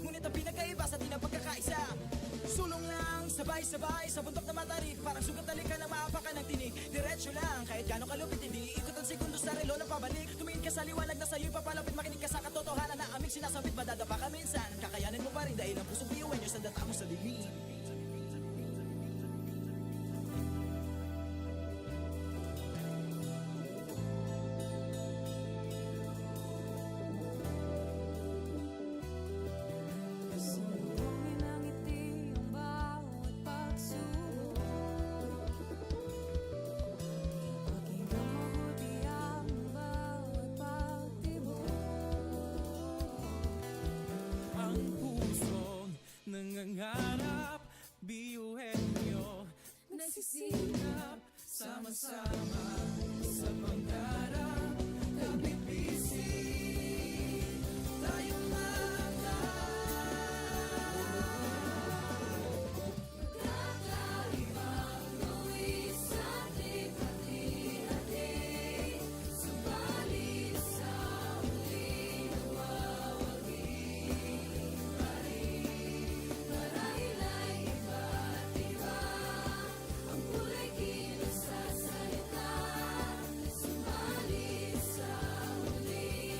Ngunit ang pinagkaiba sa di na pagkakaisa. Sulong lang, sabay-sabay sa bundok na matarik. Parang sugat na lika na maapakan ng tinig. Diretso lang, kahit gano'ng kalupit hindi ikot ang segundo sa relo na pabalik. Tumingin ka sa liwanag na sa'yo'y papalapit. Makinig ka sa katotohanan na aming sinasabit. Madadapa ka minsan, kakayanin mo pa rin dahil ang pusong biyuan nyo sa data mo sa dilim. Nangangarap, biyuhin nyo nagsisikap, sama-sama sa pangarap. Kapit bisig, tayong mata. Kakaibang luwi sa ating hati-hati, subalit sa huli nawawagi pa rin. Marahil ay iba't iba ang kulay kilos sa salita, subalit sa huli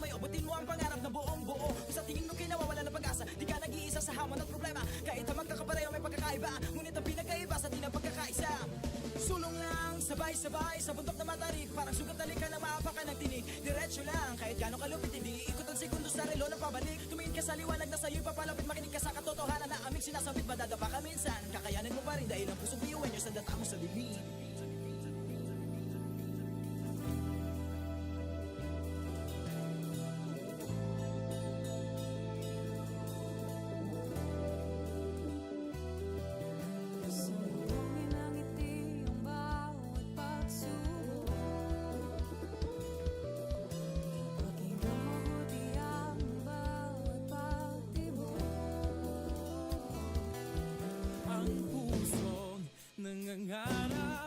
tumayo, butin mo ang pangarap na buong buo. Kung sa tingin mo kinawawala ng pag-asa, di ka nag-iisa sa hamon at problema. Kahit ang magkakapareho may pagkakaiba, ngunit ang pinagkaiba sa di na pagkakaisa. Sulong lang, sabay-sabay sa bundok na matarik. Parang sugat na lika ng maapakan ng tinig. Diretso lang, kahit gano'ng kalupit, hindi ikot ang segundo sa relo ng pabalik. Tumingin ka sa liwanag na sa'yo'y papalapit, makinig ka sa katotohanan na aming sinasabit. Madadapa ka minsan, kakayanin mo pa rin dahil ang puso biyuin nyo sa data mo sa dilim. Sundungin ang ngiti ang bawat pagsubok. Maging mabuti ang bawat pagtibok. Ang puso nangangarap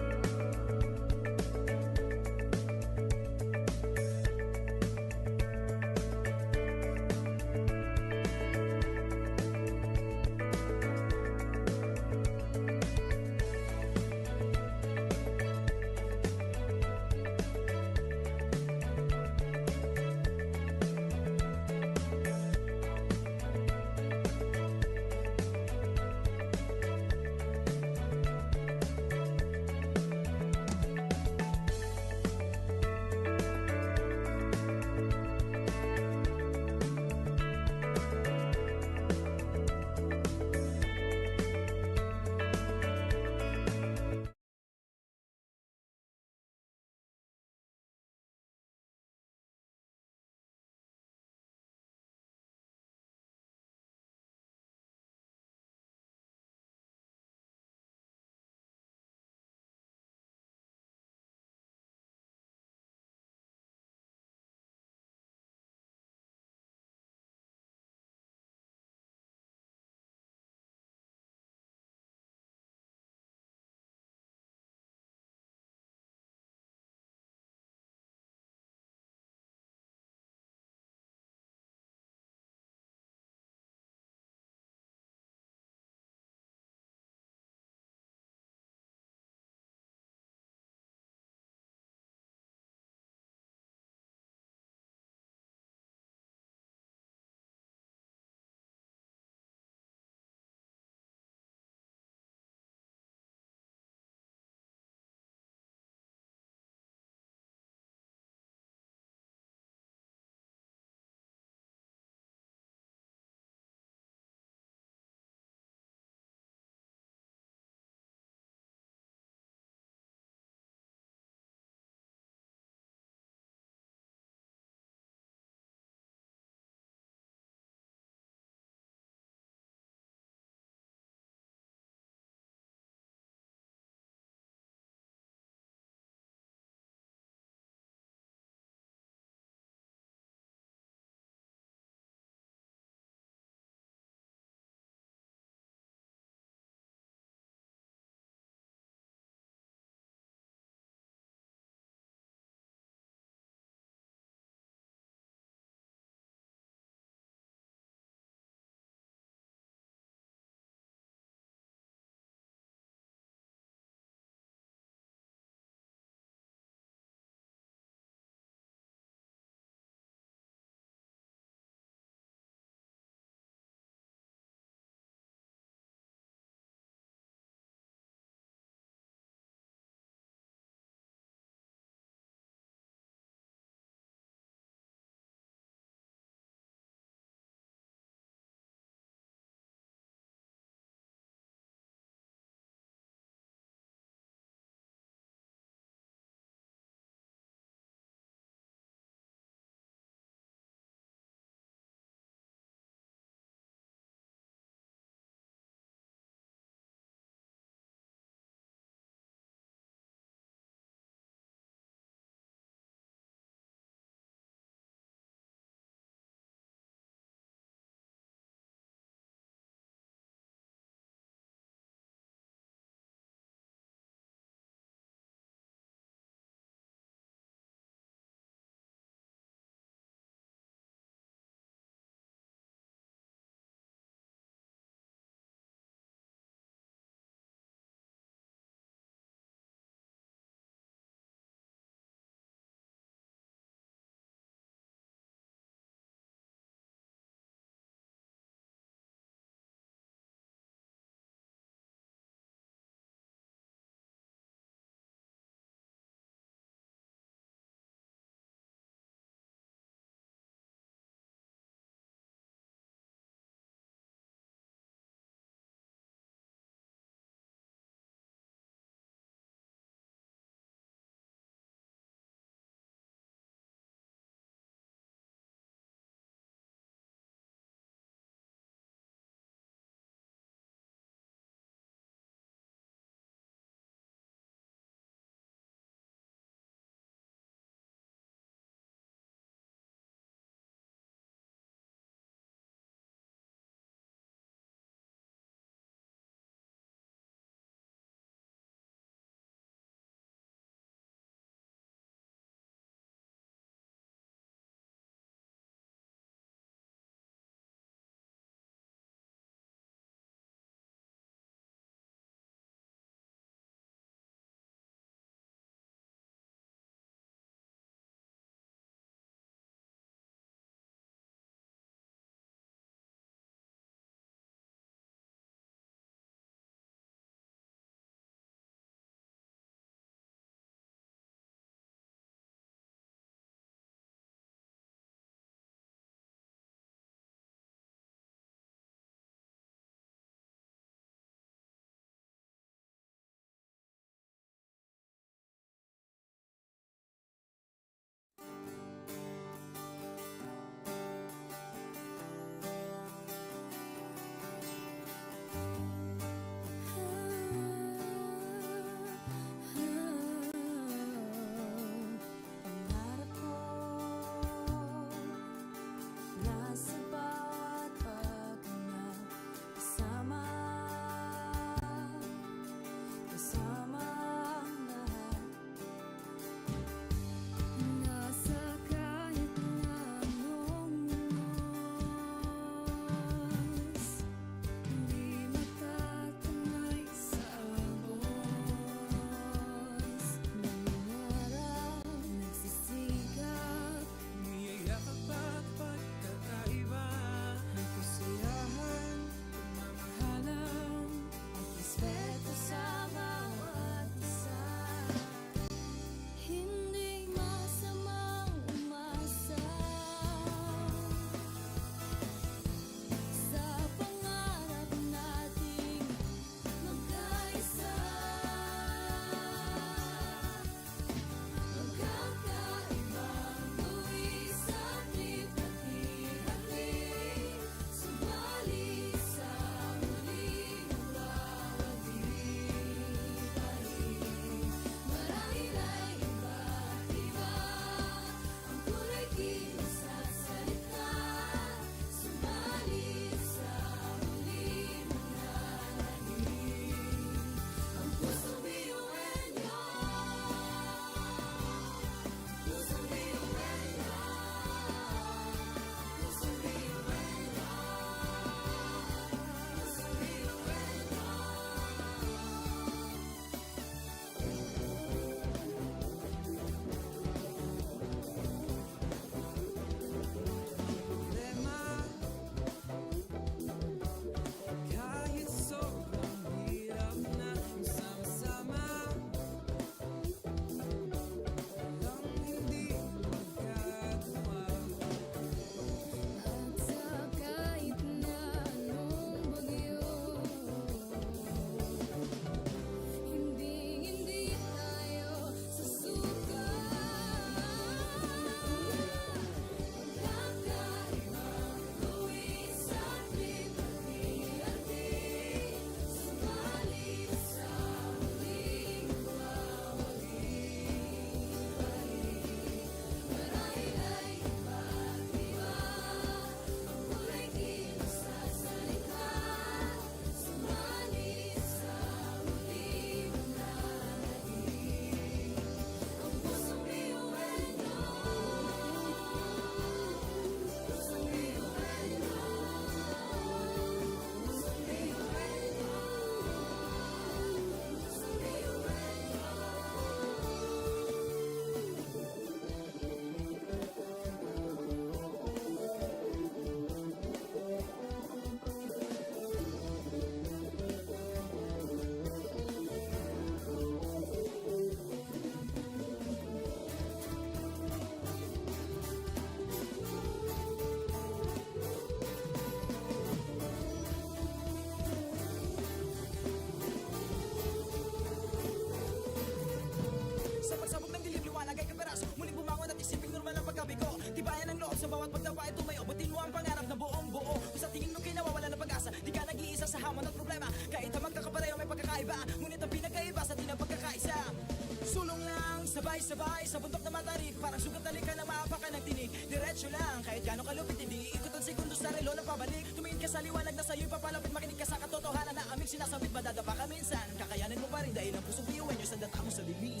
sabay-sabay sa bundok na matarik Parang sugat na likan na maapakan ng tinig Diretso lang, kahit gano'ng kalupit hindi Ikot ang sekundos sa relo na pabalik Tumingin ka sa liwanag na sa'yo'y papalapit Makinig ka sa katotohanan na aming sinasabit Madadapa ka minsan, kakayanin mo pa rin Dahil ang pusong biyuan nyo sa data mo sa dilim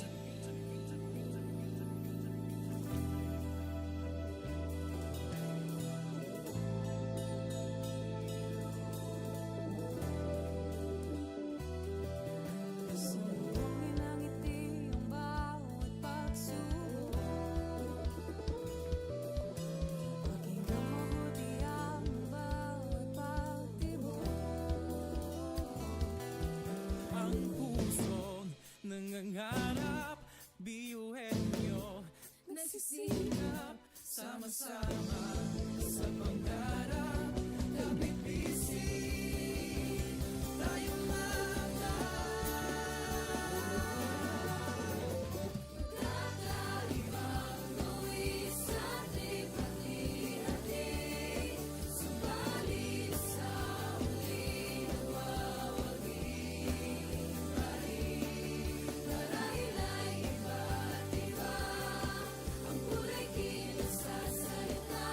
Sandungin ang ngiti ang bawat pagsubok Pakinggan mabuti ang bawat pagtibok Ang pusong nangangarap, biyuhin nyo Nagsisikap sama-sama sa pangarap. Kapit bisig, tayong mga Kakaibang buwis sa ating hati-hati Subalit sa huli nawawagi Marahil ay iba't iba Ang kulay kilos sa salita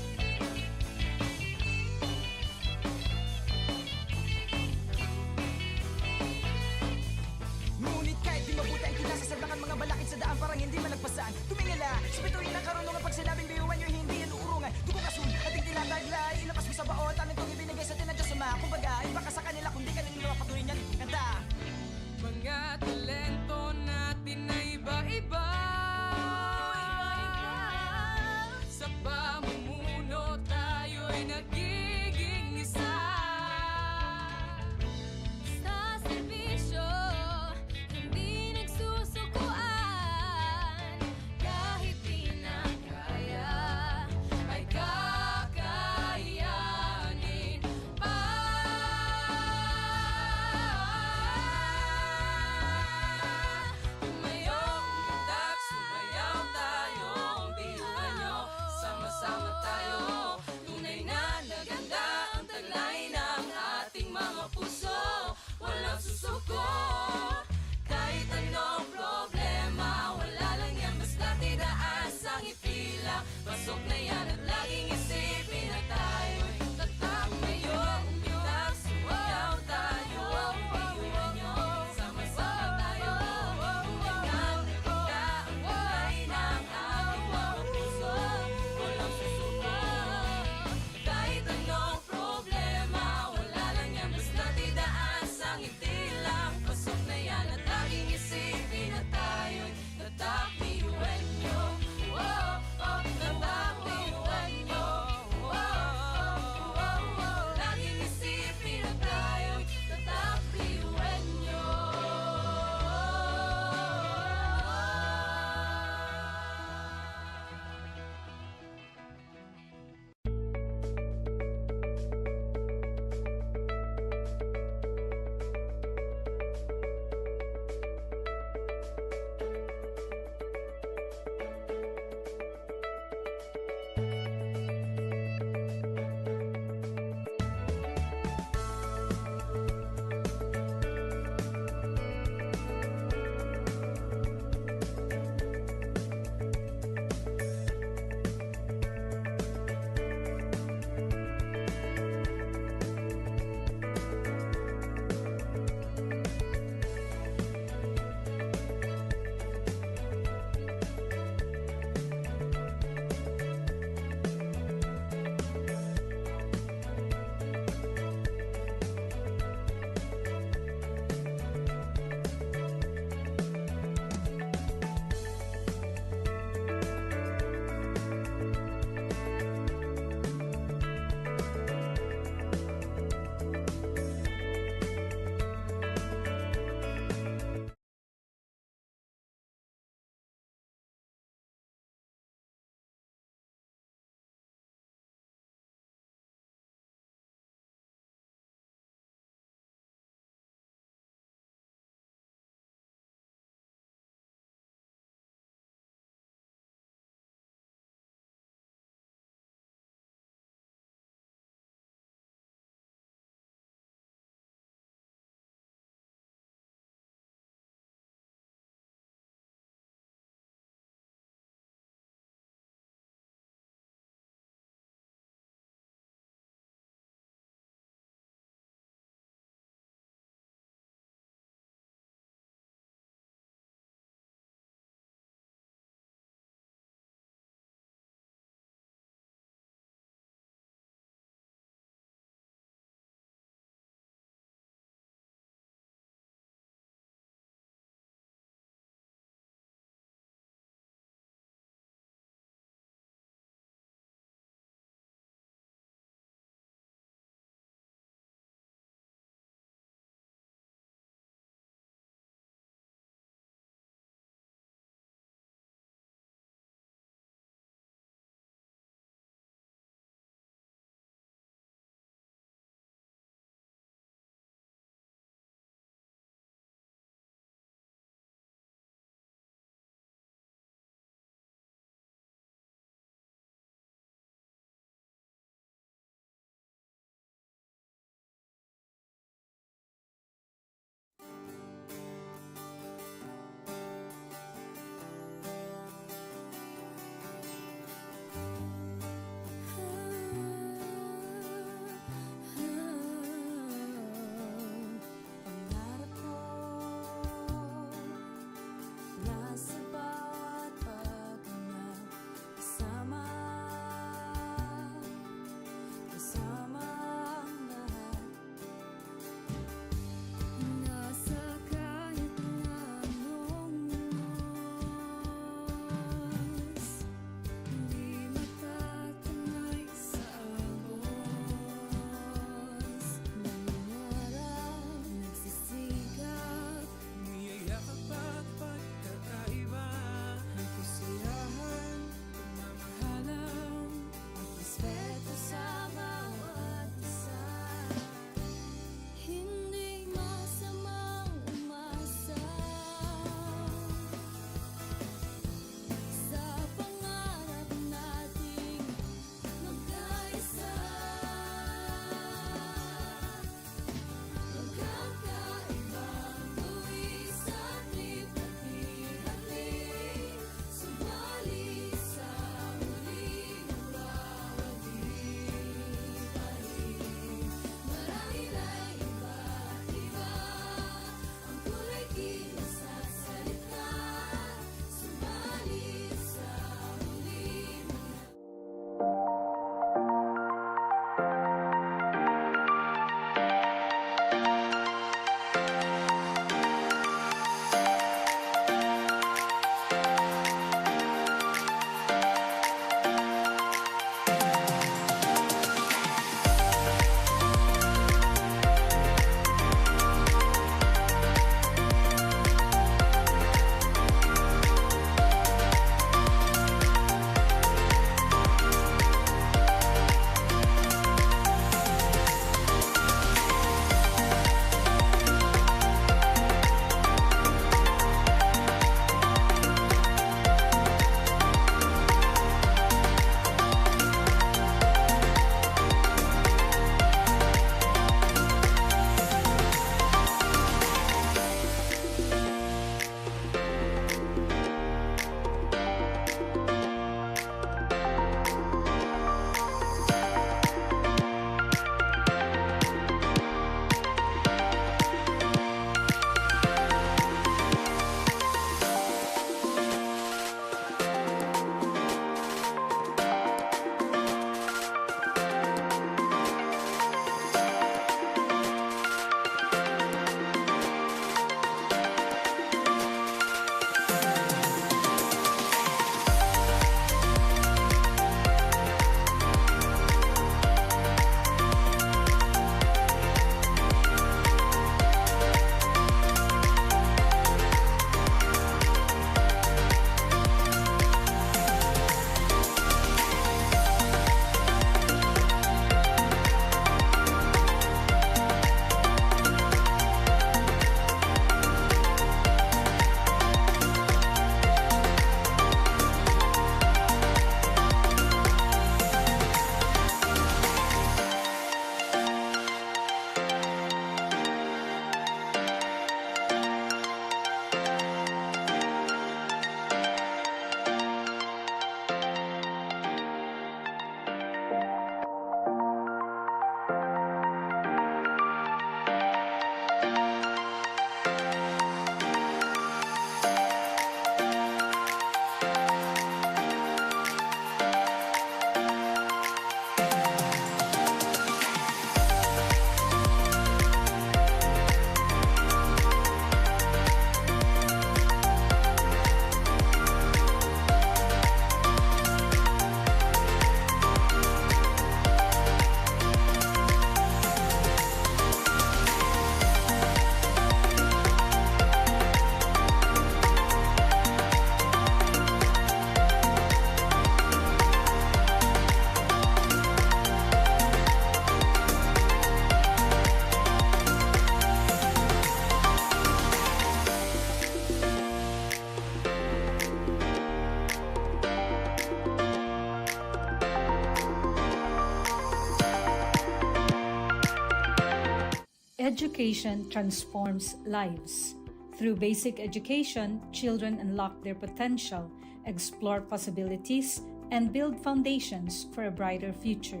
Education transforms lives. Through basic education, children unlock their potential, explore possibilities, and build foundations for a brighter future.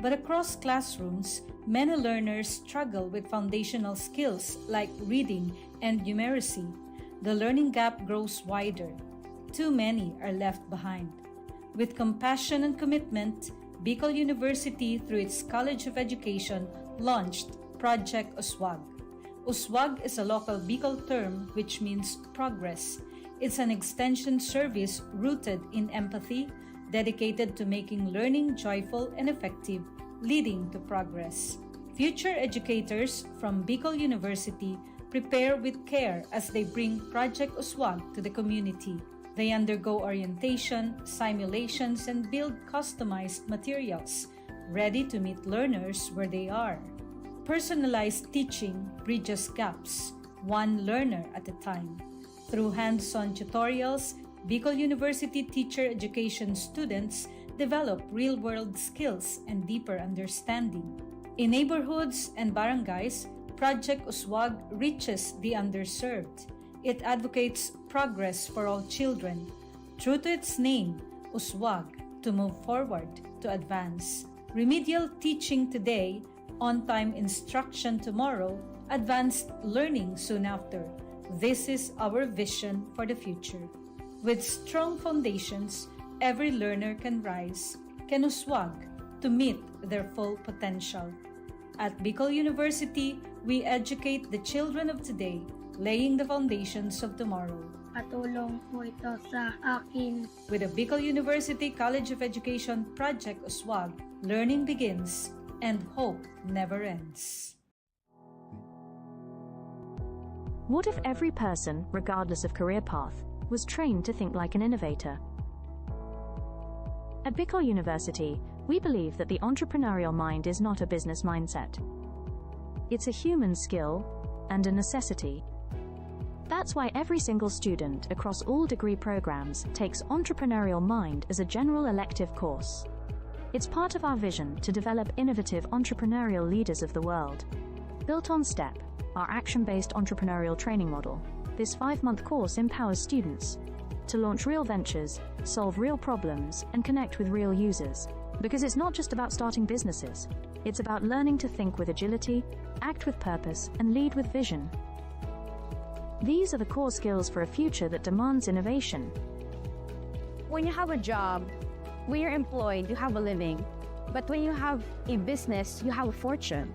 But across classrooms, many learners struggle with foundational skills like reading and numeracy. The learning gap grows wider. Too many are left behind. With compassion and commitment, Bicol University, through its College of Education, launched Project Uswag. Uswag is a local Bicol term which means progress. It's an extension service rooted in empathy, dedicated to making learning joyful and effective, leading to progress. Future educators from Bicol University prepare with care as they bring Project Uswag to the community. They undergo orientation, simulations, and build customized materials, ready to meet learners where they are. Personalized teaching bridges gaps, one learner at a time. Through hands-on tutorials, Bicol University teacher education students develop real-world skills and deeper understanding. In neighborhoods and barangays, Project Uswag reaches the underserved. It advocates progress for all children. True to its name, Uswag, to move forward, to advance. Remedial teaching today, on-time instruction tomorrow, advanced learning soon after. This is our vision for the future. With strong foundations, every learner can rise, can uswag, to meet their full potential. At Bicol University, we educate the children of today, laying the foundations of tomorrow. Katulong po ito sa akin. With the Bicol University College of Education Project Uswag, learning begins and hope never ends. What if every person, regardless of career path, was trained to think like an innovator? At Bicol University, we believe that the entrepreneurial mind is not a business mindset. It's a human skill and a necessity. That's why every single student across all degree programs takes Entrepreneurial Mind as a general elective course. It's part of our vision to develop innovative entrepreneurial leaders of the world. Built on STEP, our action-based entrepreneurial training model, this 5-month course empowers students to launch real ventures, solve real problems, and connect with real users. Because it's not just about starting businesses, it's about learning to think with agility, act with purpose, and lead with vision. These are the core skills for a future that demands innovation. When you have a job, when you're employed, you have a living. But when you have a business, you have a fortune.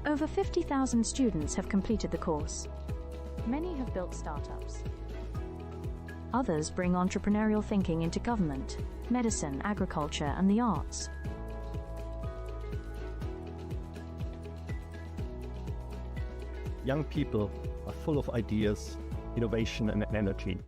Over 50,000 students have completed the course. Many have built startups. Others bring entrepreneurial thinking into government, medicine, agriculture, and the arts. Young people are full of ideas, innovation, and energy.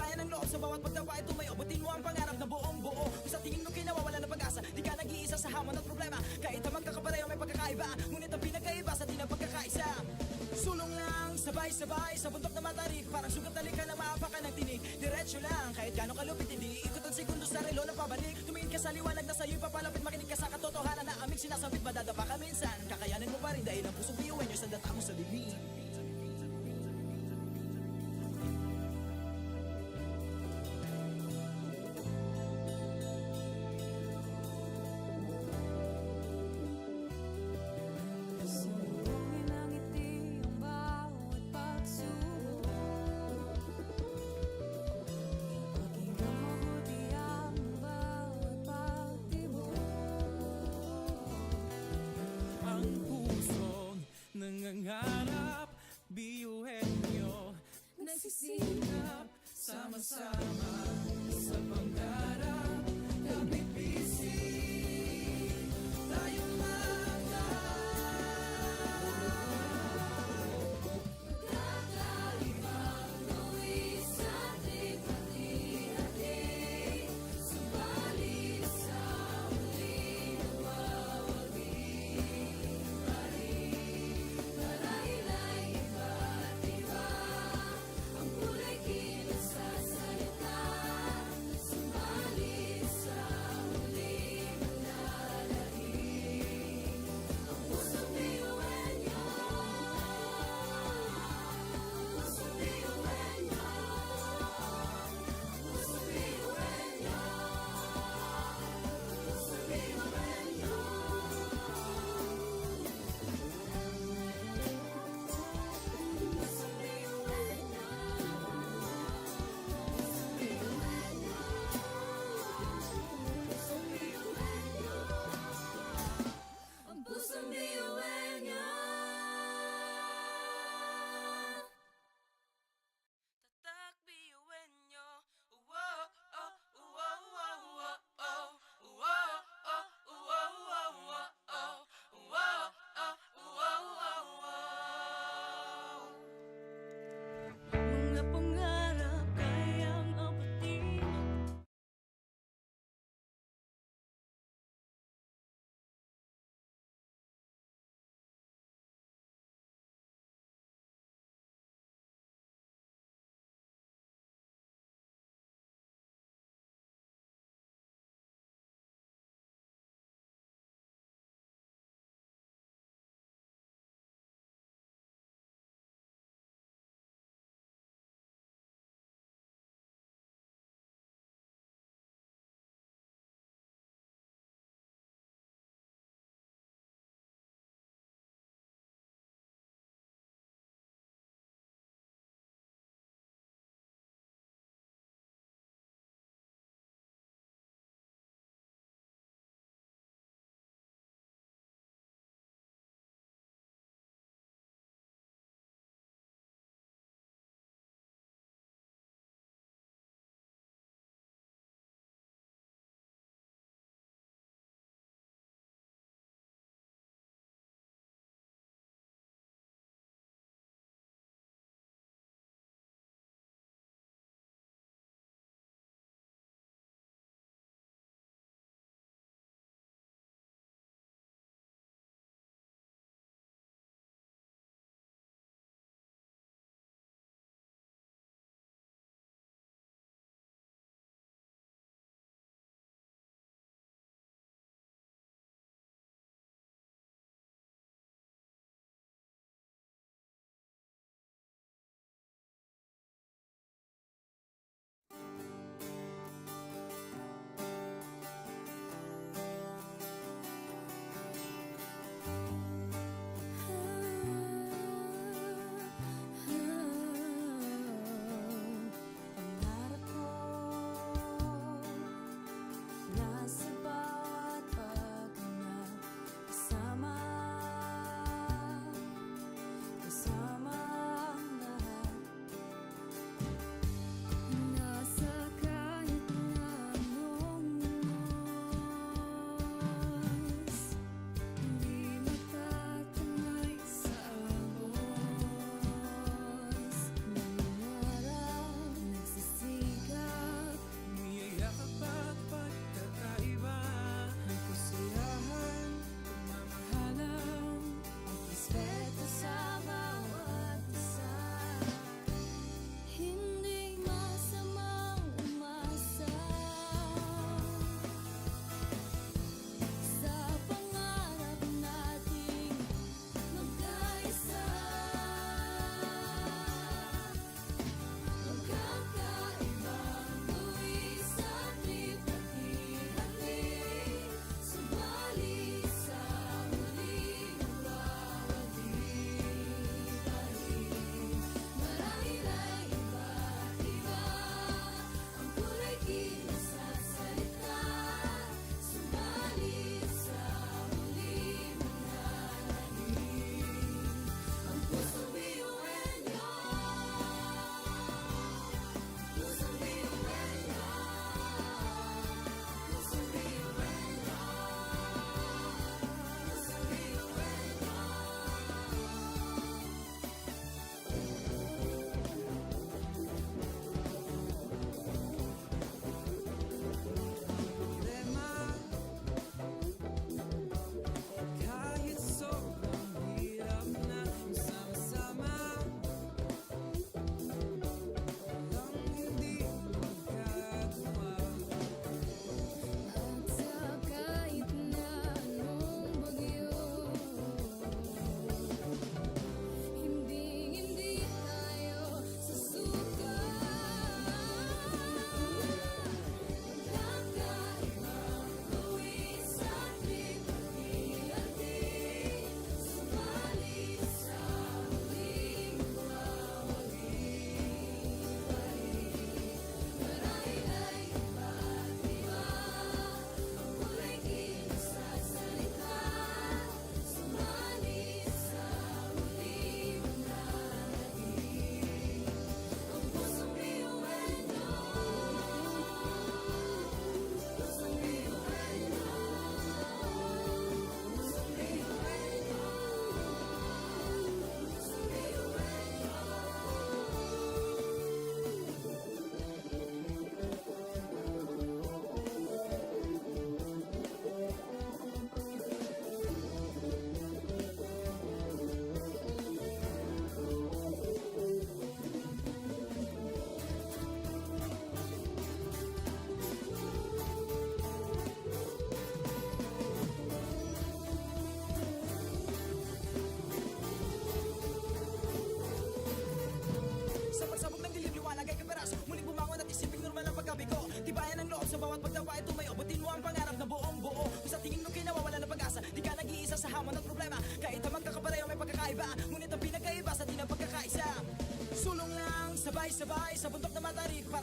Katibayan ng loob sa bawat pagtawa ay tumayo. Butin mo ang pangarap na buong buo. Kung sa tingin mo kinawawala ng pag-asa, di ka nag-iisa sa hamon at problema. Kahit ang magkakapareho may pagkakaiba, ngunit ang pinagkaiba sa di na pagkakaisa. Sulong lang, sabay-sabay sa bundok na matarik. Parang sugat na ka na maapakan ng tinig. Diretso lang, kahit gano'ng kalupit, hindi ikot ang segundo sa relo ng pabalik. Tumingin ka sa liwanag na sa'yo'y papalapit. Makinig ka sa katotohanan na aming sinasabit. Madadapa ka minsan, kakayanin mo pa rin dahil ang pusong biyuin nyo sa data mo sa dilim. Sumbungin ang ngiti ang bawat pagsubok. Pakinggan mabuti ang bawat pagtibok. Ang pusong nangangarap, biyuhin nyo. Nagsisikap, Sama-sama sa pangarap, kapit bisig, tayong kakaibang gawin sa ating hati-hati. Subalit sa huli nawawagi pa rin. Marahil ay iba't iba ang kulay kilos sa salita. Subalit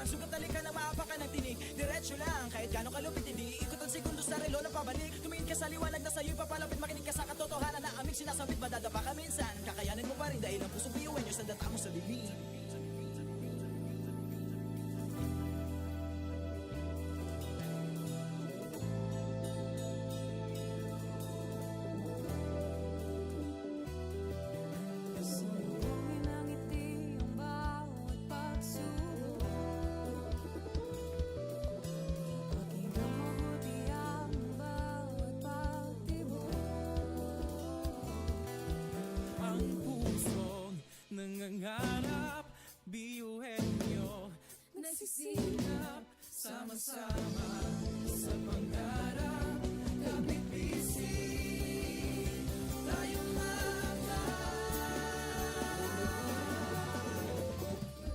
Parang sugat talikan na maapakan ng tinig. Diretso lang, kahit gano'ng kalupit, hindi ikot ang segundo sa relo na pabalik. Tumingin ka sa liwanag na sa'yo'y papalapit, makinig ka sa katotohanan na aming sinasabit. Madadapa ka minsan, kakayanin mo pa rin dahil ang pusong biyuin nyo sa data mo sa bibig. Salubungin ng ngiti ang bawat pagsubok. Pakinggang mabuti ang bawat pagtibok. Ang pusong nangangarap, biyuhin nyo, nagsisikap, sama-sama sa pangarap. Kapit bisig, tayong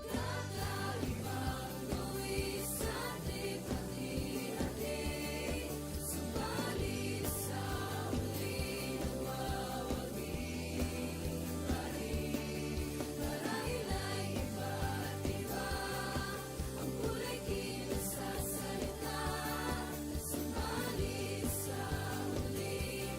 Kakaibang tuwid sa ating hati-hati. Subalit sa huli nawawagi pa rin. Marahil ay iba't iba ang kulay kinasasalita. Subalit sa huli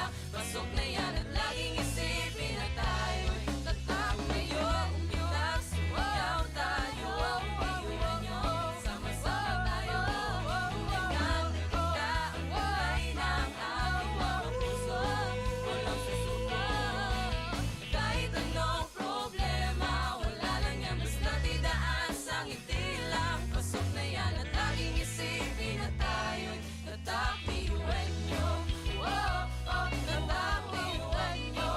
lang. Pasok na yan at laging isipin na tayo'y tatak ngayon. Umitak, sumayaw tayo, iwan nyo, sama-sama tayo. Hanggang nakita ang kulay ng ating mga puso, walang susuko. Kahit anong problema, wala lang yan, basta't idaan sa ngiti lang. Pasok na yan at laging isipin na tayo'y tatak iwan nyo. Tatak iwan nyo.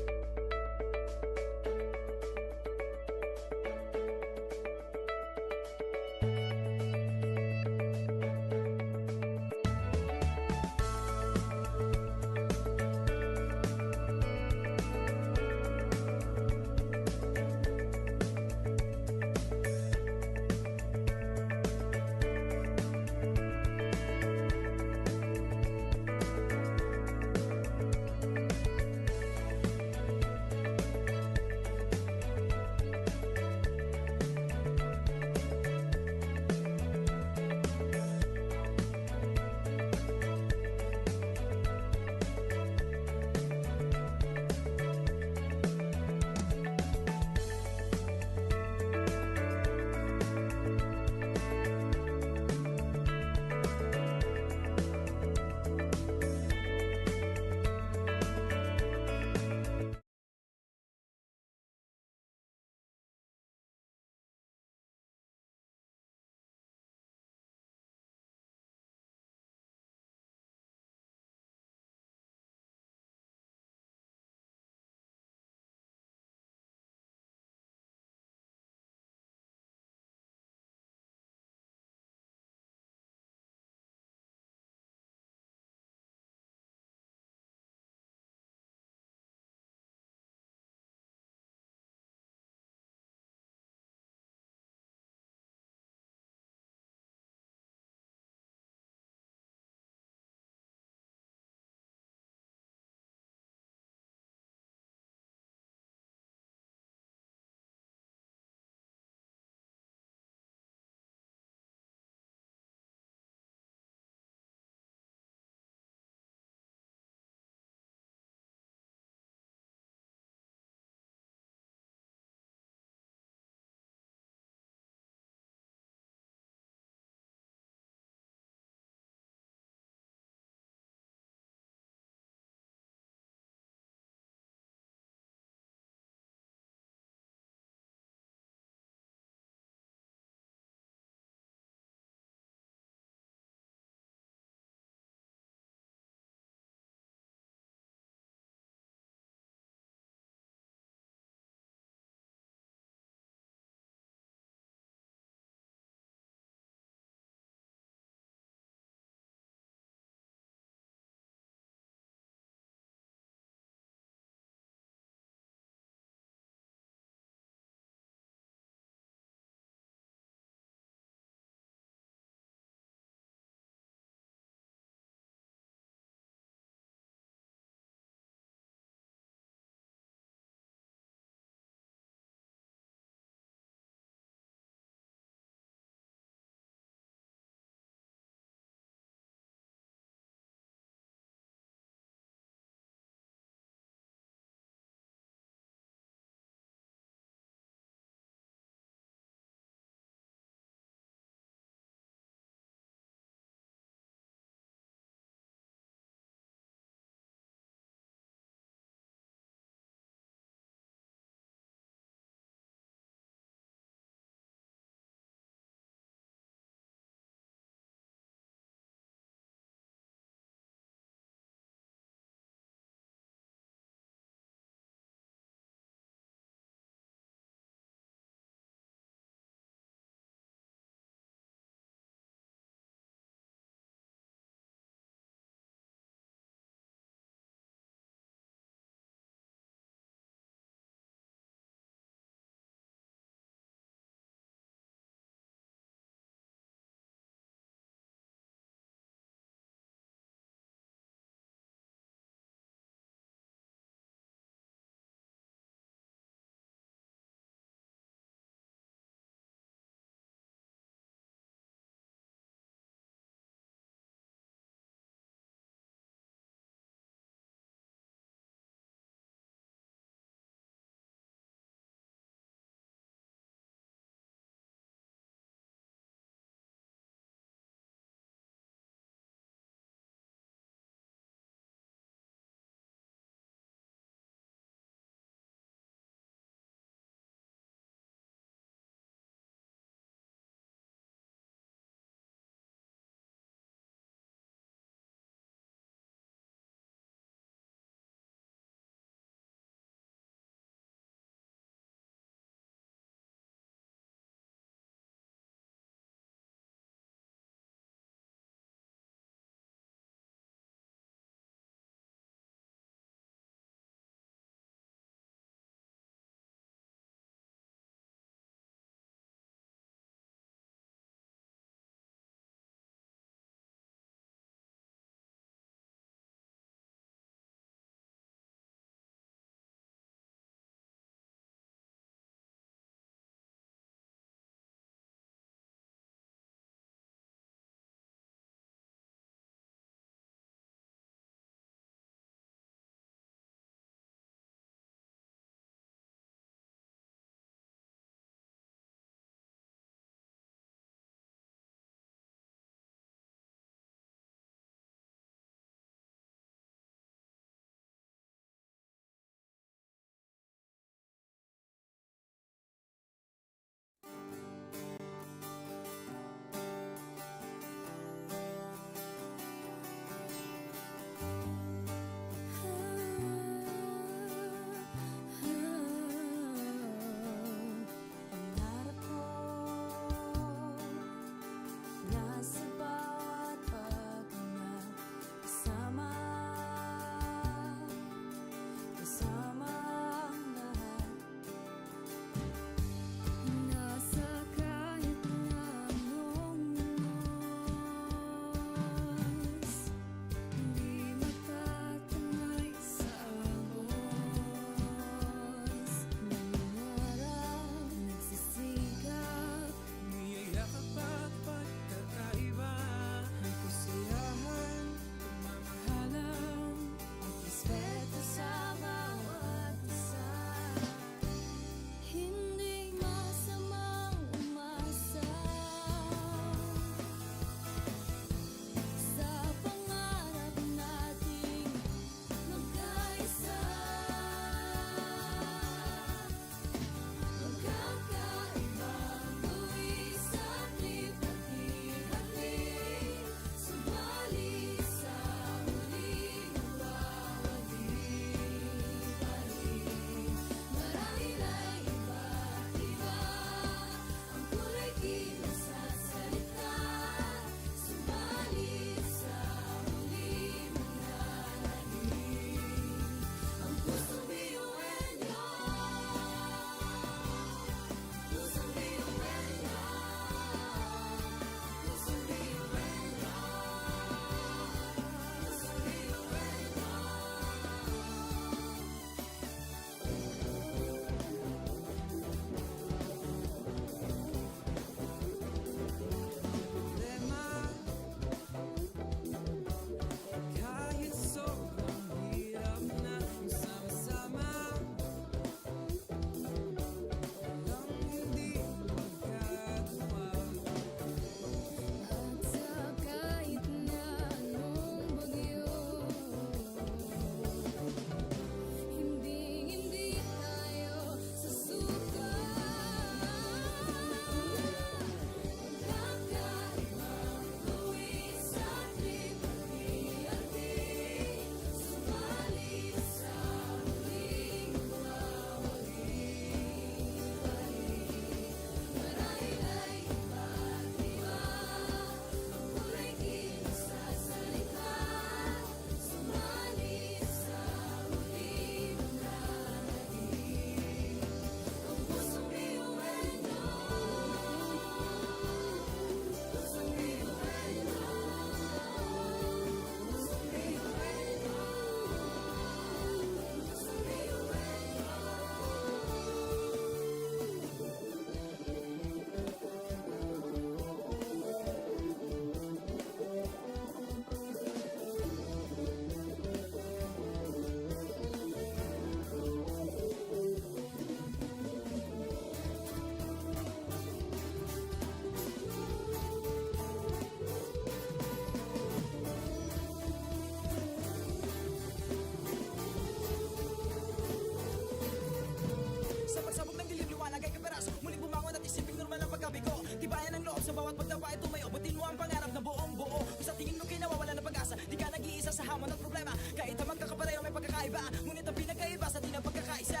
bawat pagdapa ay tumayo, abutin mo ang pangarap na buong buo. Kung sa tingin mo kinawawala ng pag-asa, di ka nag-iisa sa hamon at problema. Kahit ang magkakapareho may pagkakaiba, ngunit ang pinagkaiba sa di na pagkakaisa.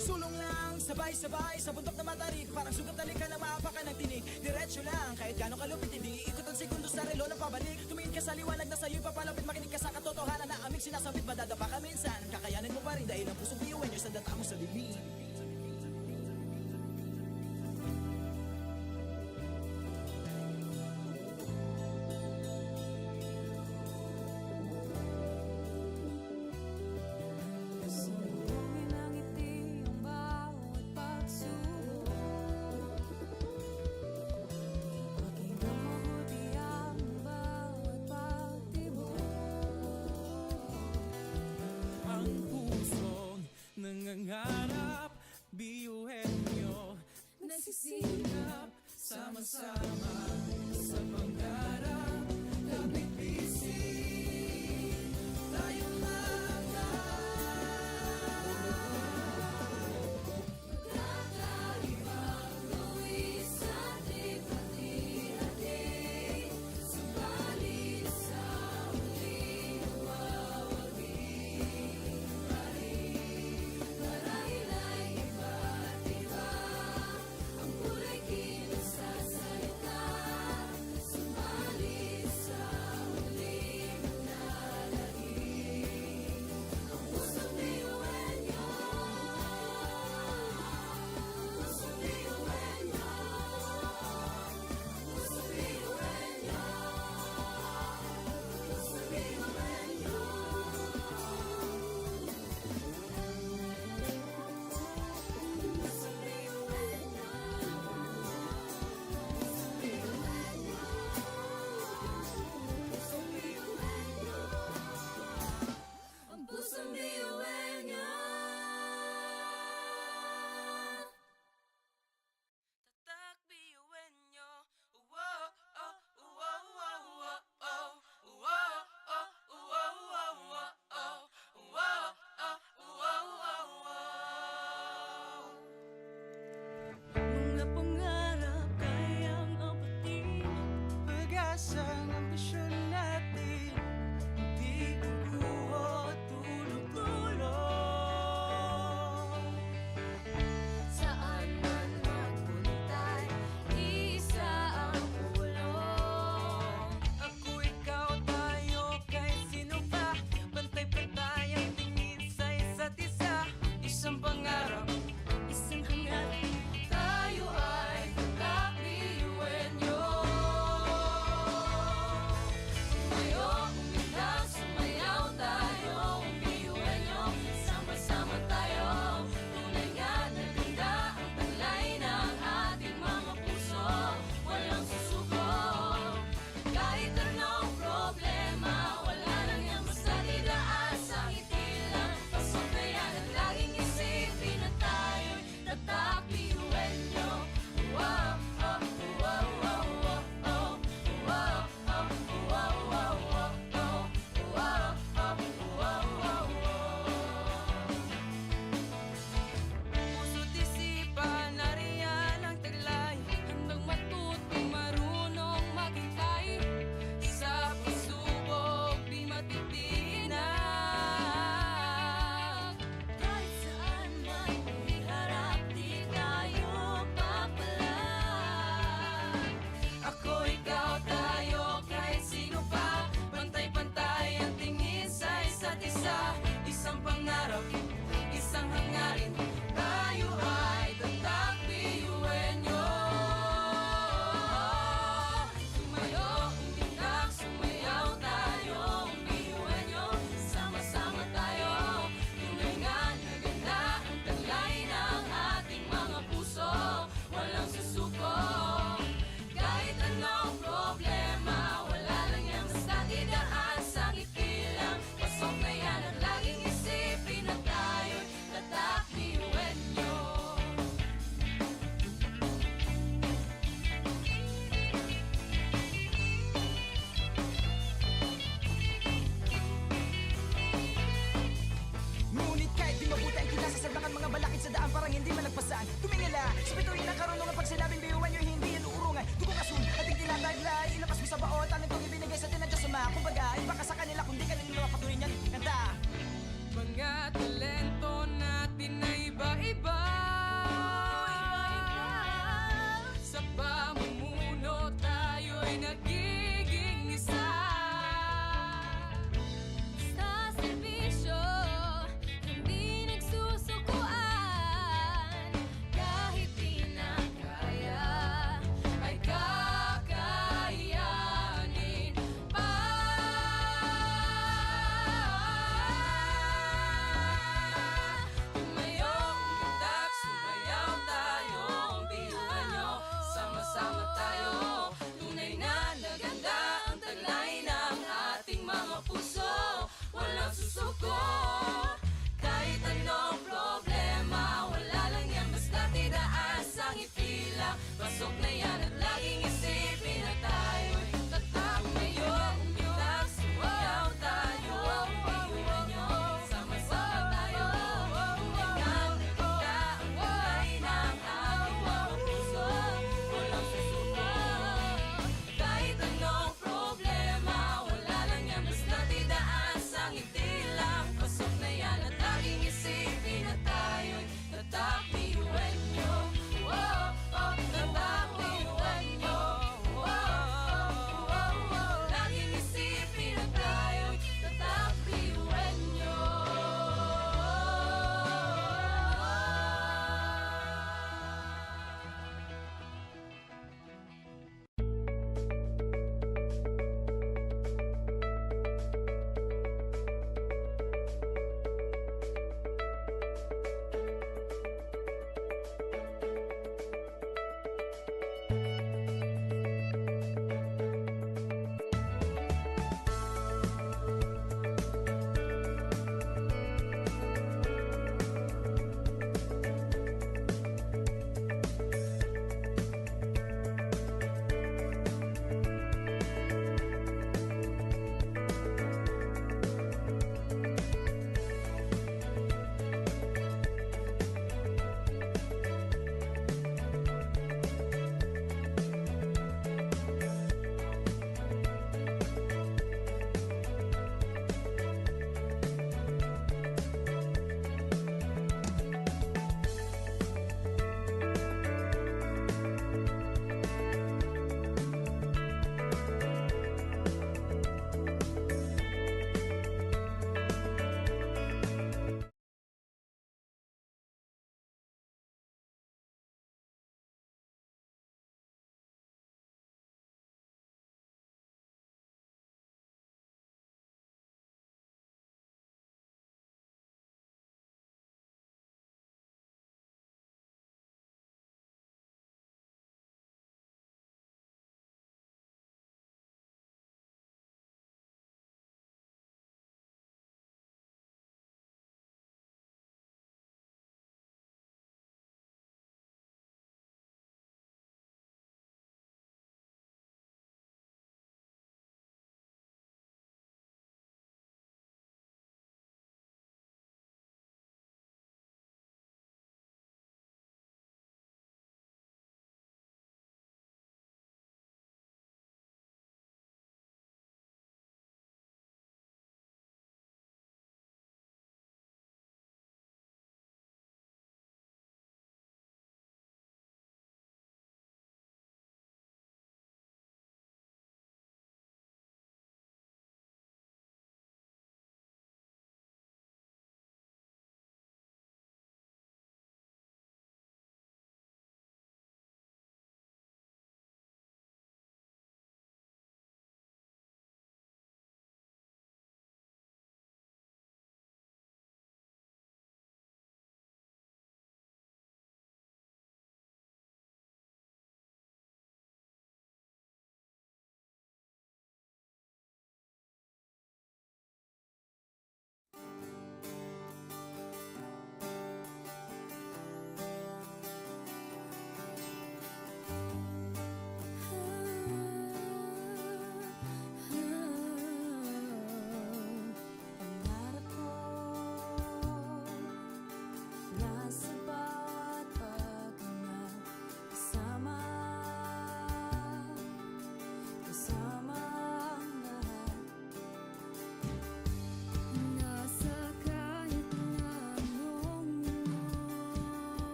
Sulong lang, sabay-sabay sa bundok na matarik, parang sugat ka na maapakan ng tinig. Diretso lang, kahit gano'ng kalupit, hindi ikot ang segundo sa relo ng pabalik. Tumingin ka sa liwanag na sa'yo'y papalapit, makinig ka sa katotohanan na aming sinasabit. Madadapa ka minsan, kakayanin mo pa rin dahil ang pusong biyuin nyo sa data mo sa bibig. Sumugin ang ngiti ang bawat pagsubok. Pakinggan mabuti ang bawat pagtibok. Ang pusong nangangarap, biyuhin nyo, nagsisikap, sama-sama sa pangarap. Labing bisig, tayo Kakaibang luwis at hati-hati, subalit sa huli mawawagi pa rin. Marahil ay iba't iba ang kulay kilos sa salita, subalit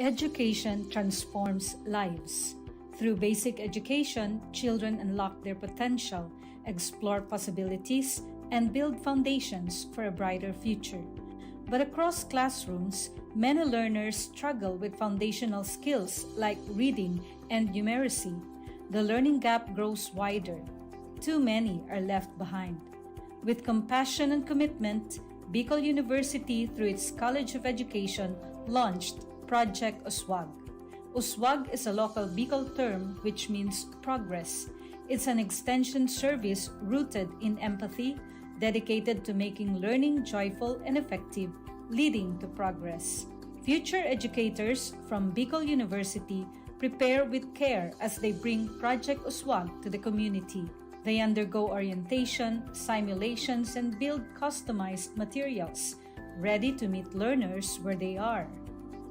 Education transforms lives. Through basic education, children unlock their potential, explore possibilities, and build foundations for a brighter future. But across classrooms, many learners struggle with foundational skills like reading and numeracy. The learning gap grows wider. Too many are left behind. With compassion and commitment, Bicol University, through its College of Education, launched Project Uswag. Uswag is a local Bicol term which means progress. It's an extension service rooted in empathy, dedicated to making learning joyful and effective, leading to progress. Future educators from Bicol University prepare with care as they bring Project Uswag to the community. They undergo orientation, simulations, and build customized materials, ready to meet learners where they are.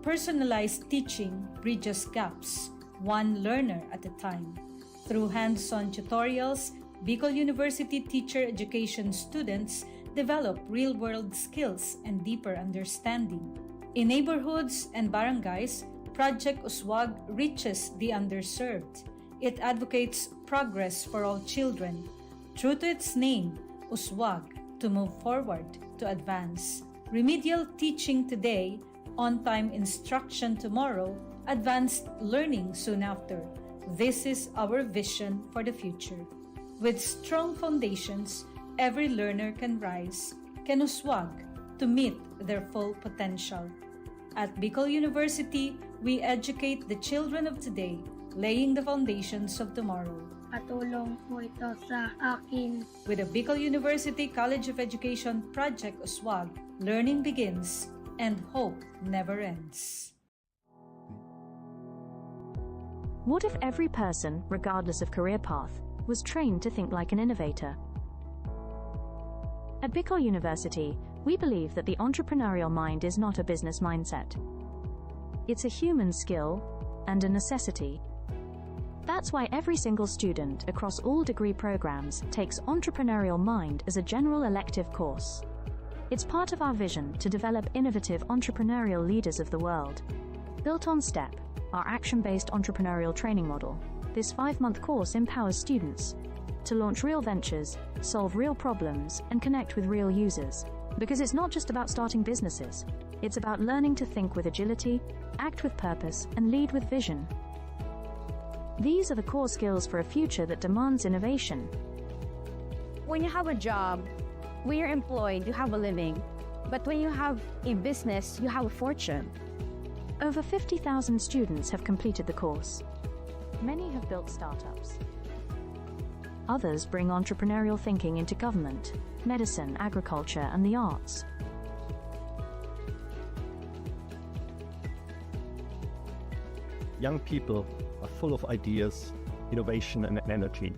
Personalized teaching bridges gaps, one learner at a time. Through hands-on tutorials, Bicol University teacher education students develop real-world skills and deeper understanding. In neighborhoods and barangays, Project Uswag reaches the underserved. It advocates progress for all children. True to its name, Uswag, to move forward, to advance. Remedial teaching today, on-time instruction tomorrow, advanced learning soon after. This is our vision for the future. With strong foundations, every learner can rise, can uswag, to meet their full potential. At Bicol University, we educate the children of today, laying the foundations of tomorrow. Patulong po ito sa akin. With the Bicol University College of Education Project Uswag, learning begins and hope never ends. What if every person, regardless of career path, was trained to think like an innovator? At Bicol University, we believe that the entrepreneurial mind is not a business mindset. It's a human skill and a necessity. That's why every single student across all degree programs takes Entrepreneurial Mind as a general elective course. It's part of our vision to develop innovative entrepreneurial leaders of the world. Built on STEP, our action-based entrepreneurial training model, this 5-month course empowers students to launch real ventures, solve real problems, and connect with real users. Because it's not just about starting businesses, it's about learning to think with agility, act with purpose, and lead with vision. These are the core skills for a future that demands innovation. When you have a job, when you're employed, you have a living. But when you have a business, you have a fortune. Over 50,000 students have completed the course. Many have built startups. Others bring entrepreneurial thinking into government, medicine, agriculture, and the arts. Young people are full of ideas, innovation, and energy.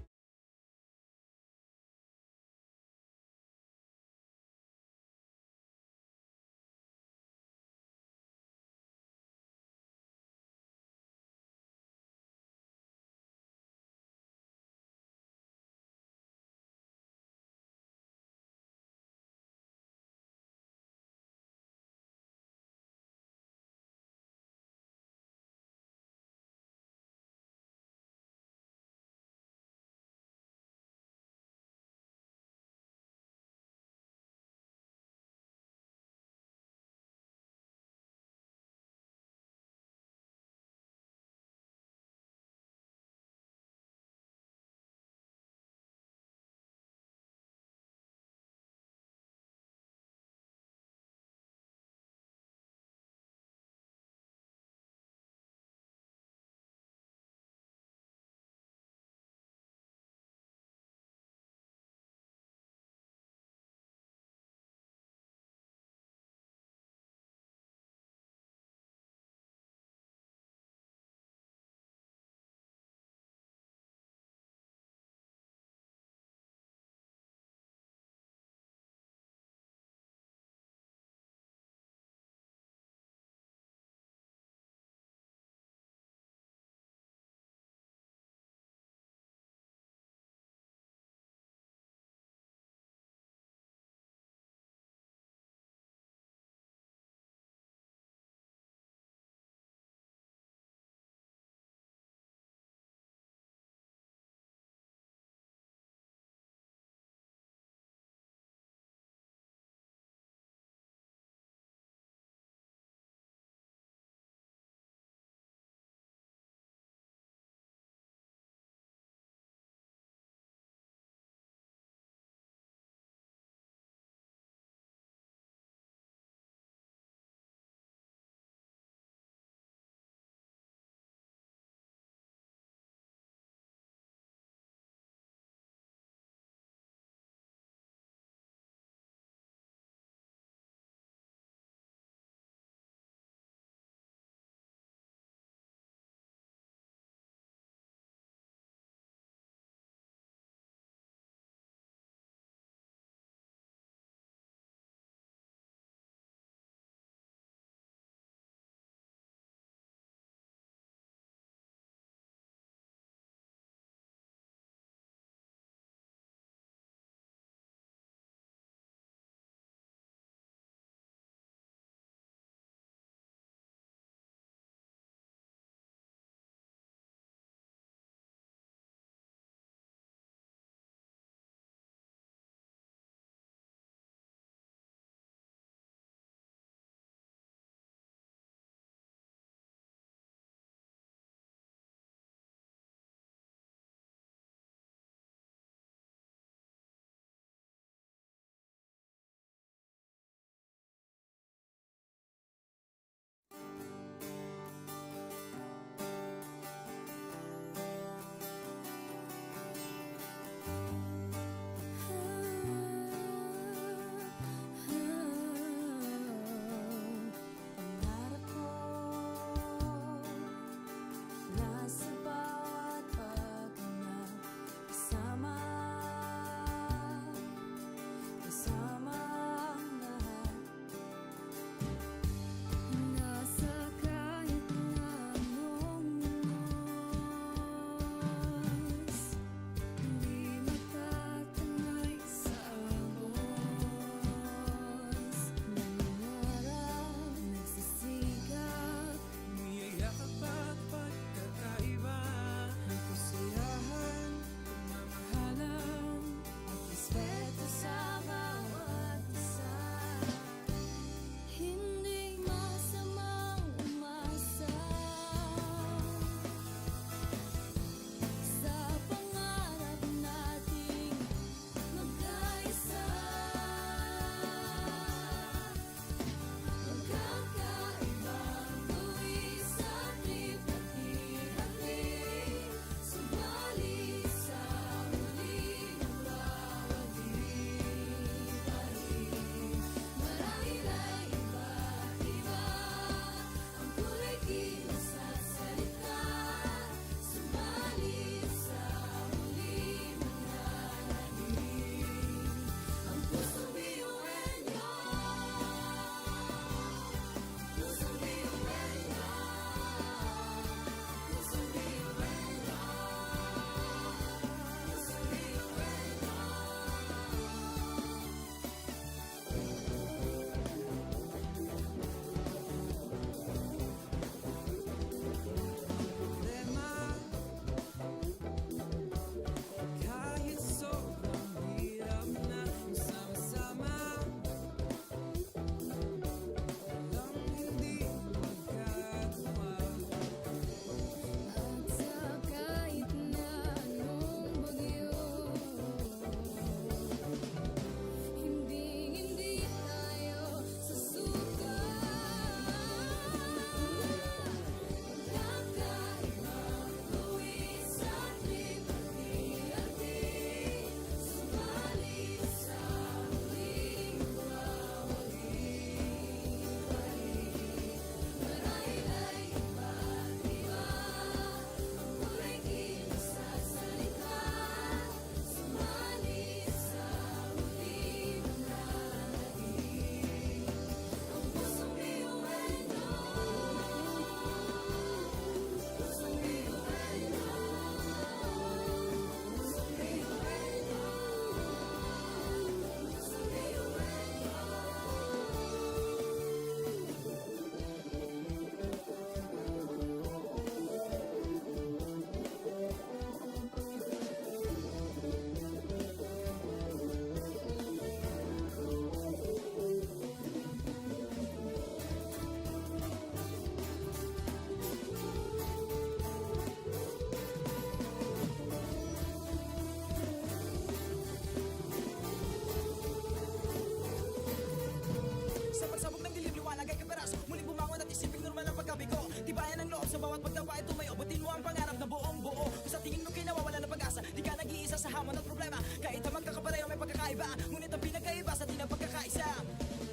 bawat pagtapa ay tumayo. Butin mo ang pangarap na buong buo. Kung sa tingin mo kayo nawawala ng pag-asa, di ka nag-iisa sa hamon at problema. Kahit ang magkakapareho may pagkakaiba, ngunit ang pinagkaiba sa atin ang pagkakaisa.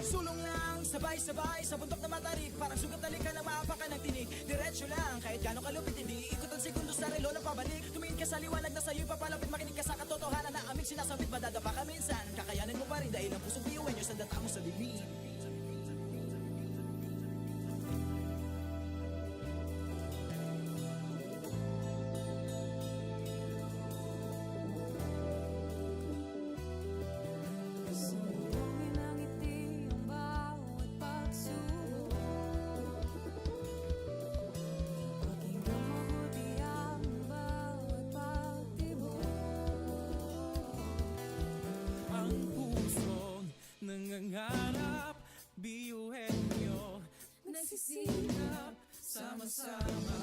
Sulong lang, sabay-sabay sa bundok na matarik. Parang sugat na lika ng maapakan ng tinig. Diretso lang, kahit gano'ng kalupit hindi ikot ang segundo sa relo ng pabalik. Tumingin ka sa liwanag na sa'yo'y papalapit. Makinig ka sa katotohanan na aming sinasambit. Madadapa ka minsan, kakayanin mo pa rin dahil ang pusong biyuin nyo sa data mo sa dilim. Sumbongin ang ngiti ang bawat pagsubok. Pakinggan mabuti ang bawat pagtibok. Ang pusong nangangarap, biyuhin nyo, nagsisikap, sama-sama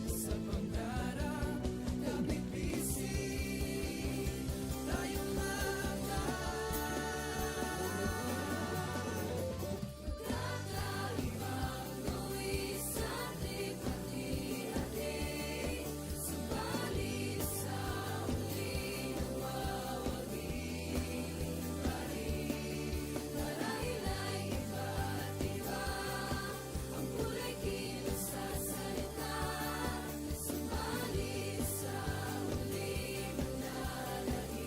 sa pangarap. Kapit bisig, tayong Kakaibang luwis sa ating pati-hati. Subalit sa huli nawawagi pa rin. Marahil ay iba't iba ang kulay kilos sa salita. Subalit sa huli manlalait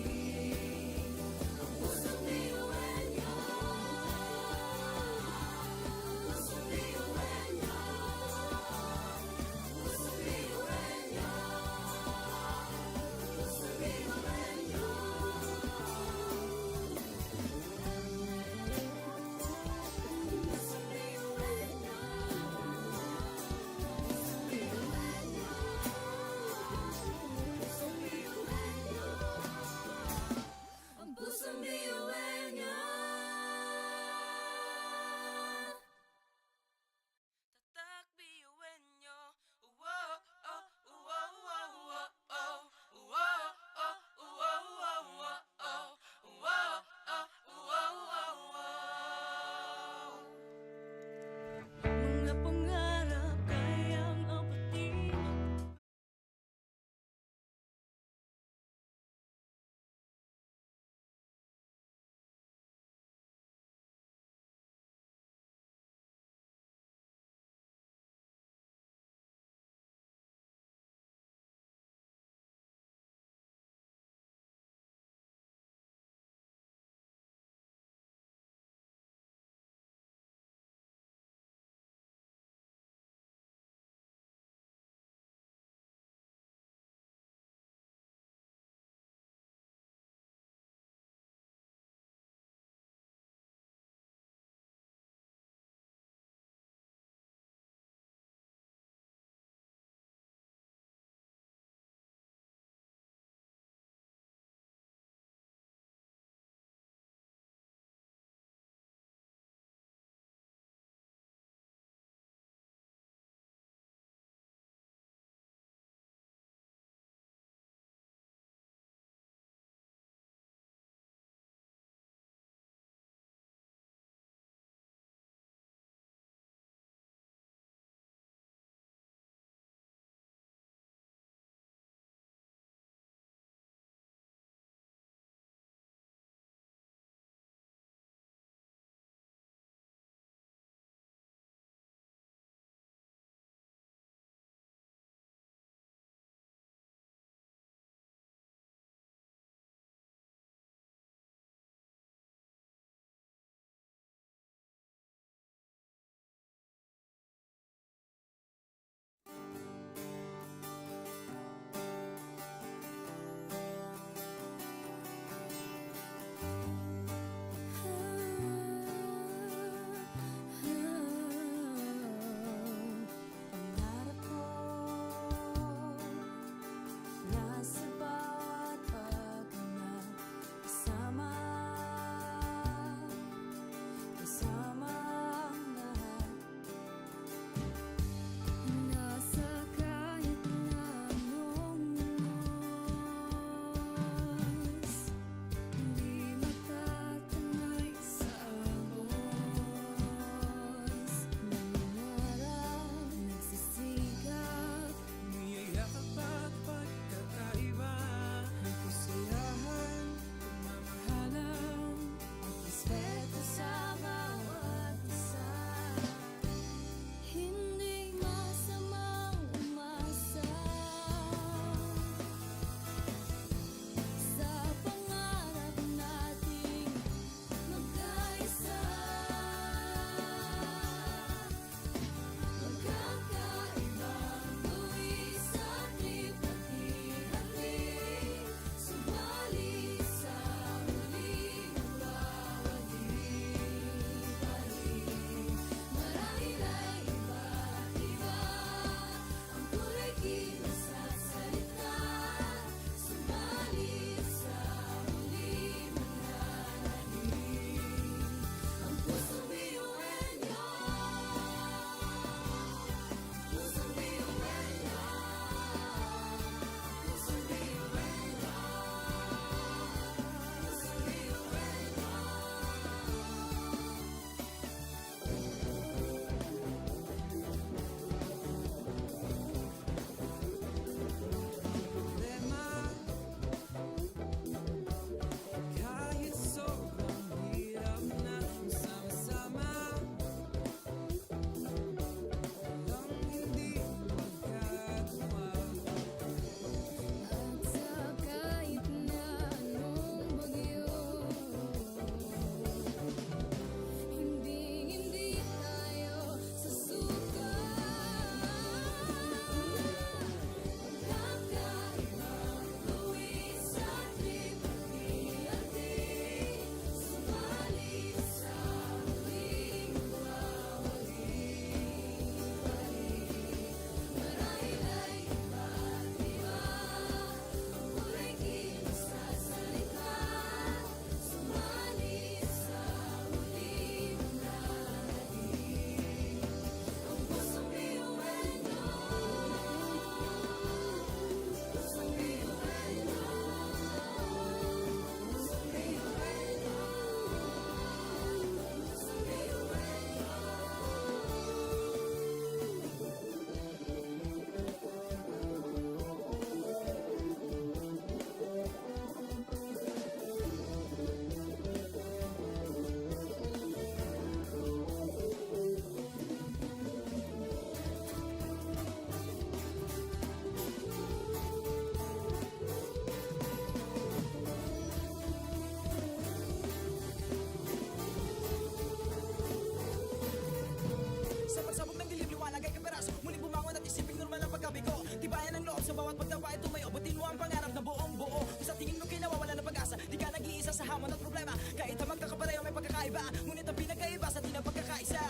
bawat pagtapa ay tumayo. Butin mo ang pangarap na buong buo. Kung sa tingin mo kinawawala ng pag-asa, di ka nag-iisa sa hamon at problema. Kahit ang magkakapareho may pagkakaiba, ngunit ang pinagkaiba sa di na pagkakaisa.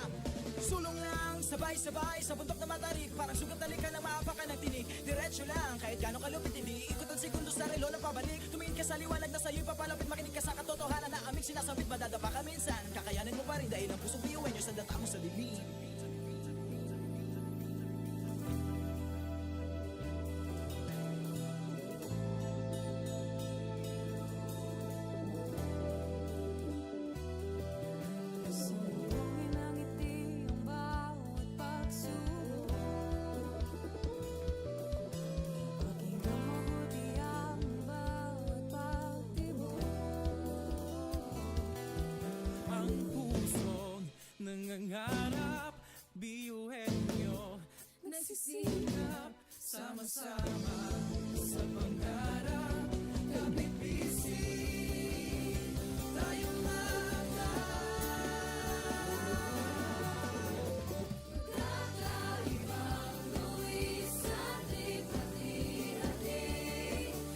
Sulong lang, sabay-sabay sa bundok na matarik. Parang sugat na lika ng maapakan ng tinig. Diretso lang, kahit gano'ng kalupit, hindi ikot ang segundo sa relo ng pabalik. Tumingin ka sa liwanag na sa'yo'y papalapit. Makinig ka sa katotohanan na aming sinasabit. Madadapa ka minsan, kakayanin mo pa rin dahil ang pusong biyuin nyo sa data mo sa dilim. Sumbongin ang ngiti ang bawat pagsubok. Pakinggan mabuti ang bawat pagtibok. Ang pusong nangangarap, biyuhin nyo, nagsisikap, sama-sama sa pangarap. Kapit bisig, tayong Kakaibang luwis ating hati-hati.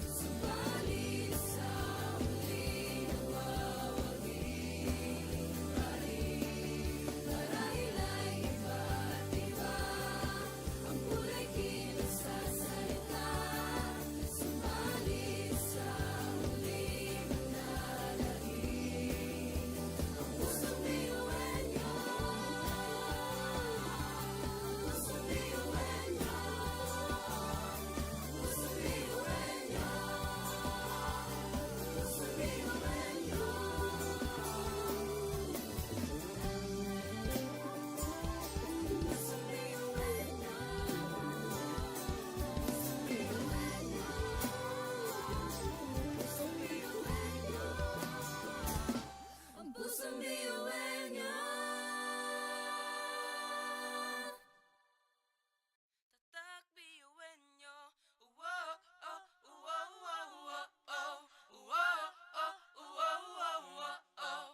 Subalit sa muling nagwawagi. Marahil ay iba't iba ang kulay kilos sa salita. Subalit sa muling nananalangin. Ang pusong biyuin nyo. Pusong biyuin nyo. Pusong biyuin nyo. Pusong biyuin nyo. Pusong biyuin nyo. Pusong biyuin nyo. Ang pusong biyuin nyo. Tatak biyuin nyo. Wow, oh, wow, wow, wow, oh. Wow, oh, wow, wow, wow, oh.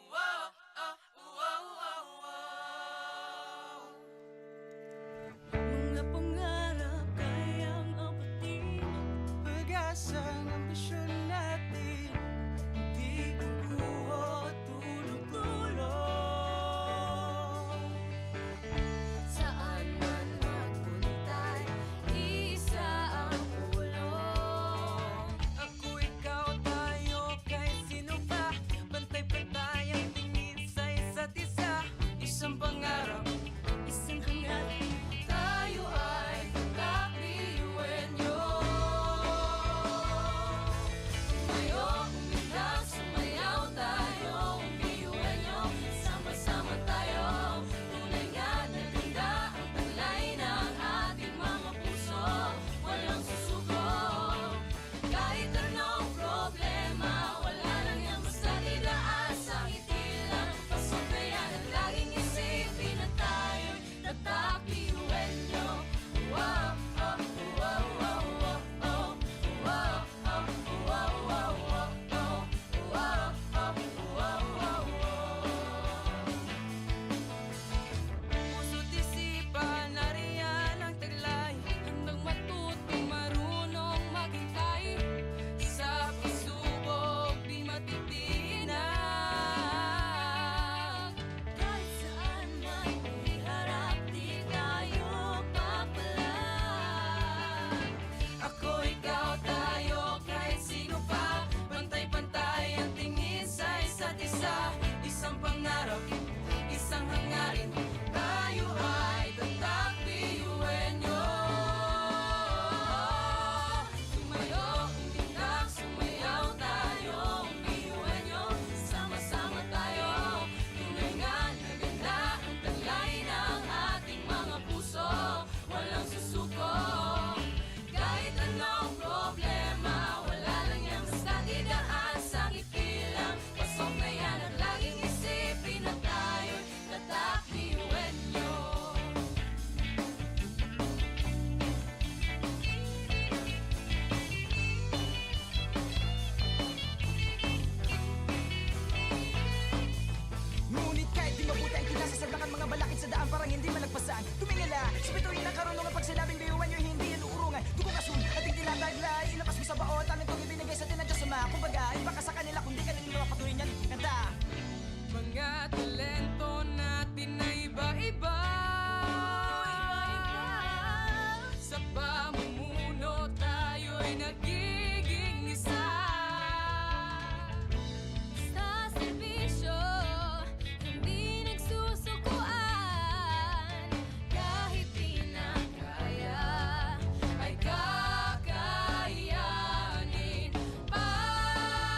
Wow, oh, wow, wow, wow. mga pangarap kayang apatin. Pag-asa ng ambisyon natin, di kukuha tulog-tulog. Saan man magpuntay, isa ang ulong. Ako, ikaw, tayo, kahit sino pa. Pantay-pantay ang tingin sa isa't isa. Isang pangarap, isang hangarin. Tayo ay kakbiyuin nyo. Tumayo, umilag, sumayaw tayo. Biyuin nyo, sama-sama tayo. Tunay nga na ganda ang taglay ng ating mga puso. Walang susuko. Kahit anong problema, wala lang yan basta didaan sa ngiti lang. Pasokayan at laging isipin na tayo'y tatakbiyuin nyo. Wow, oh, wow, wow, wow, oh. Wow, oh, wow, wow, wow, oh. Wow, oh, wow, wow, wow. Puso't isipan, nariyan ang taglay. Handang matuto, marunong maghintay. Sa pagsubok, di matitinag. Kahit saan man iharap, di tayo papalag. Ako, ikaw, tayo, kahit sino pa. Pantay-pantay ang tingin sa isa't isa. Isang pangarap, isang hangarin. Tayo ay tatakbiyuin nyo. Tumayo, umilag, sumayaw tayo. Biyuin nyo, sama-sama tayo. Tunay nga na ganda ang taglay ng ating mga puso. Walang susuko. Kahit anong problema, wala lang yan basta didaan sa ngiti lang. Pasok na yan at laging isipin na tayo'y tatakbiyuin nyo. Ngunit kahit di mabuti ang kinasasaglakan mga balakid sa daan parang hindi malagpasan. Tumingala sa bituin ng karunungan pag sinabing biyuan nyo hindi yan uurungan. Tugong asun at problema. Kumbaga, iba ka sa kanila kung di ka nila mapatuloy niyan kanta. Mga talento natin na iba-iba. Sa pamumuno tayo'y nagiging isa. Sa serbisyo, hindi nagsusukuan. Kahit di na kaya, ay kakayanin. Pag-ibig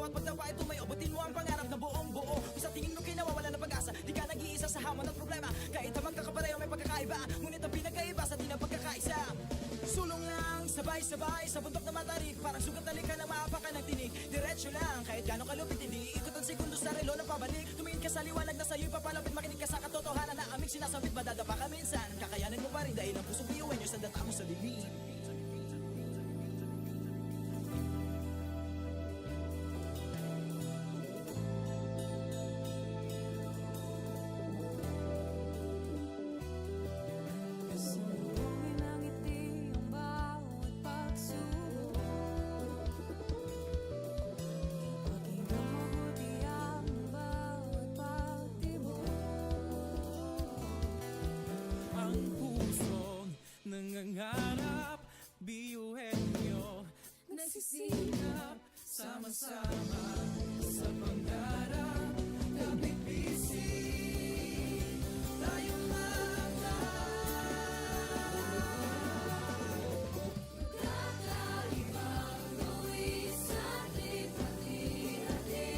bawat pagdapa ay tumayo. Butin mo ang pangarap na buong buo. Kung sa tingin mo kinawawala ng pag-asa, di ka nag-iisa sa hamon at problema. Kahit ang magkakapareho may pagkakaiba, ngunit ang pinagkaiba sa di ng pagkakaisa. Sulong lang, sabay-sabay sa bundok na matarik. Parang sugat na lika ng maapakan ng tinig. Diretso lang, kahit gano'ng kalupit, hindi ikot ang segundo sa relo ng pabalik. Tumingin ka sa liwanag na sa'yo'y papalapit. Makinig ka sa katotohanan na aming sinasabit. Madadapa ka minsan, kakayanin mo pa rin dahil ang pusong biyuin nyo sa data mo sa dilim. Kasalubungin ng ngiti ang bawat pagsubok. Pakinggan mabuti ang bawat pagtibok. Ang pusong nangangarap, biyuhin nyo, Nagsisikap, sama-sama sa pangarap. Kapit bisig, tayo kakaibang luwi sa ating pati-hati.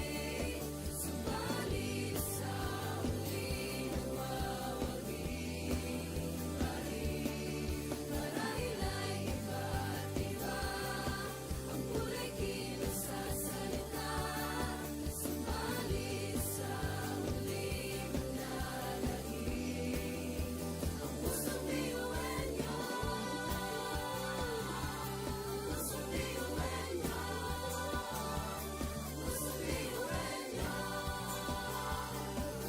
Subalit sa huli nawawagi. Marahil ay iba't iba ang kulay kilos sa salita. Subalit sa huli manlalahim ang pusong biyuhin nyo. Pusong biyuhin nyo. Pusong biyuhin nyo.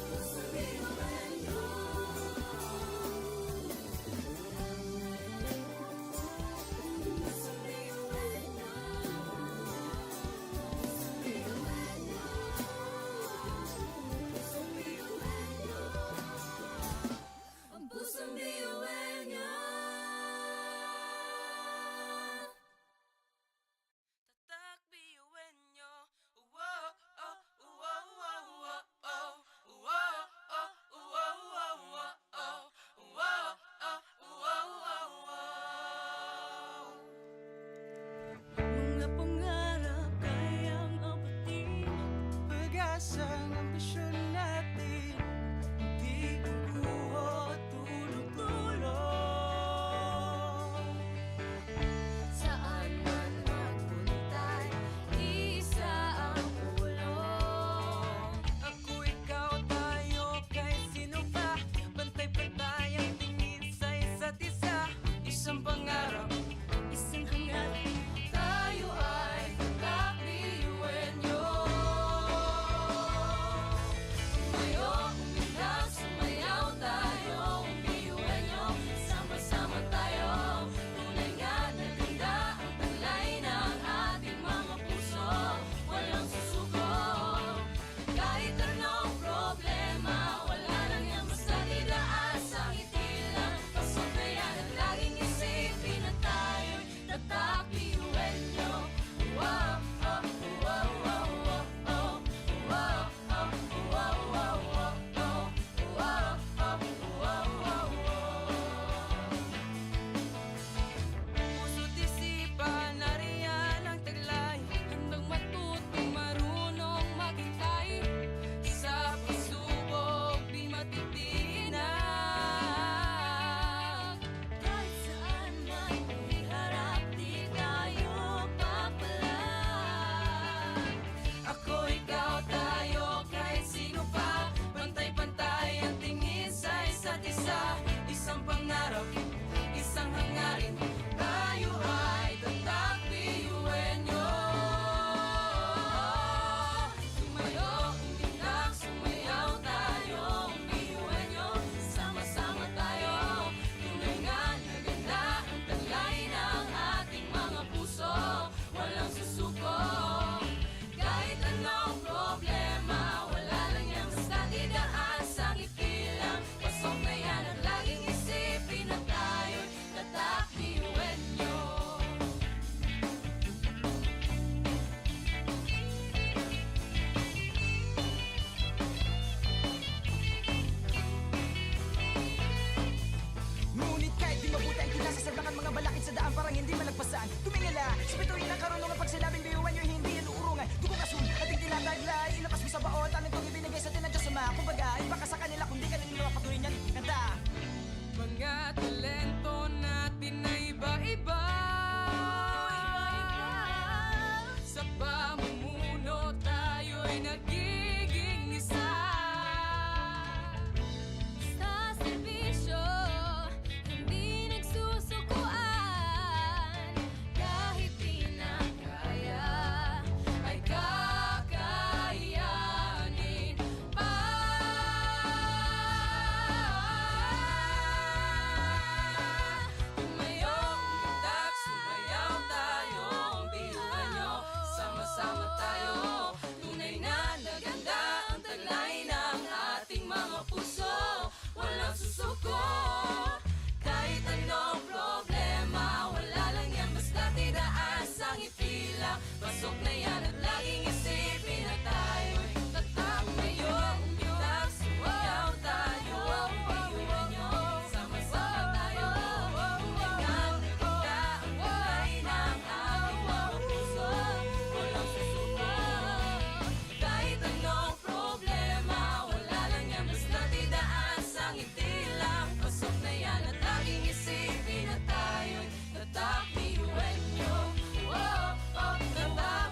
Pusong biyuhin nyo. Pusong biyuhin nyo. Pusong biyuhin nyo. Ang pusong biyuhin nyo. Tatak biyuhin nyo. Wow, oh, wow, wow, wow, oh. Wow, oh, wow, wow, wow, oh. Wow, oh, wow, wow, wow. Mga pangarap kayang abutin, pag-asa ng ambisyon natin, hindi kukuha at tulog-tulog. Saan man magpuntay, isa ang pulong. Ako, ikaw, tayo, kahit sino pa. Pantay-pantay ang tingin sa isa't isa. Isang pangarap, Isang hangarin, tayo ay tatak biyuhin nyo. Pasok na yan at laging isipin na tayo'y tatak ngayon. Umitak, sumayaw tayo, iwan nyo, sama-sama tayo. Hanggang nakita ang kulay ng aking mga puso, walang susuko. Kahit anong problema, wala lang yan, basta't idaan sa ngiti lang. Pasok na yan at laging isipin na tayo'y tatak, iwan nyo. Tatak,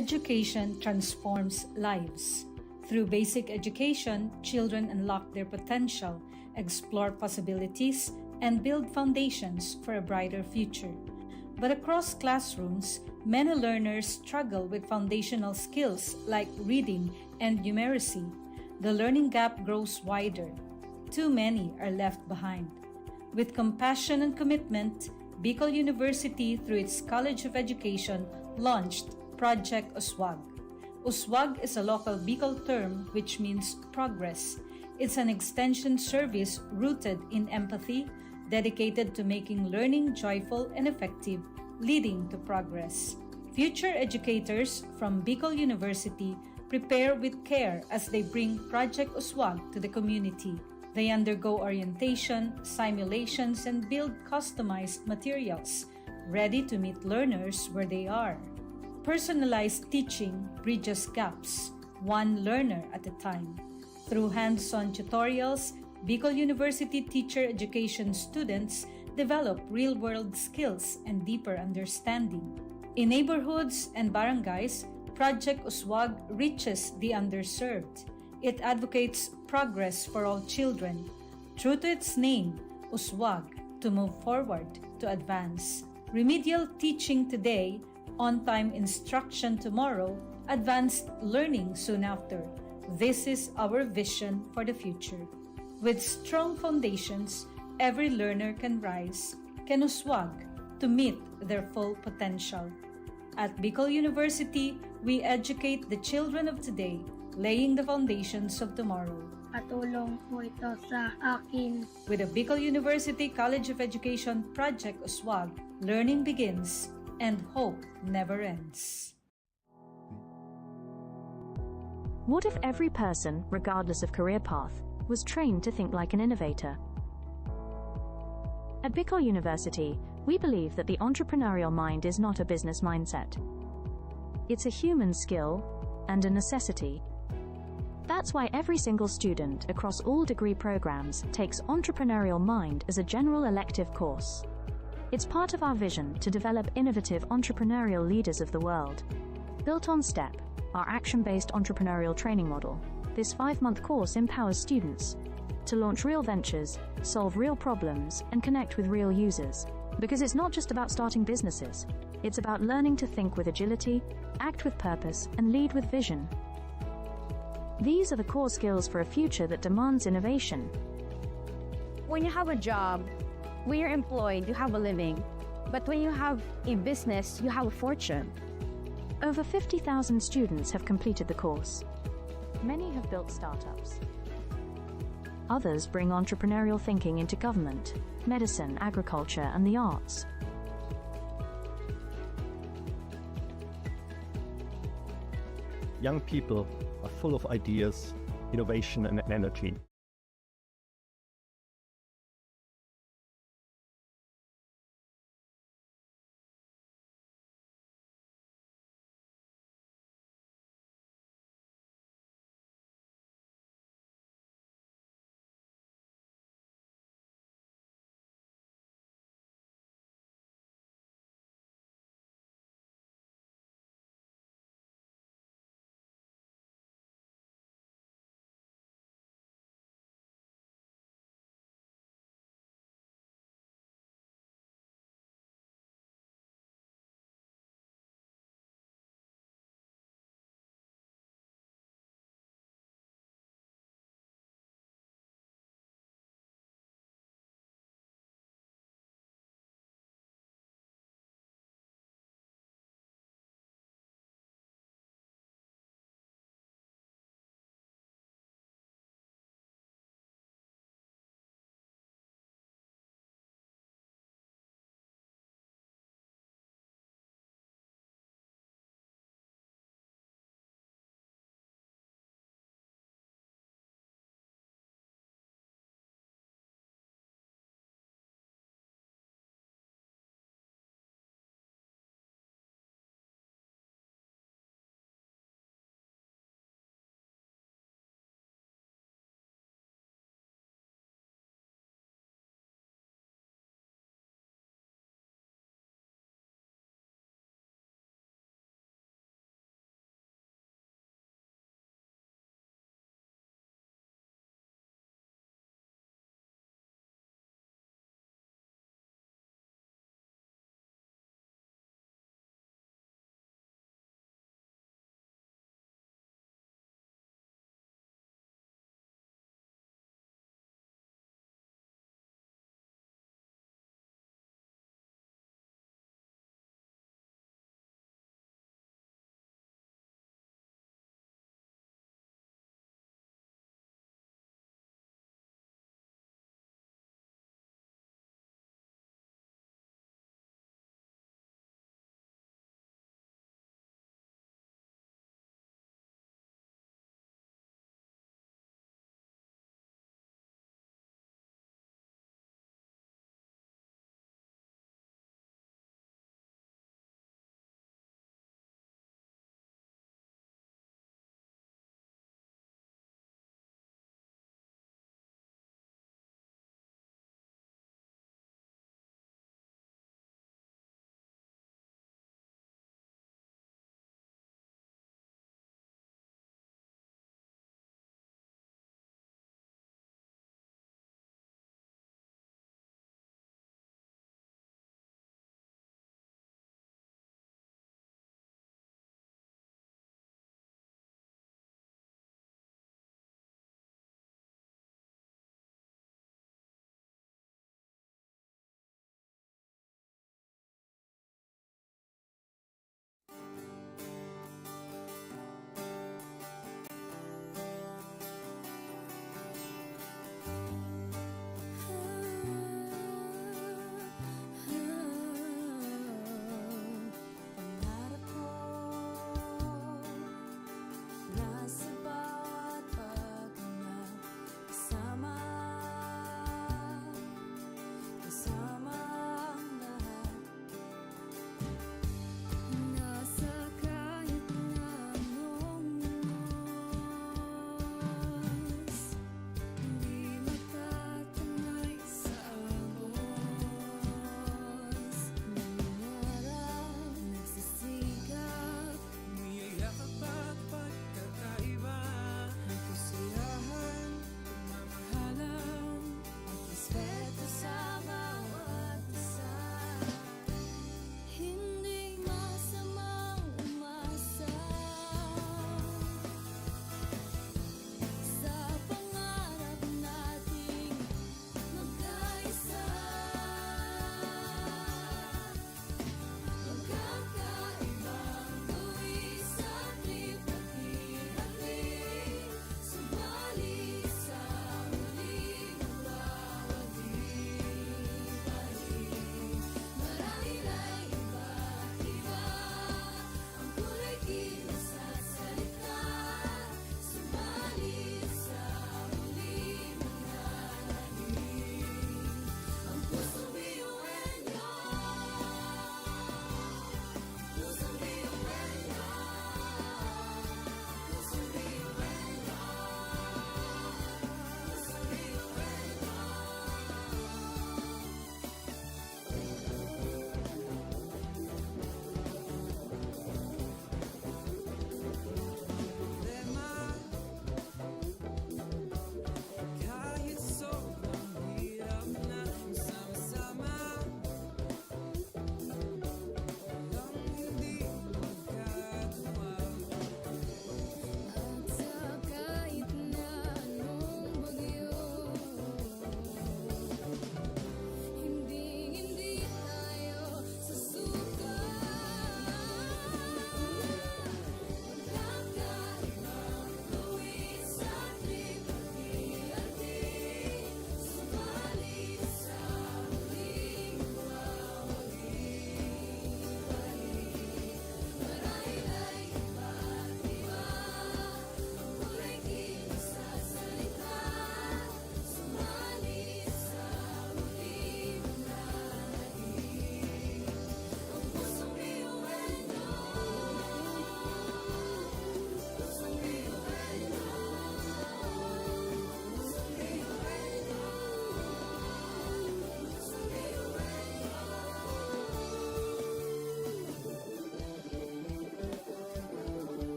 Education transforms lives. Through basic education, children unlock their potential, explore possibilities, and build foundations for a brighter future. But across classrooms, many learners struggle with foundational skills like reading and numeracy. The learning gap grows wider. Too many are left behind. With compassion and commitment, Bicol University, through its College of Education, launched Project Uswag. Uswag is a local Bicol term which means progress. It's an extension service rooted in empathy, dedicated to making learning joyful and effective, leading to progress. Future educators from Bicol University prepare with care as they bring Project Uswag to the community. They undergo orientation, simulations, and build customized materials, ready to meet learners where they are. Personalized teaching bridges gaps, one learner at a time. Through hands-on tutorials, Bicol University teacher education students develop real-world skills and deeper understanding. In neighborhoods and barangays, Project Uswag reaches the underserved. It advocates progress for all children. True to its name, Uswag, to move forward, to advance. Remedial teaching today, on-time instruction tomorrow, advanced learning soon after. This is our vision for the future. With strong foundations, every learner can rise, can uswag to meet their full potential. At Bicol University, we educate the children of today, laying the foundations of tomorrow. Patulong po ito sa akin. With the Bicol University College of Education Project Uswag, learning begins and hope never ends. What if every person, regardless of career path, was trained to think like an innovator? At Bicol University, we believe that the entrepreneurial mind is not a business mindset. It's a human skill and a necessity. That's why every single student across all degree programs takes Entrepreneurial Mind as a general elective course. It's part of our vision to develop innovative entrepreneurial leaders of the world. Built on STEP, our action-based entrepreneurial training model, this 5-month course empowers students to launch real ventures, solve real problems, and connect with real users. Because it's not just about starting businesses, it's about learning to think with agility, act with purpose, and lead with vision. These are the core skills for a future that demands innovation. When you have a job, when you're employed, you have a living. But when you have a business, you have a fortune. Over 50,000 students have completed the course. Many have built startups. Others bring entrepreneurial thinking into government, medicine, agriculture, and the arts. Young people are full of ideas, innovation, and energy.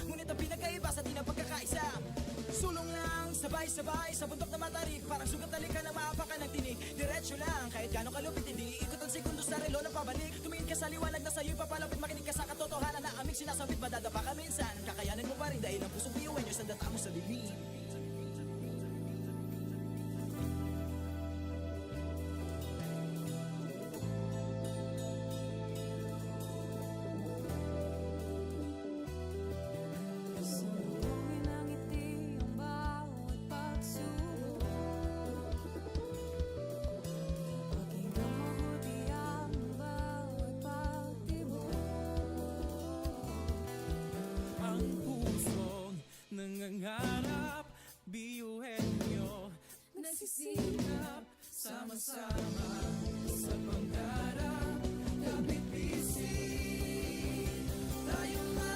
Ngunit ang pinagkaiba sa atin ang pagkakaisa. Sulong lang, sabay-sabay sa bundok na matarik. Parang sugat na lika na maapakan ng tinig. Diretso lang, kahit gano'ng kalupit hindi ikot ang segundo sa relo ng pabalik. Tumingin ka sa liwanag na sa'yo'y papalapit. Makinig ka sa katotohanan na aming sinasabit. Madadapa ka minsan, kakayanin mo pa rin dahil ang pusong biyuhan nyo sa data mo sa bibig. Salubungin ng ngiti ang bawat pagsubok. Pakinggan mabuti ang bawat pagtibok. Ang pusong nangangarap, biyuhin nyo nagsisikap, sama-sama sa pangarap. Kapit bisig, tayong mga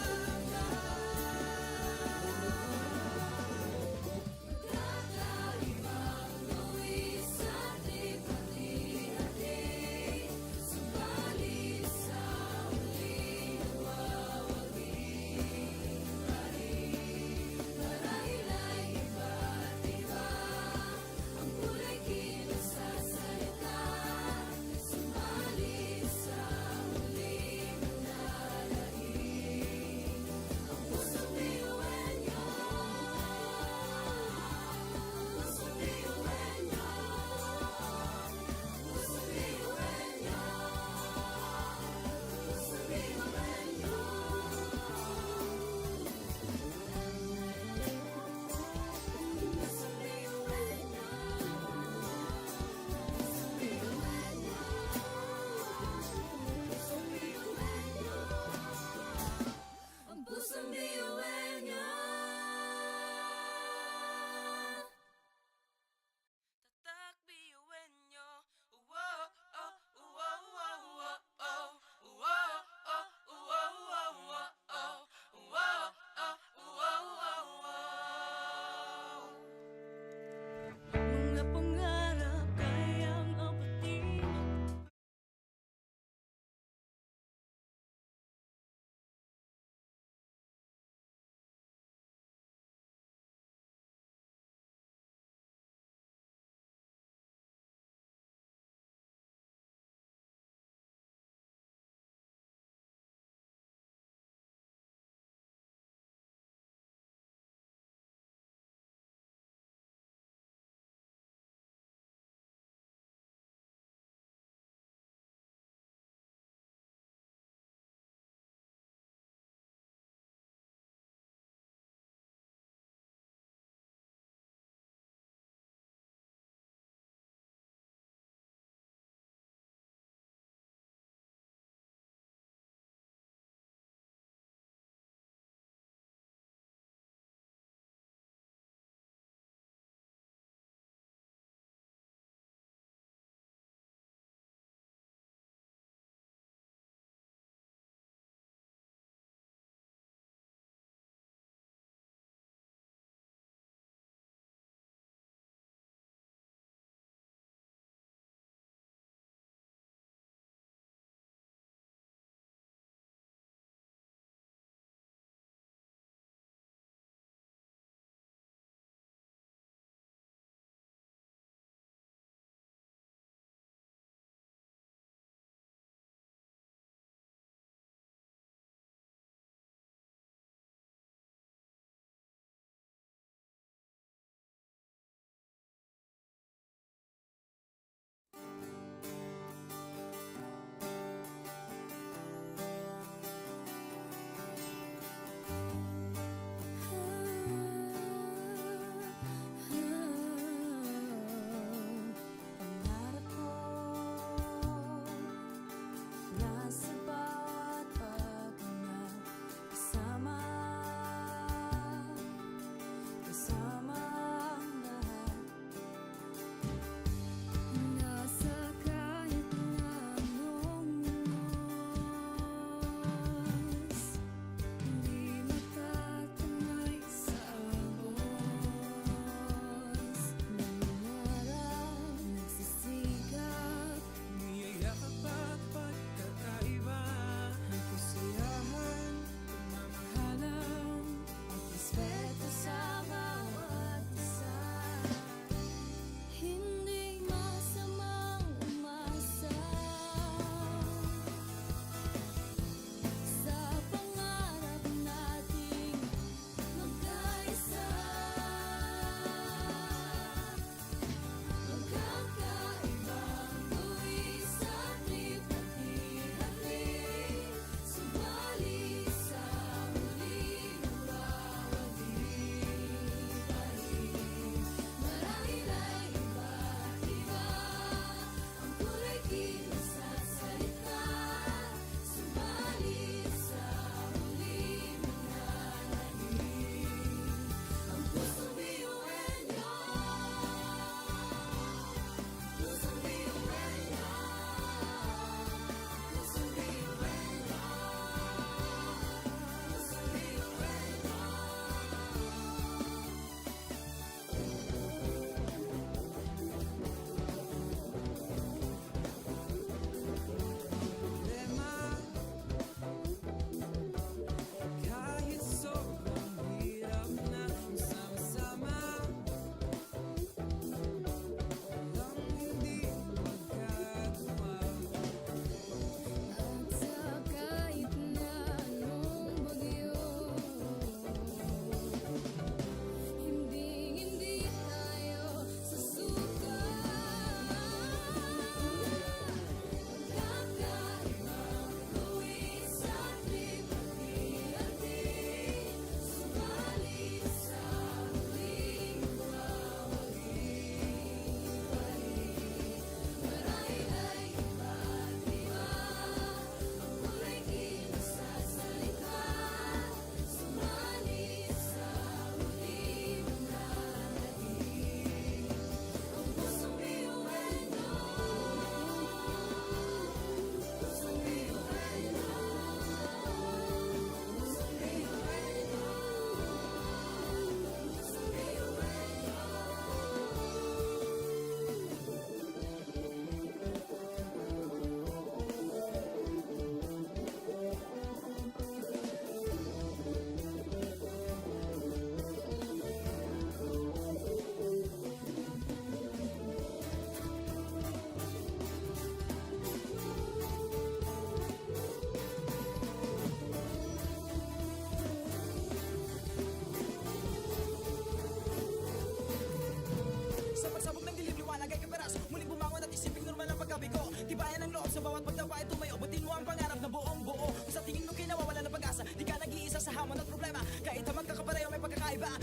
Kakaibang luwi sa hati-hati. Subalit sa huli nawawagi pa rin. Marahil ay iba't iba ang kulay kilos sa salita. Subalit sa huli manlalait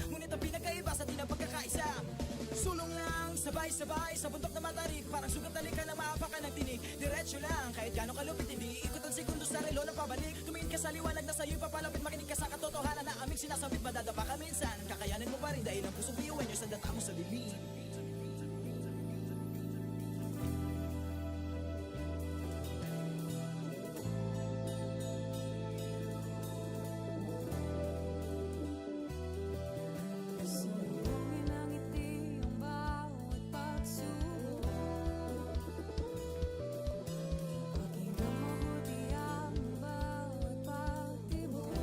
Ngunit ang pinagkaiba sa atin ang pagkakaisa. Sulong lang, sabay-sabay sa bundok na matarik. Parang sugat na lika na maapakan ng tinig. Diretso lang, kahit gano'ng kalupit hindi ikot ang segundo sa relo na pabalik. Tumingin ka sa liwanag na sa'yo'y papalapit. Makinig ka sa katotohanan na aming sinasabit. Madadapa ka minsan, kakayanin mo pa rin dahil ang pusong biyuan nyo sa data mo sa dilim. Sumbungin ang ngiti ang bawat pagsubok. Pakinggan mabuti ang bawat pagtibok.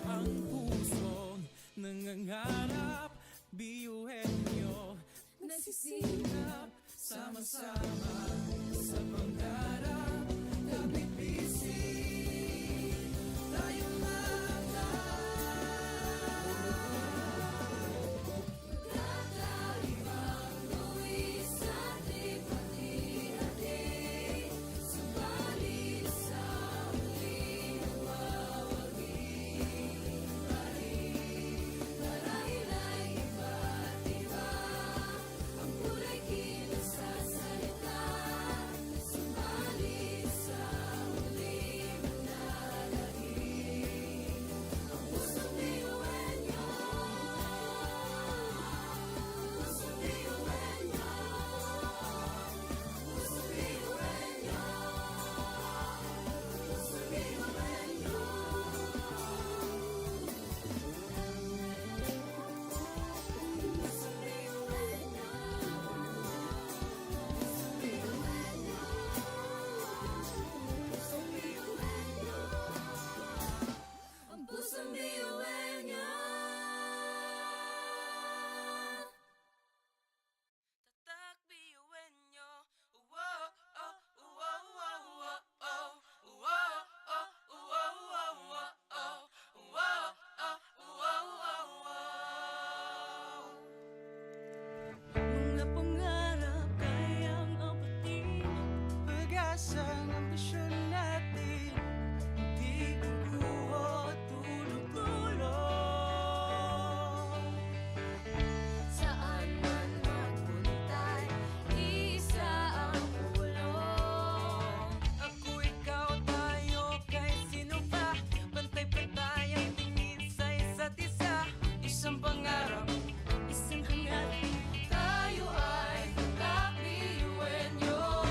Ang pusong nangangarap, biyuhin nyo Nagsisikap, sama-sama sa pangarap. Kapipising tayong kakaibang luwis sa ating pati-hati. Subalit sa huling mawagi. Marahil ay iba't iba ang kulay kilos sa salita. Subalit sa huling manlalagi. Ang pusong biyuhan nyo. Pusong biyuhan nyo. Pusong biyuhan nyo. Pusong biyuhan nyo. Pusong biyuhan nyo. Pusong biyuhan nyo. Ang pusong biyuhan nyo. Tatak biyuhin nyo. Uwo, oh, uwo, uwo, uwo, oh. Uwo, oh, uwo, uwo, uwo, oh. Uwo, oh, uwo, uwo, uwo. Mga pangarap kayang apatin. Pag-asa ng ambisyon natin. Di kukuha tulog-tulog. Saan man magpuntay, isa ang ulo. Ako, ikaw, tayo, kahit sino pa. Pantay-pantay ang tingin sa isa't isa. Isang pangarap, Isang hangarin, tayo ay tatak biyuhin nyo.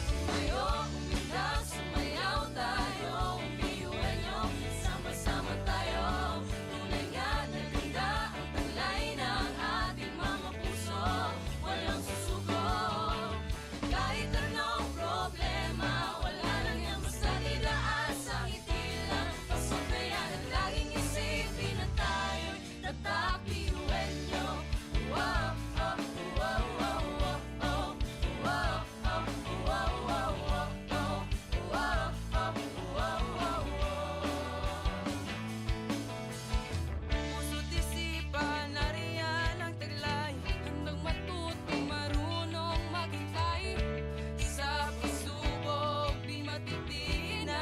Tumayo, umilag, sumayaw tayo, biyuhin nyo. Sama-sama tayo, tunay nga na ganda ang taglay ng ating mga puso. Walang susuko, kahit anong problema, wala lang yan basta didaan sa ngiti lang. Pasok na yan at laging isipin na tayo'y tatak biyuhin nyo. Wow, oh, wow, wow, wow, oh. Wow, oh, wow, wow, wow, oh. Wow, oh, wow, wow, wow. puso't isipan, nariyan ang taglay. Handang matuto, marunong maghintay. Sa pagsubok, di matitinag.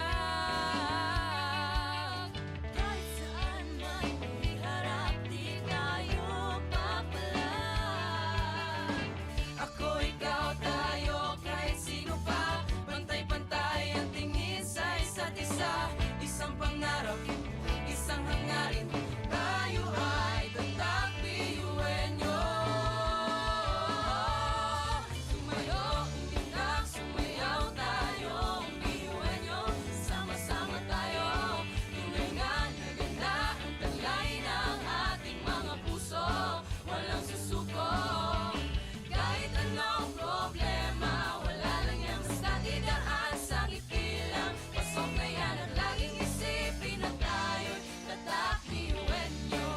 Kahit saan man iharap, di tayo papalag. Ako, ikaw, tayo, kahit sino pa. Pantay-pantay ang tingin sa isa't isa. Isang pangarap, isang hangarin. Tayo ay tatak biyuhin nyo. Tumayo, umilag, sumayaw tayo, biyuhin nyo. Sama-sama tayo, tunay nga na ganda ang taglay ng ating mga puso. Walang susuko, kahit anong problema, wala lang yan basta didaan sa ngiti lang. Pasok na yan at laging isipin na tayo'y tatak biyuhin nyo.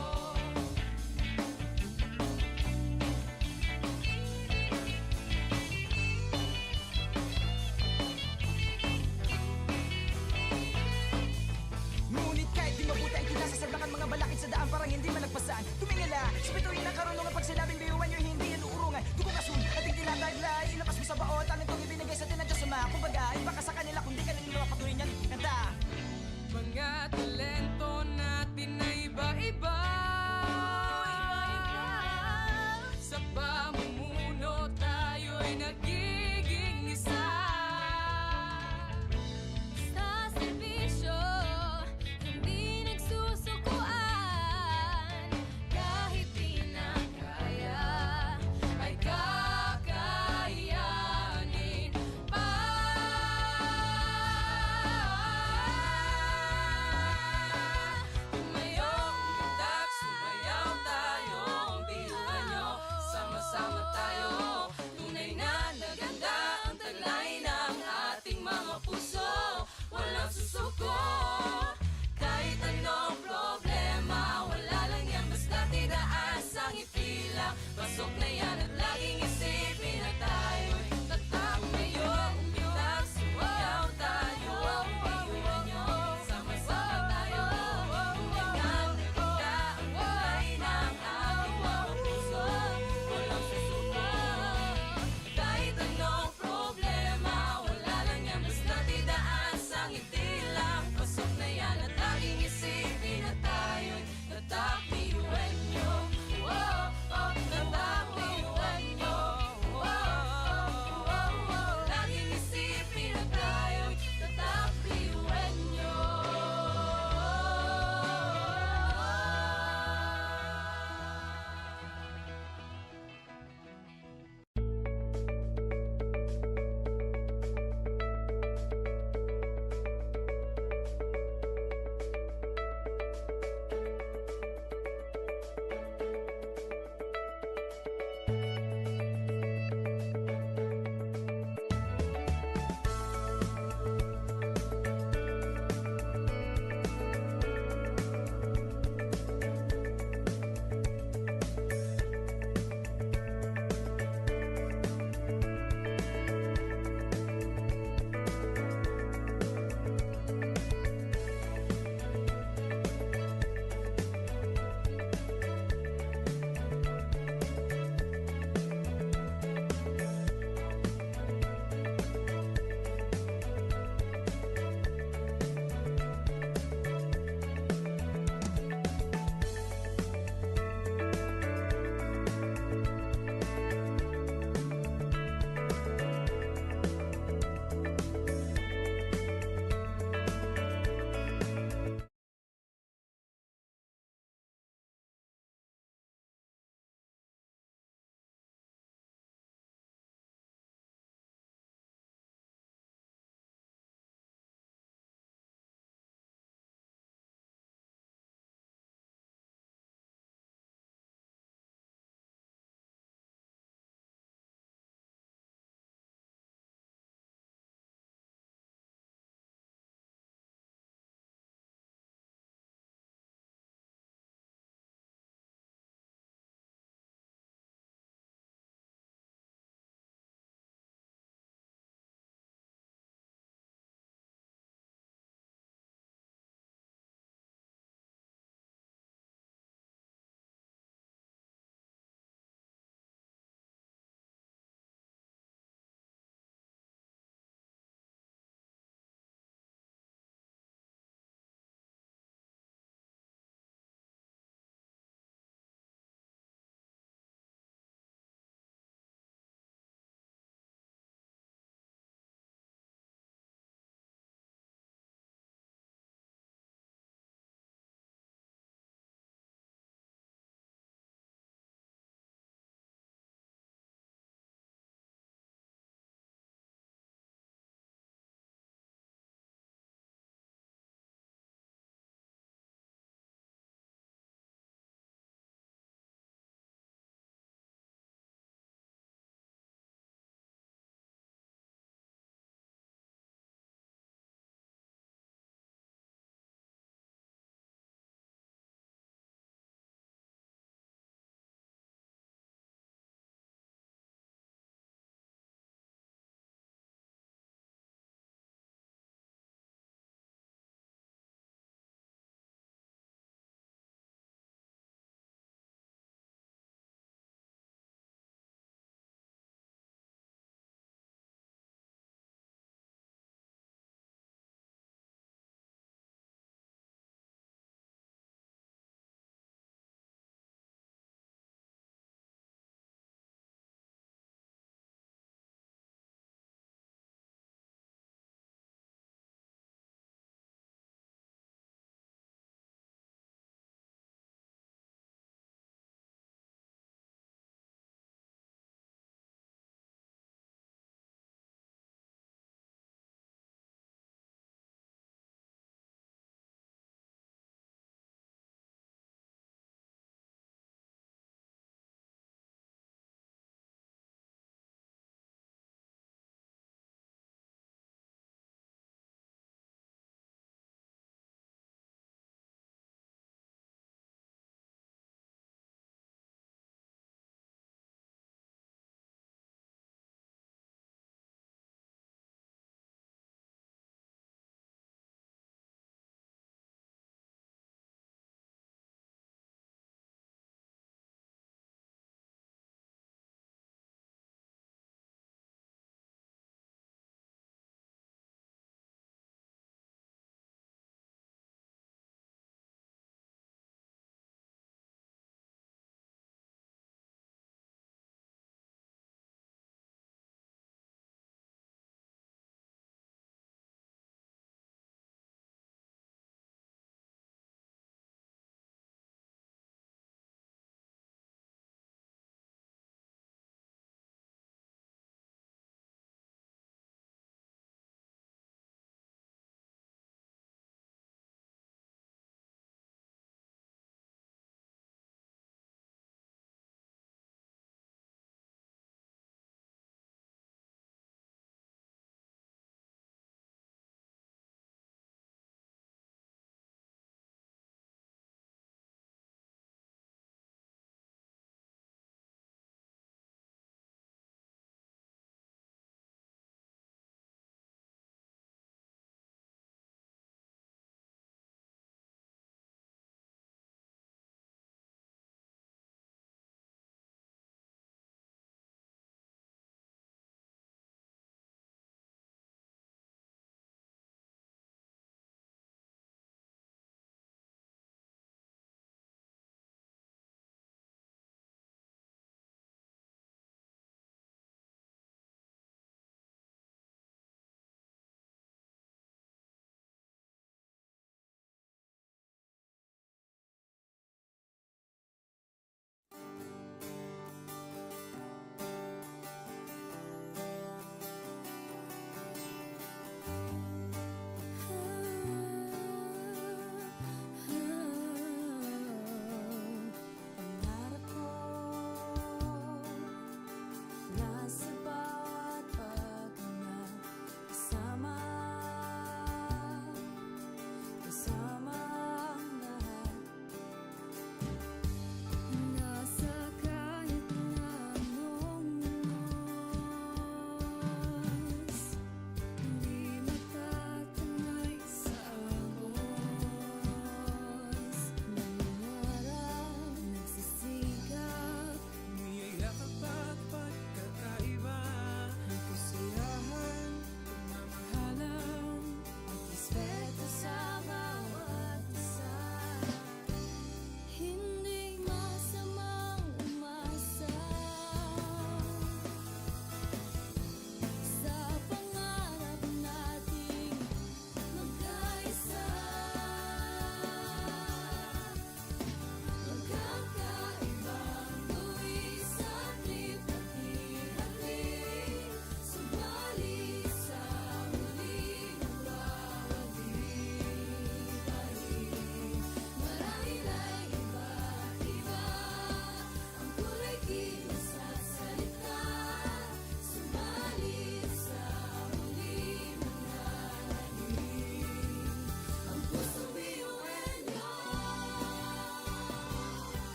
Ngunit kahit di mabuti ang kinasasadlakan mga balakid sa daan parang hindi malagpasan. Tumingala, sa bituin ng karunungan pag sinabing biyuhan nyo hindi yan uurungan. Dugo kasun, ating tinataglay, ilabas mo sa baon, talentong ibinigay sa atin ng Diyos Ama. Kumbaga, iba ka sa kanila kung di ka niluluwa patuloy niyan. Kanta! Mga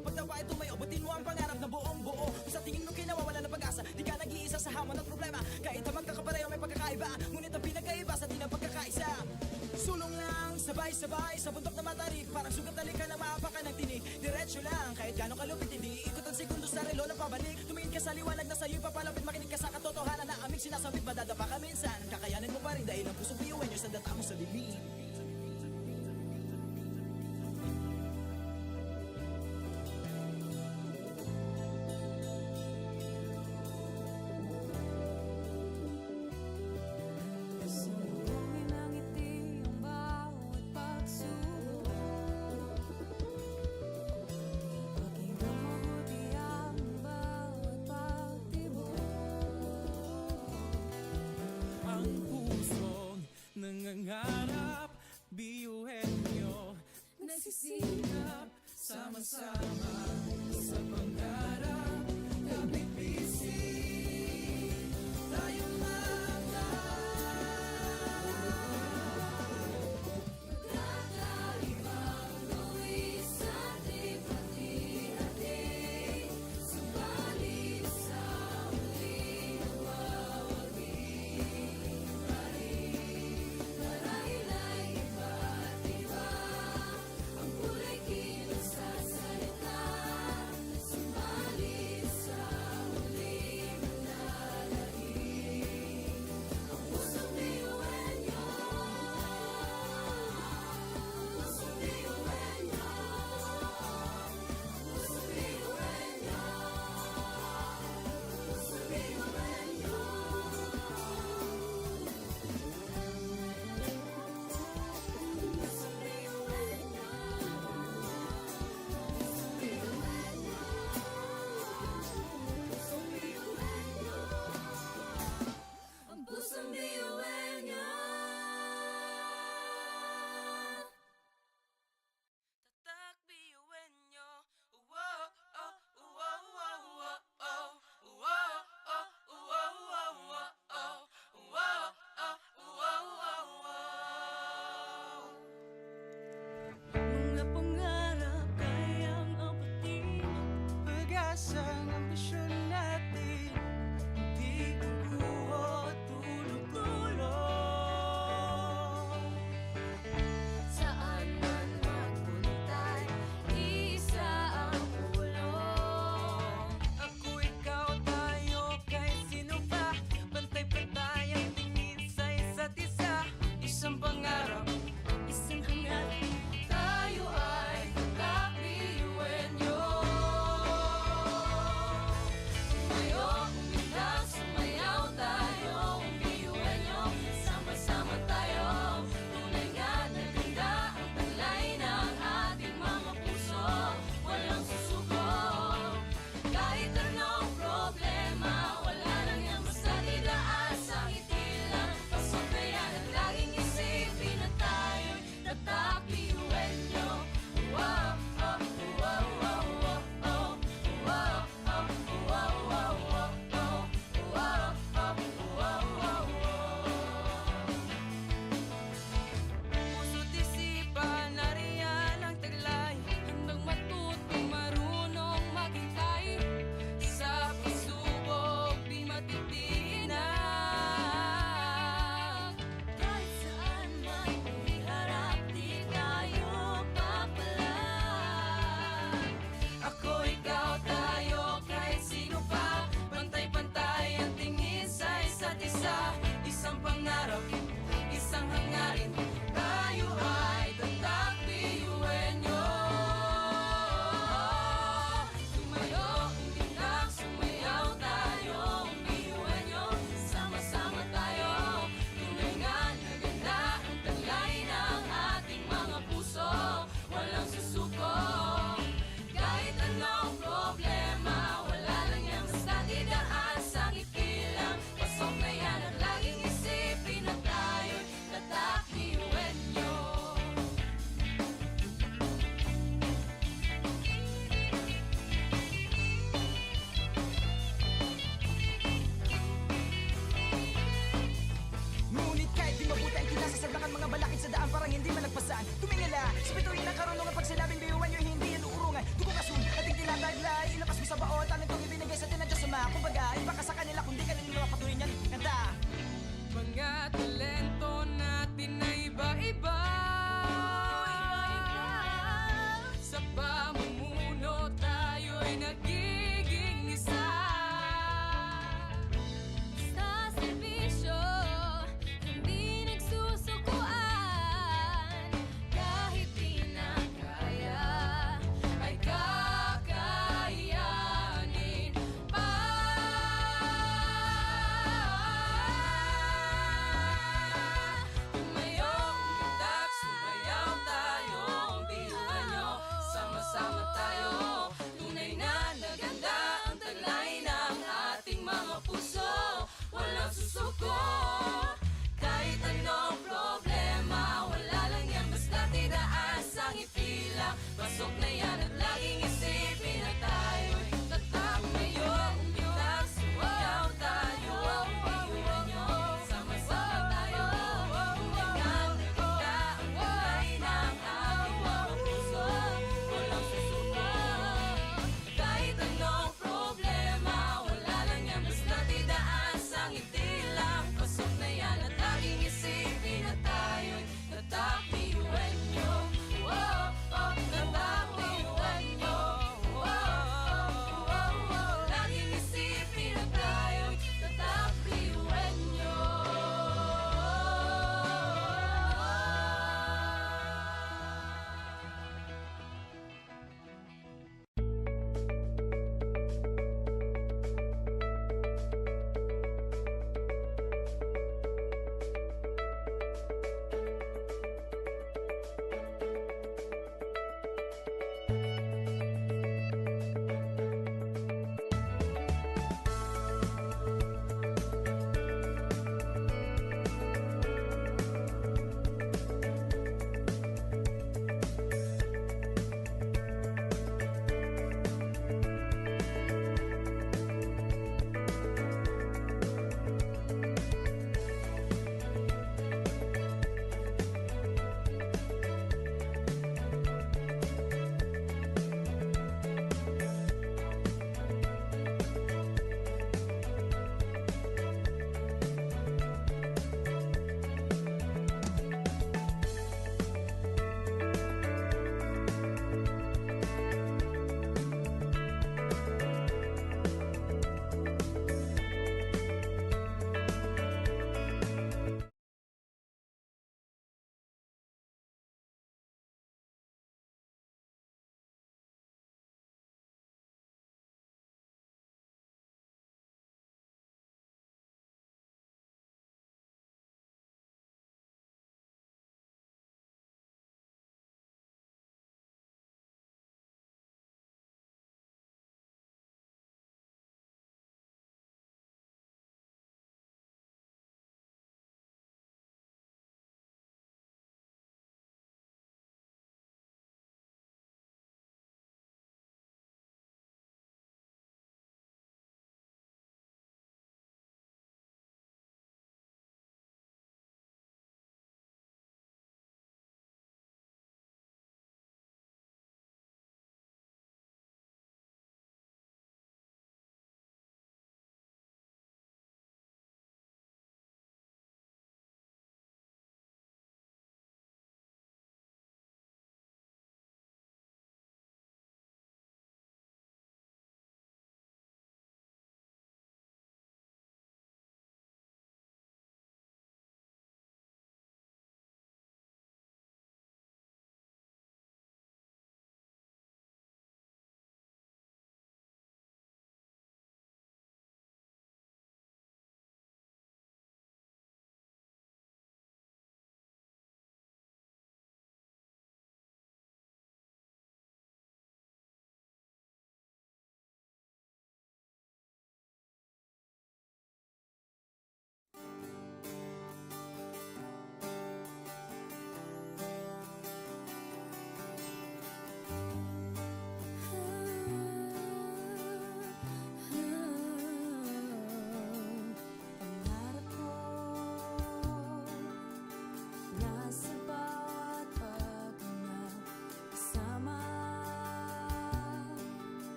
bawat pagtapa ay tumayo, butin mo ang pangarap na buong buo. Kung sa tingin mo kinawawala ng pag-asa, di ka nag-iisa sa hamon at problema. Kahit na magkakapareho may pagkakaiba, ngunit ang pinagkaiba sa di na pagkakaisa. Sulong lang, sabay-sabay sa bundok na matarik, parang sugat na likha na maapakan ng tinig. Diretso lang, kahit gano'ng kalupit, hindi ikot ang segundo sa relo na pabalik. Tumingin ka sa liwanag na sa'yo'y papalapit, makinig ka sa katotohanan na aming sinasabit. Madadapa ka minsan, kakayanin mo pa rin dahil ang pusong piyuwen nyo sa data mo sa dilim. Sumbongin ang ngiti ang bawat pagsubok. Pakinggan mabuti ang bawat pagtibok. Ang pusong nangangarap, biyuhin nyo, nagsisikap, sama-sama sa pangarap. Kapit bisig, tayong Kakaibang luwi sa ating pati-hati, subalit sa huling mawagi. Marahil ay iba't iba, ang kulay kilos sa salita, subalit sa huling manlalaki.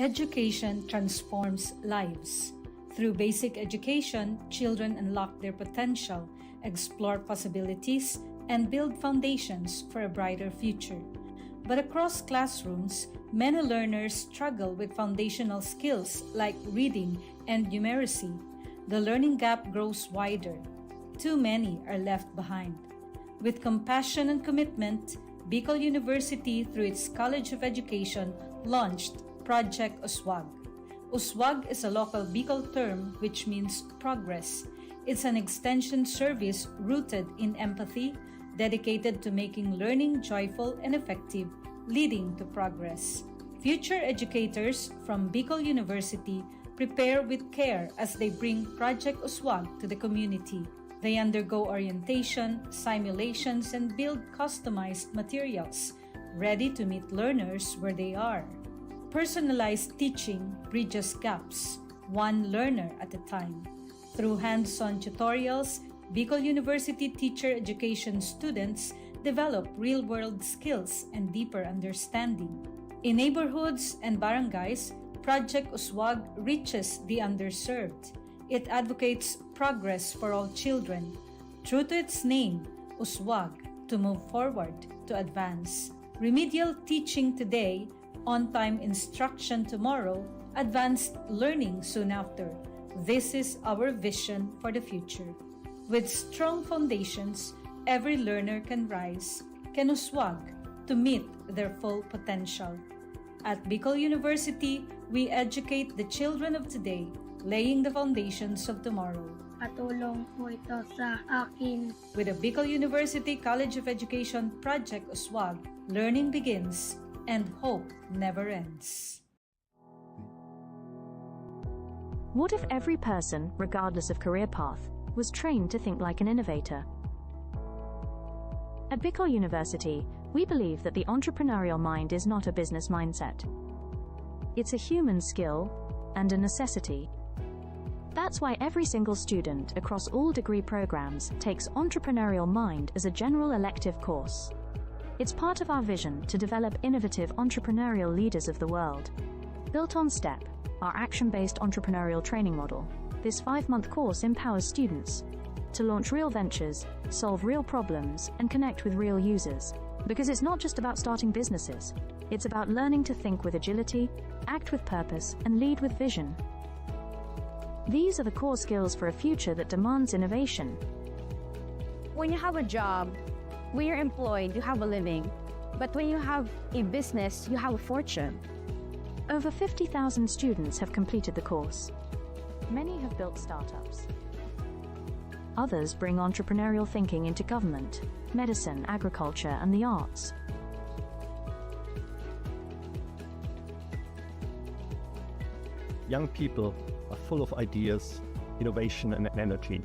Education transforms lives. Through basic education, children unlock their potential, explore possibilities, and build foundations for a brighter future. But across classrooms, many learners struggle with foundational skills like reading and numeracy. The learning gap grows wider. Too many are left behind. With compassion and commitment, Bicol University, through its College of Education, launched Project USWAG. USWAG is a local Bicol term which means progress. It's an extension service rooted in empathy, dedicated to making learning joyful and effective, leading to progress. Future educators from Bicol University prepare with care as they bring Project USWAG to the community. They undergo orientation, simulations, and build customized materials, ready to meet learners where they are. Personalized teaching bridges gaps, one learner at a time. Through hands-on tutorials, Bicol University teacher education students develop real-world skills and deeper understanding. In neighborhoods and barangays, Project USWAG reaches the underserved. It advocates progress for all children. True to its name, USWAG, to move forward, to advance. Remedial teaching today, on-time instruction tomorrow, advanced learning soon after. This is our vision for the future. With strong foundations, every learner can rise, can USWAG, to meet their full potential. At Bicol University, we educate the children of today, laying the foundations of tomorrow. Katulong po ito sa akin. With the Bicol University College of Education Project USWAG, learning begins and hope never ends. What if every person, regardless of career path, was trained to think like an innovator? At Bicol University, we believe that the entrepreneurial mind is not a business mindset. It's a human skill and a necessity. That's why every single student across all degree programs takes Entrepreneurial Mind as a general elective course. It's part of our vision to develop innovative entrepreneurial leaders of the world. Built on STEP, our action-based entrepreneurial training model, this 5-month course empowers students to launch real ventures, solve real problems, and connect with real users. Because it's not just about starting businesses, it's about learning to think with agility, act with purpose, and lead with vision. These are the core skills for a future that demands innovation. When you have a job, when you're employed, you have a living. But when you have a business, you have a fortune. Over 50,000 students have completed the course. Many have built startups. Others bring entrepreneurial thinking into government, medicine, agriculture, and the arts. Young people are full of ideas, innovation, and energy.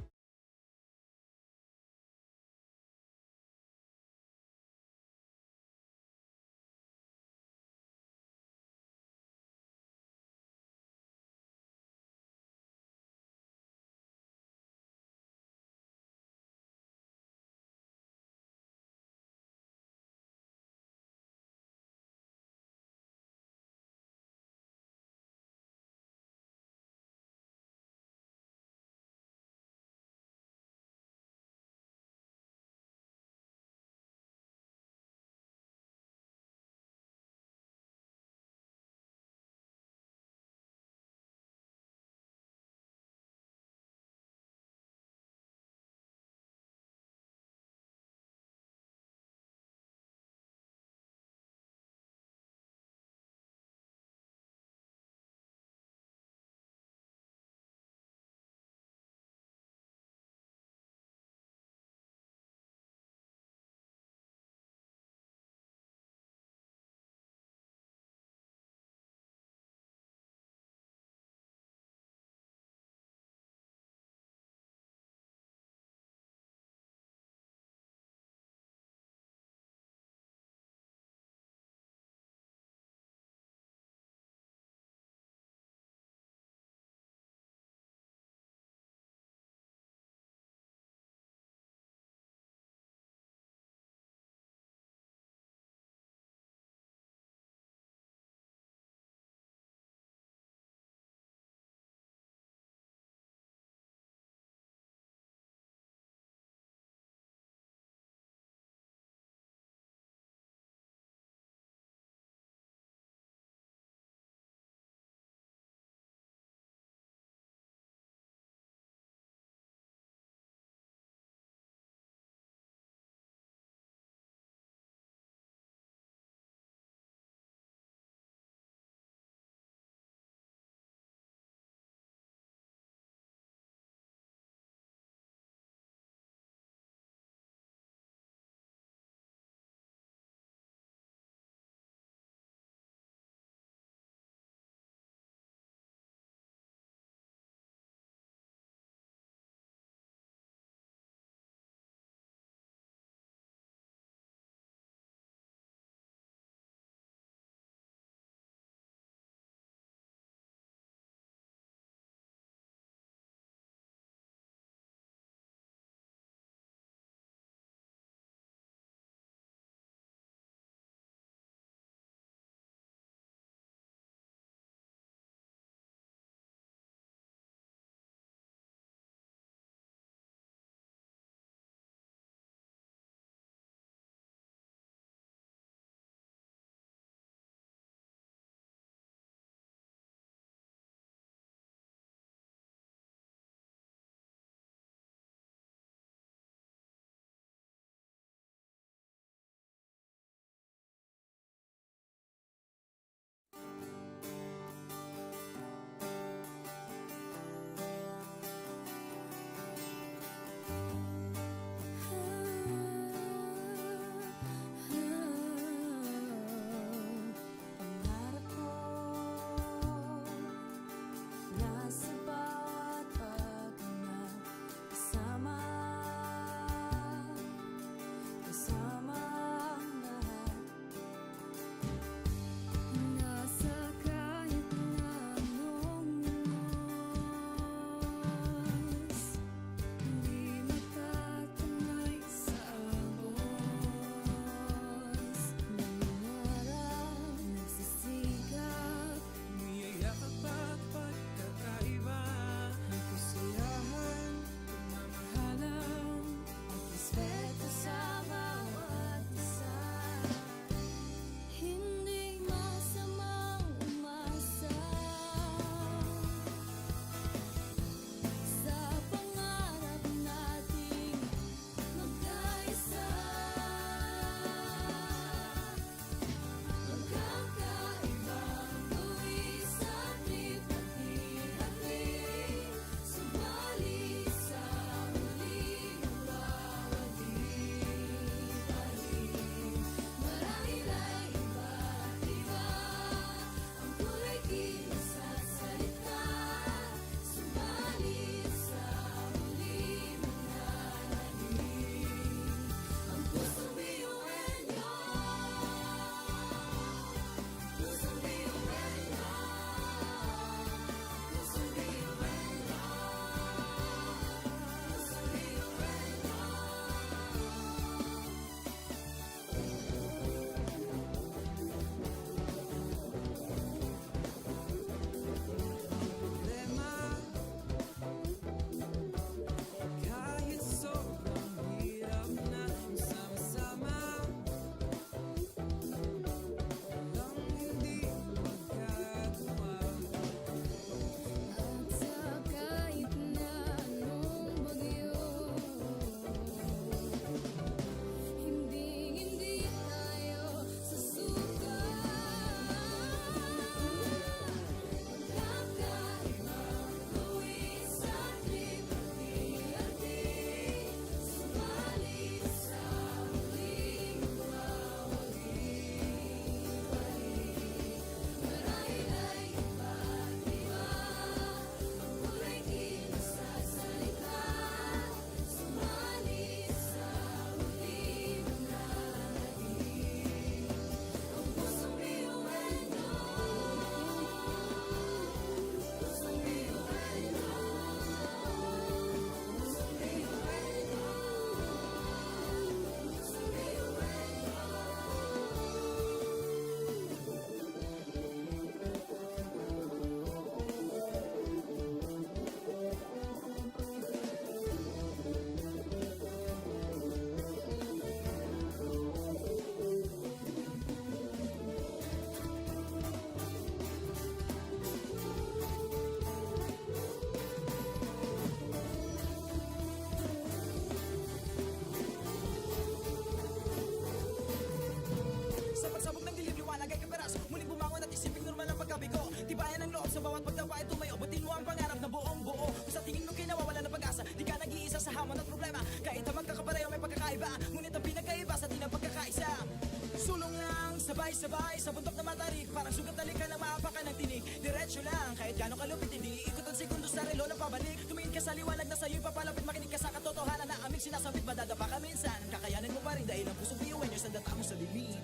sabay-sabay sa bundok na matarik, parang sugat talikan ng maapakan ng tinig. Diretso lang, kahit gano'ng kalupit, hindi ikot ang segundo sa relo ng pabalik. Tumingin ka sa liwanag na sa'yo'y papalapit, makinig ka sa katotohanan na aming sinasabit. Madadapa ka minsan, kakayanin mo pa rin dahil ang pusong biyuin yung sandata mo sa dilim.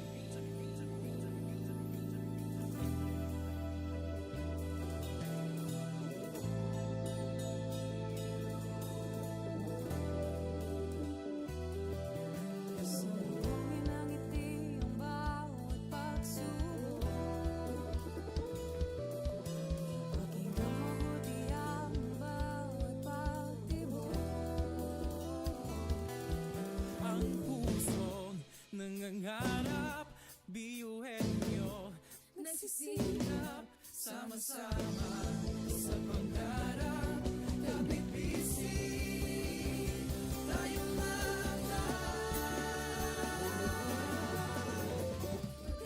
Sumugin ang ngiti ang bawat pagsubok. Pakinggan mabuti ang bawat pagtibok. Ang puso nangangarap, biyuhin nyo Nagsisilap, sama-sama sa pangarap. Kapit bisig, tayong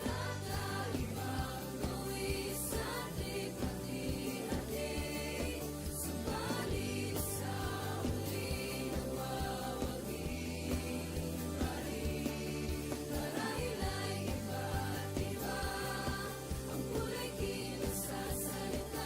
kakaibang buwis ating hati-hati. Subalit sa huli nagwawagi. Marahil ay iba't iba ang kulay kilos sa salita.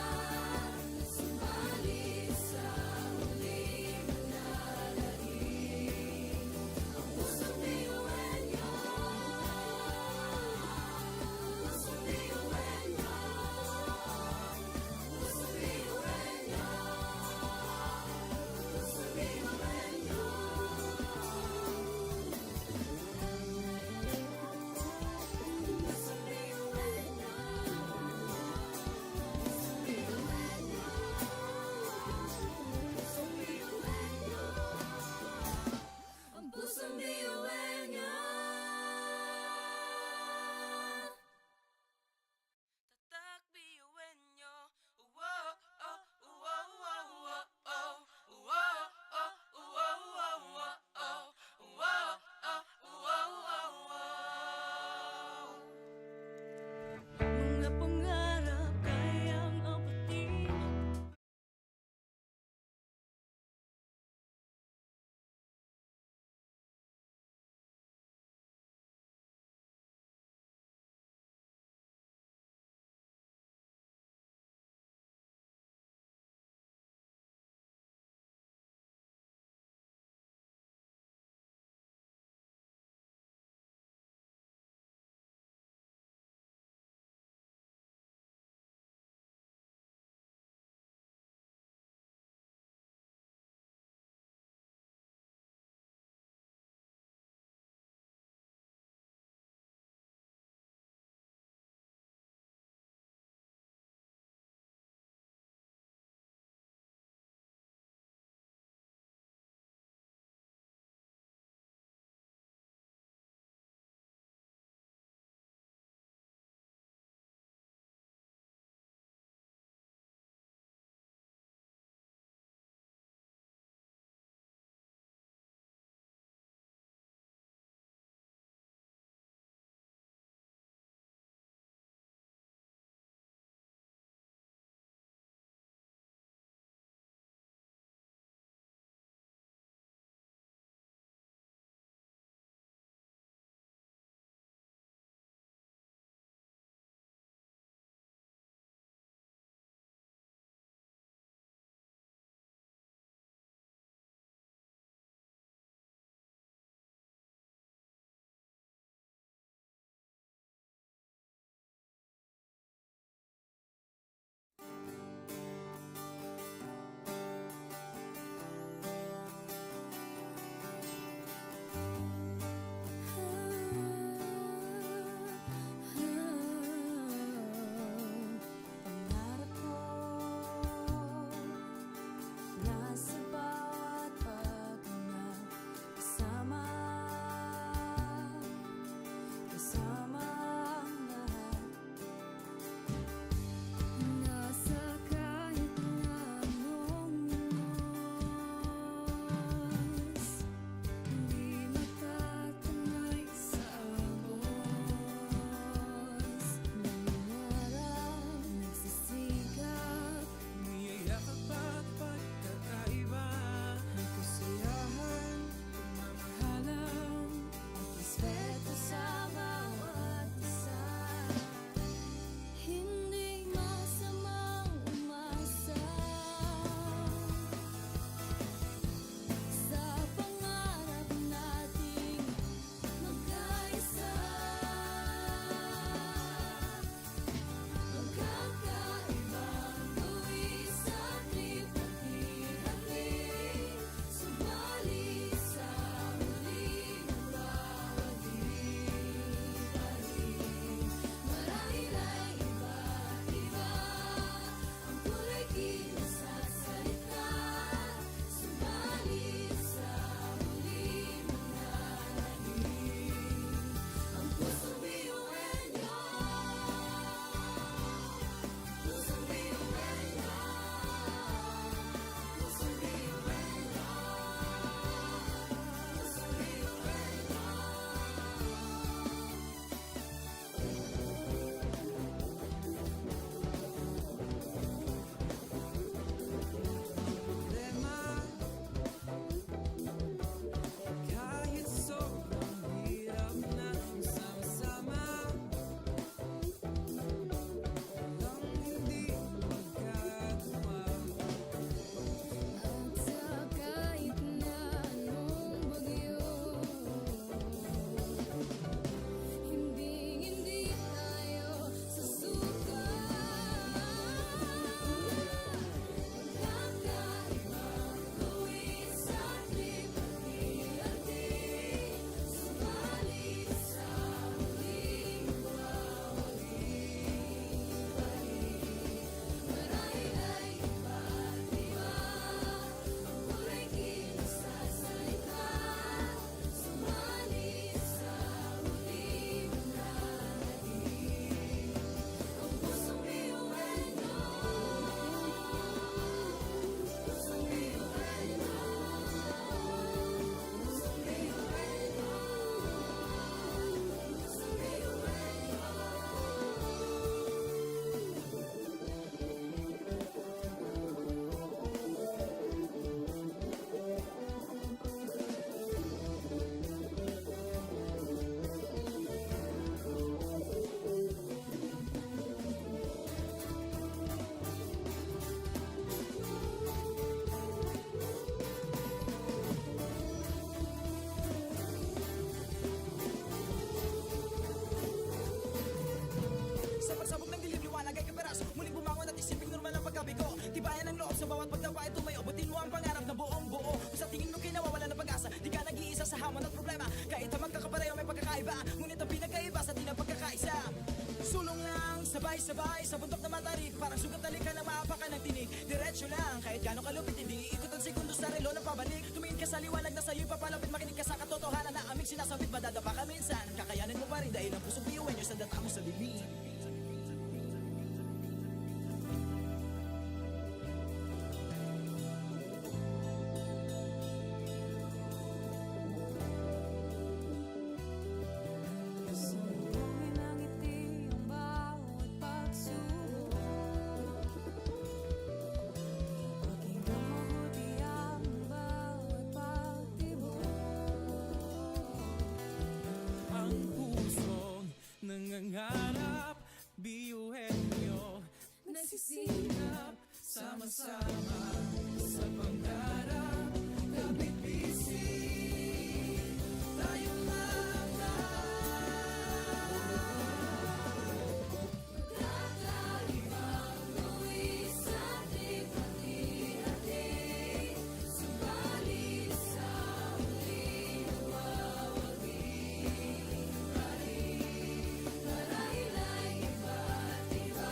sabay-sabay sa bundok na matarik. Parang sugat na likha ng maapakan ng tinig. Diretso lang, kahit gano'ng kalupit hindi ikot ang segundo sa relo ng pabalik. Tumingin ka sa liwanag na sa'yo'y papalapit. Makinig ka sa katotohanan na aming sinasabit. Madadapa ka minsan, kakayanin mo pa rin dahil ang pusong biyuan nyo sa data mo sa bibig. Sumugin ang ngiti ang bawat pagsubok. Pakinggan mabuti ang bawat pagtibok. Ang pusong nangangarap, biyuhin nyo Nagsisikap, sama-sama sa pangarap. Kapit bisig, tayong kakaibang luwis sa ating hati-hati. Subalit sa huling nagwawagi. Marahil ay iba't iba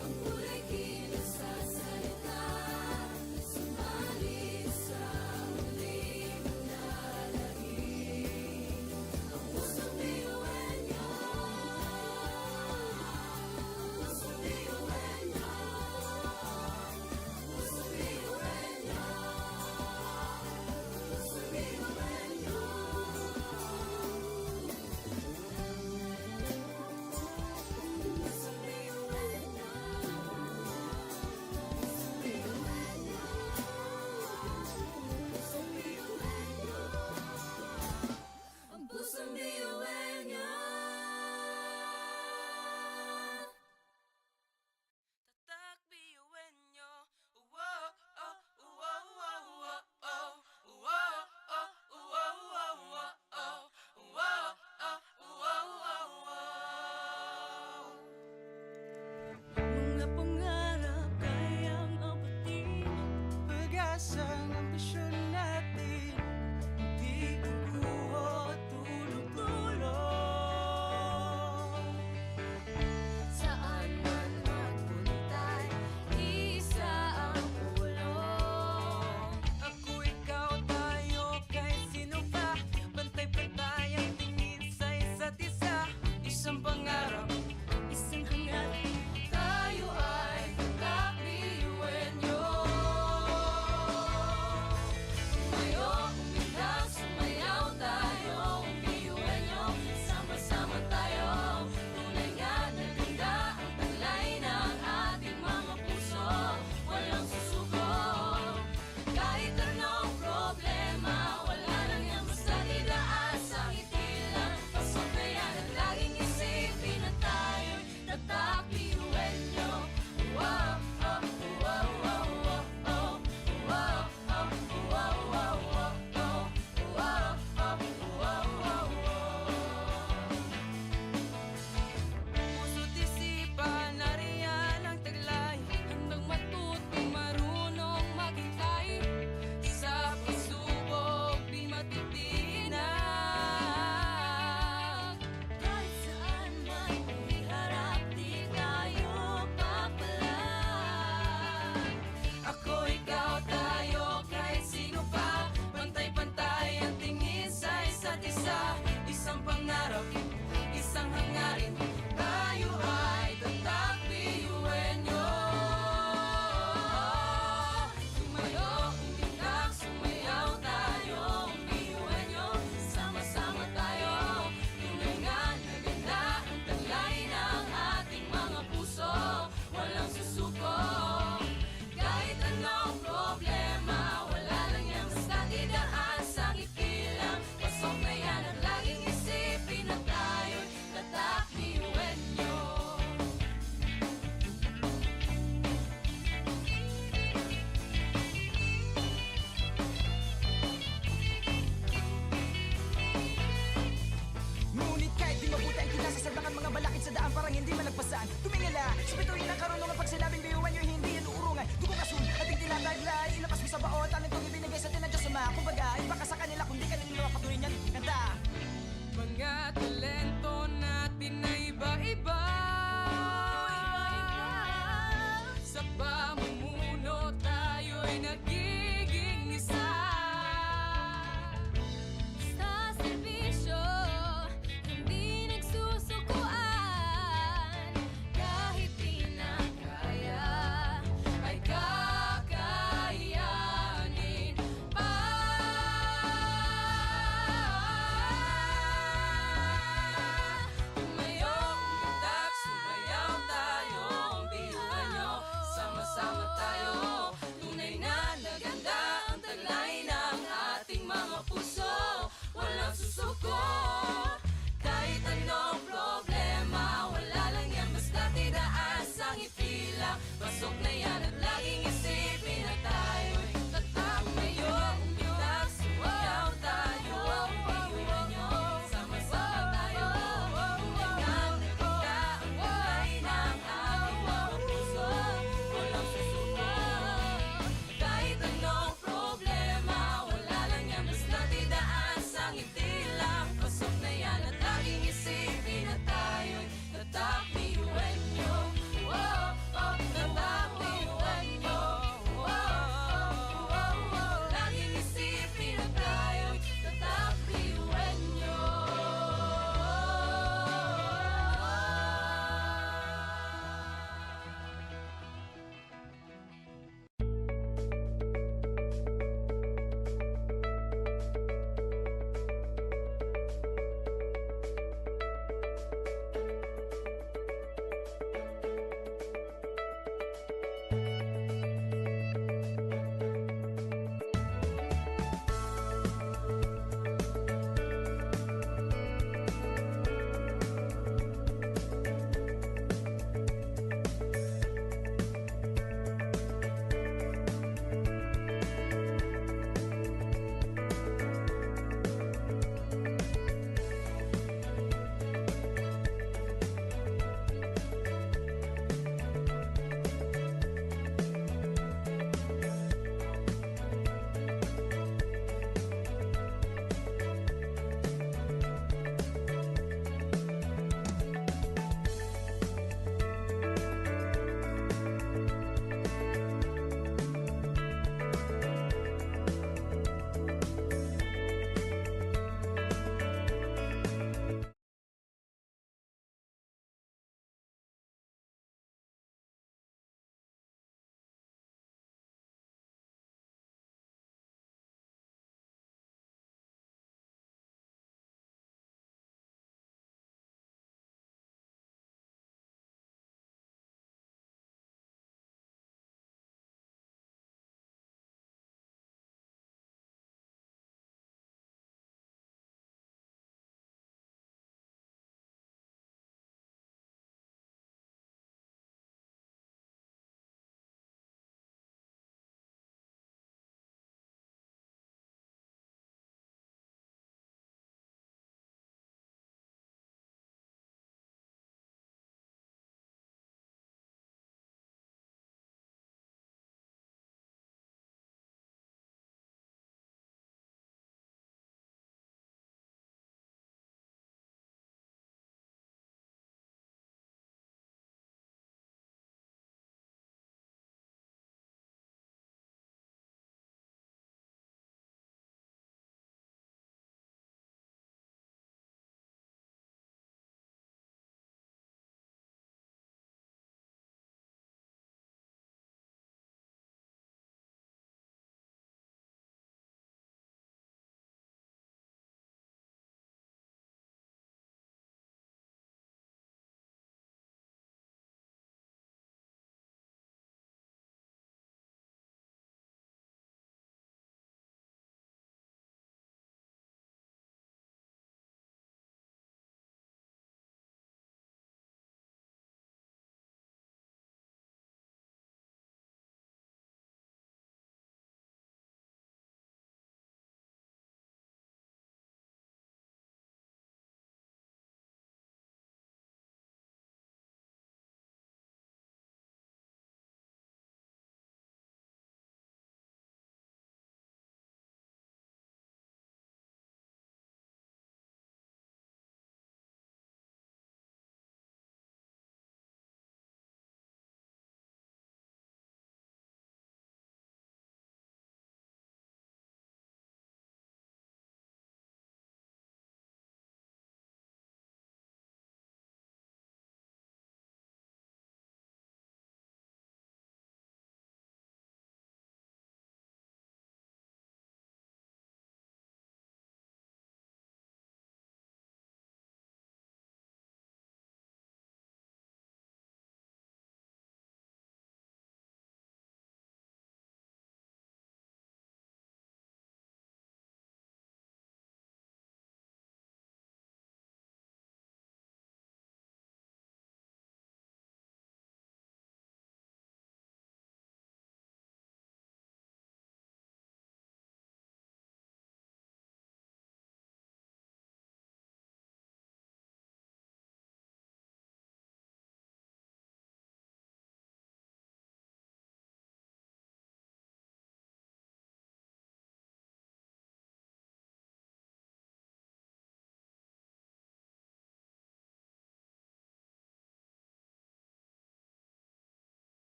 ang kulay kinasasalita. Subalit sa huling nanlalahim. Ang pusong biyuhin nyo. Pusong biyuhin nyo. Pusong biyuhin nyo. Pusong biyuhin nyo. Pusong biyuhin nyo. Pusong biyuhin nyo. Ang pusong biyuhin nyo. Tatak biyuhin nyo. Uwo, oh, uwo, uwo, uwo, oh. Uwo, oh, uwo, uwo, uwo, oh. Uwo, oh, uwo, uwo, uwo. mga pangarap kayang abutin. Pag-asa ng ambisyon natin, di kukuha tulog-tulog. Saan man magpuntay, isa ang ulong. Ako, ikaw, tayo, kahit sino pa. Pantay-pantay ang tingin sa isa't isa. Isang pangarap, isang hangarin. Tayo ay kakabiyuhin nyo. Tumayo, umilag, sumayaw tayo. Biyuhin nyo, sama-sama tayo. Tunay nga na ganda ang taglay ng ating mga puso. Walang susuko. Kahit anong problema, wala lang yan basta didaan sa ngiti lang. Pasok na yan at laging isipin na tayo'y nagkakabiyuhin nyo. Wow, oh, wow, wow, wow, oh. Wow, oh, wow, wow, wow, oh. Wow, oh, wow, wow, wow. Puso't isipan, nariyan ang taglay. Handang matutong marunong maghintay. Sa pagsubok, di matitinag. Kahit saan man iharap, di tayo papalag. Ako, ikaw, tayo, kahit sino pa. Pantay-pantay ang tingin sa isa't isa. Isang pangarap, isang hangarin. Tayo ay tatak biyuhin nyo. Tumayo, umilag, sumayaw tayo. Biyuhin nyo, sama-sama tayo. Tunay nga na ganda ang taglay ng ating mga puso. Walang susuko. Kahit anong problema, wala lang yan basta didaan sa ngiti lang. Pasok na yan at laging isipin na tayo'y tatak biyuhin nyo. Ngunit kahit di mabuti ang kinasasarbangan mga balakid sa daan parang hindi malagpasan. Tumingala, sa bituin ng karunungan pag sinabing biyuhan nyo hindi yan uurungan. Dugo kasun, ating tinataglay, ilabas mo sa baot, ang itong ibinigay sa atin ng Diyos Ama. Kumbaga, iba ka sa kanila kundi kanila patuloy niyan kanta. Mga talento natin na iba-iba. isang ngiti lang, pasok na yan. At laging isipin na tayo'y tatak ni Uwenyo. Oh, oh, tatak ni Uwenyo. Oh, oh, oh, oh, laging isipin na tayo'y tatak ni Uwenyo.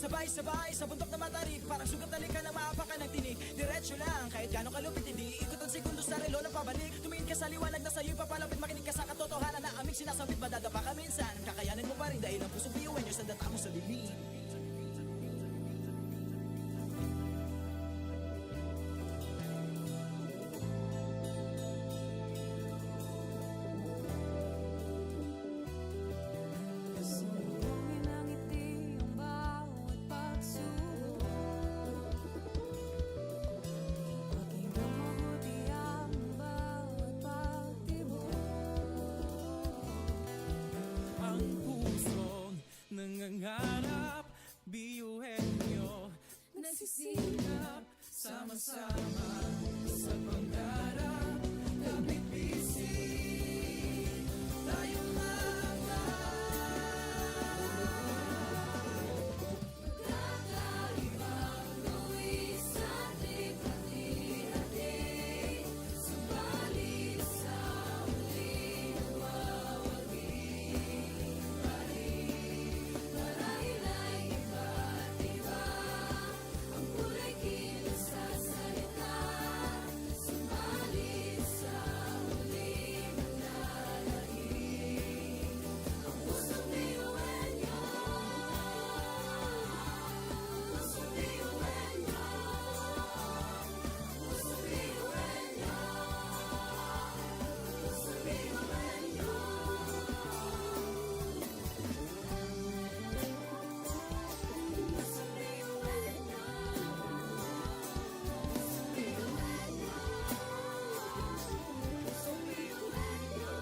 sabay-sabay sa bundok na matarik. Parang sugat na lika na maapakan ng tinig. Diretso lang, kahit gano'ng kalupit hindi ikot ang segundo sa relo na pabalik. Tumingin ka sa liwanag na sa'yo'y papalapit. Makinig ka sa katotohanan na aming sinasambit. Madadapa ka minsan, kakayanin mo pa rin dahil ang pusong biyuan nyo sa data mo sa lilim. Sumbungin ang ngiti ang bawat pagsubok. Pakinggan mabuti ang bawat pagtibok. Ang pusong nangangarap, biyuhin nyo Nagsisikap, sama-sama sa pangarap. Kapit bisig, tayo kakaibang luwis at likha-hati. Subalit sa huli nagwawagi. Marahil ay iba't iba ang kulay kilos sa salita. Subalit sa huli manlalahim ang pusong biyuhan nyo. Pusong biyuhan nyo. Pusong biyuhan nyo. Pusong biyuhan nyo. Pusong biyuhan nyo. Pusong biyuhan nyo. Pusong biyuhan nyo.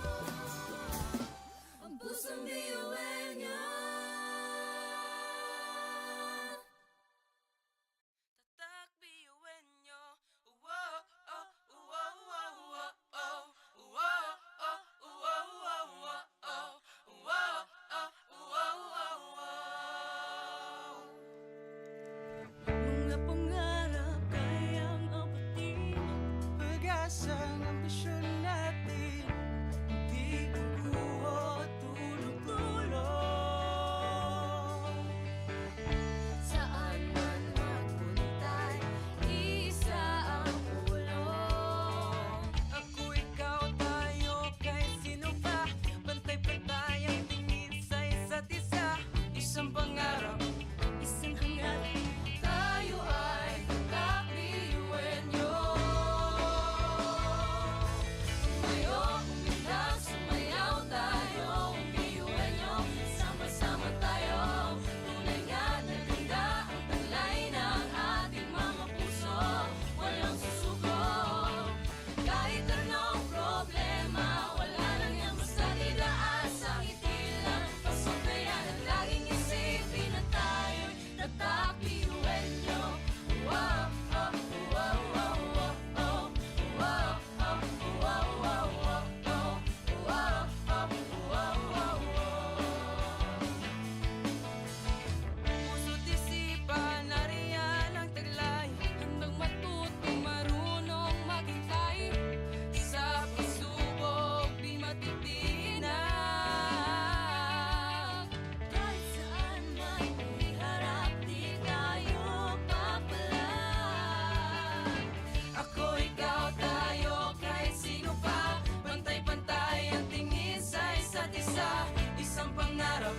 Ang pusong biyuhan nyo. Tatak biyuhin nyo. Wow, oh, wow, wow, wow, oh. Wow, oh, wow, wow, wow, oh. Wow, oh, wow, wow, wow. Mga pangarap kayang abutin, pag-asang ambisyon natin, di kukuha tulog-tulog. Saan man magpuntay, isa ang ulong. Ako, ikaw, tayo, kahit sino pa. Pantay-pantay ang tingin sa isa't isa. Isang pangarap, isang hangarin. Tayo ay kakabiyuhin nyo. Tumayo, umilag, sumayaw tayo. Biyuhin nyo, sama-sama tayo. Tunay nga na ganda ang taglay ng ating mga puso. Walang susuko. Kahit anong problema, wala lang yan basta didaan sa ngiti lang. Pasok na yan at laging isipin na tayo'y tatakbiyuhin nyo. Wow, oh, wow, wow, wow, oh. Wow, oh, wow, wow, wow, oh. Wow, oh, wow, wow, wow. Puso't isipan, nariyan ang taglay. Handang matuto, marunong maghintay. Sa pagsubok, di matitinag. Kahit saan man iharap, di tayo papalag. Ako, ikaw, tayo, kahit sino pa. Pantay-pantay ang tingin sa isa't isa. Isang pangarap,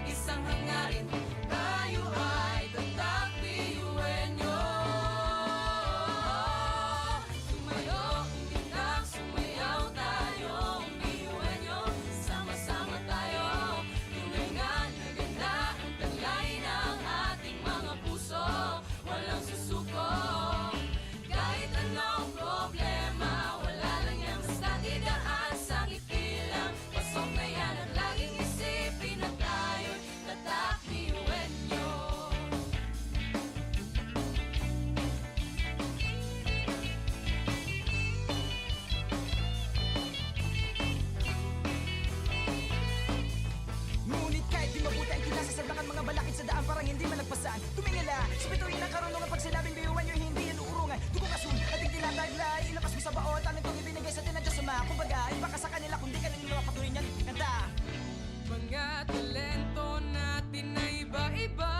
isang hangarin. Tayo ay tatakbiyuhin nyo. Tumayo, umilag, sumayaw tayo. Biyuhin nyo, sama-sama tayo. Tunay nga na ganda ang taglay ng ating mga puso. Walang susuko. Kahit anong problema, wala lang yan basta didaan sa ngiti lang. Pasok na yan at laging isipin na tayo'y tatakbiyuhin nyo. Ngunit kahit di mabuti ang kinasasalangan mga balakid sa daan parang hindi malagpasan. Tumingala, sa bituin ng karunungan pag sinabing biyuhan nyo hindi yan uurungan. Dugong asul at hindi latagla, ilabas mo sa baon. Tanong itong ibinigay sa tinadya sa mga kumbaga. Iba ka sa kanila kundi kanila patuloy niyan kanta. Mga talento natin na iba-iba.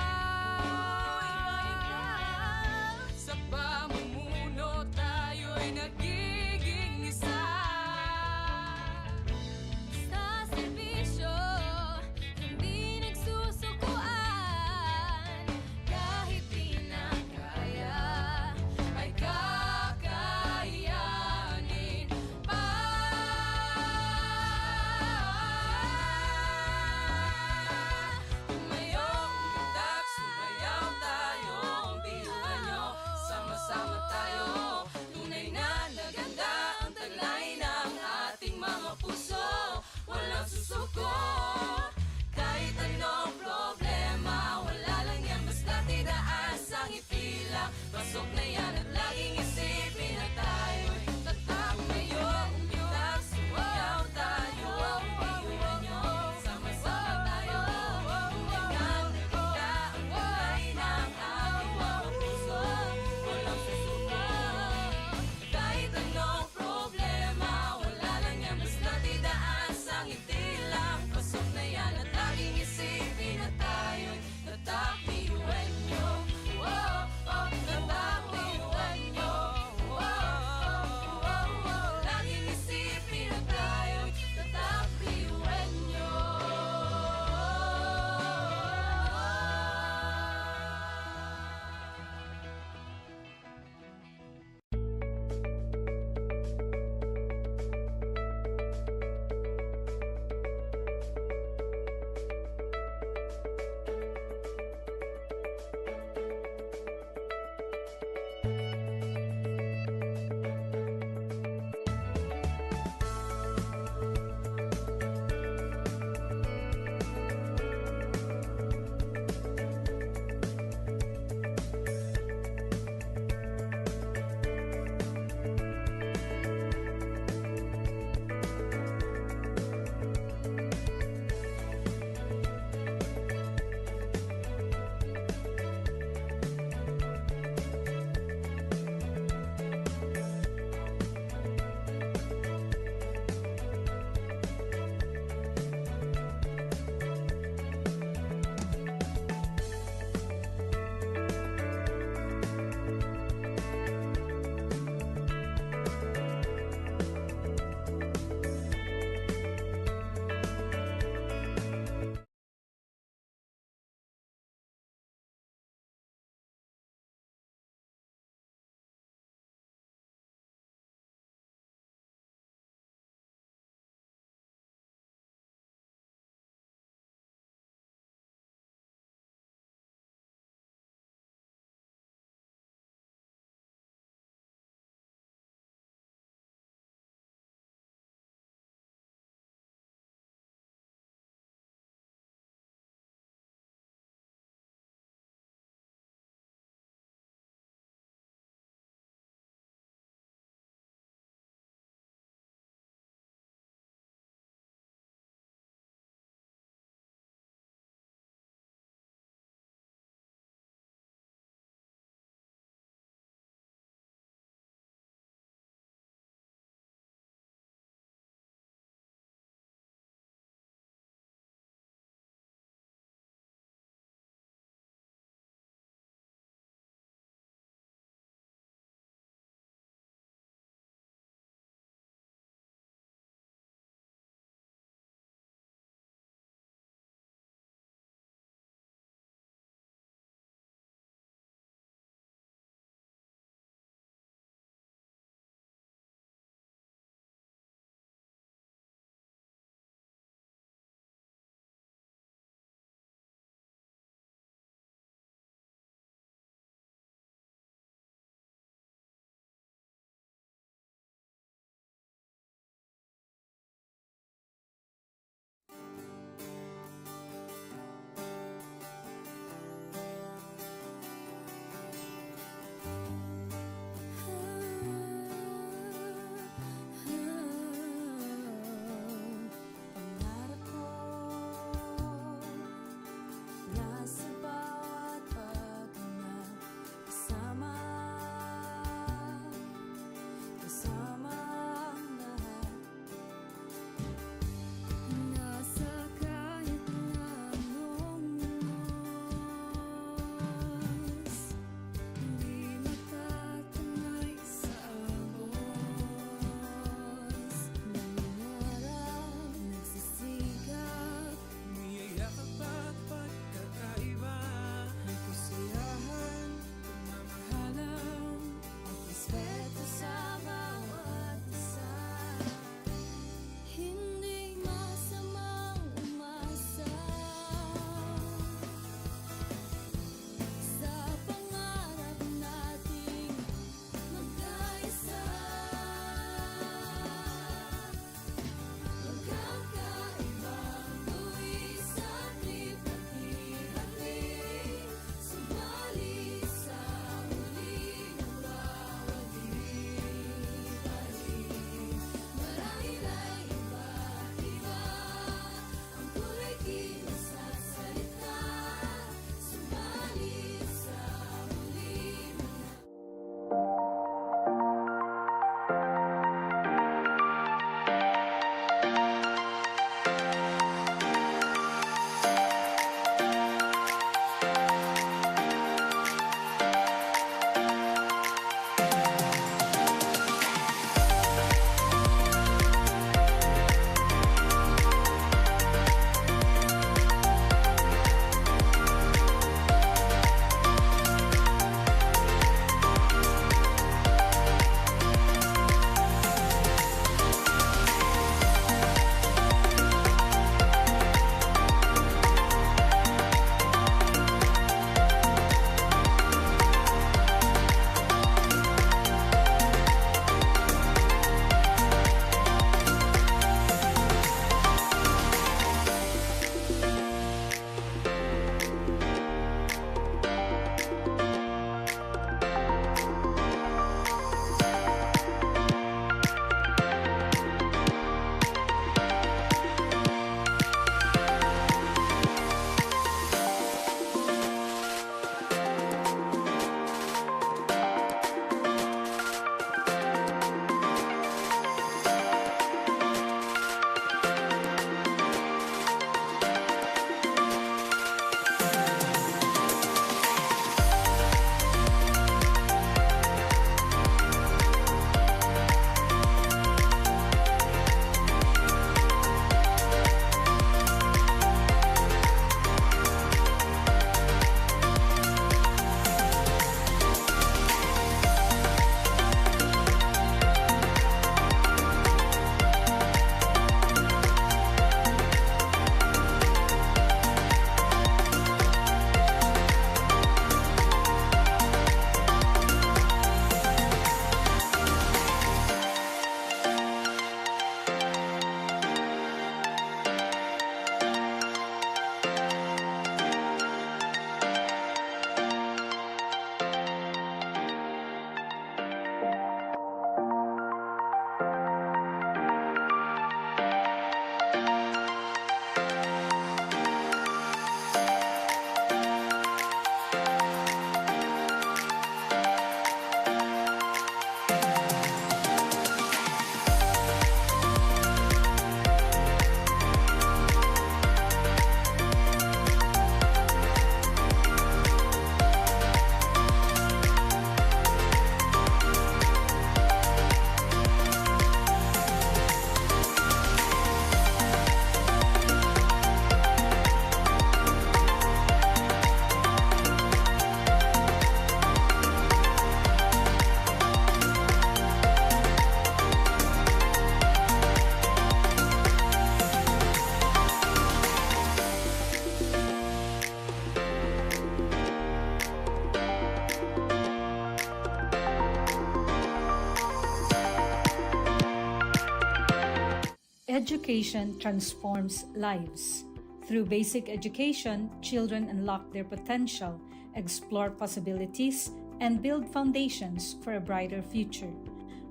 Education transforms lives. Through basic education, children unlock their potential, explore possibilities, and build foundations for a brighter future.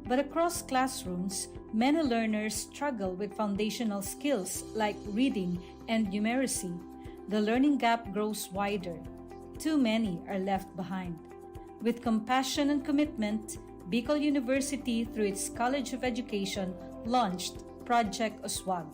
But across classrooms, many learners struggle with foundational skills like reading and numeracy. The learning gap grows wider. Too many are left behind. With compassion and commitment, Bicol University, through its College of Education, launched Project Uswag.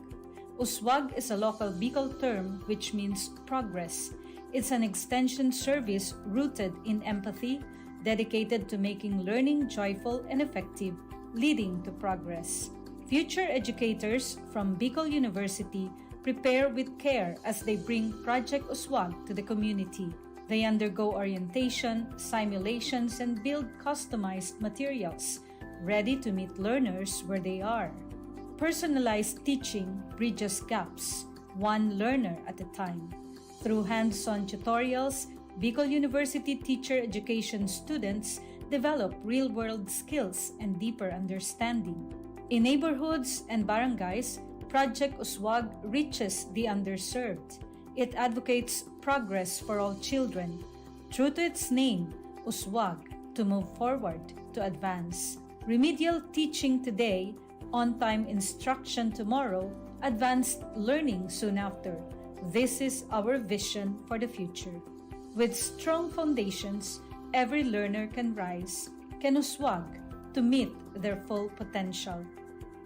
Uswag is a local Bicol term which means progress. It's an extension service rooted in empathy, dedicated to making learning joyful and effective, leading to progress. Future educators from Bicol University prepare with care as they bring Project Uswag to the community. They undergo orientation, simulations, and build customized materials, ready to meet learners where they are. Personalized teaching bridges gaps, one learner at a time. Through hands-on tutorials, Bicol University teacher education students develop real-world skills and deeper understanding. In neighborhoods and barangays, Project Uswag reaches the underserved. It advocates progress for all children. True to its name, Uswag, to move forward, to advance. Remedial teaching today, on-time instruction tomorrow, advanced learning soon after. This is our vision for the future. With strong foundations, every learner can rise, can uswag, to meet their full potential.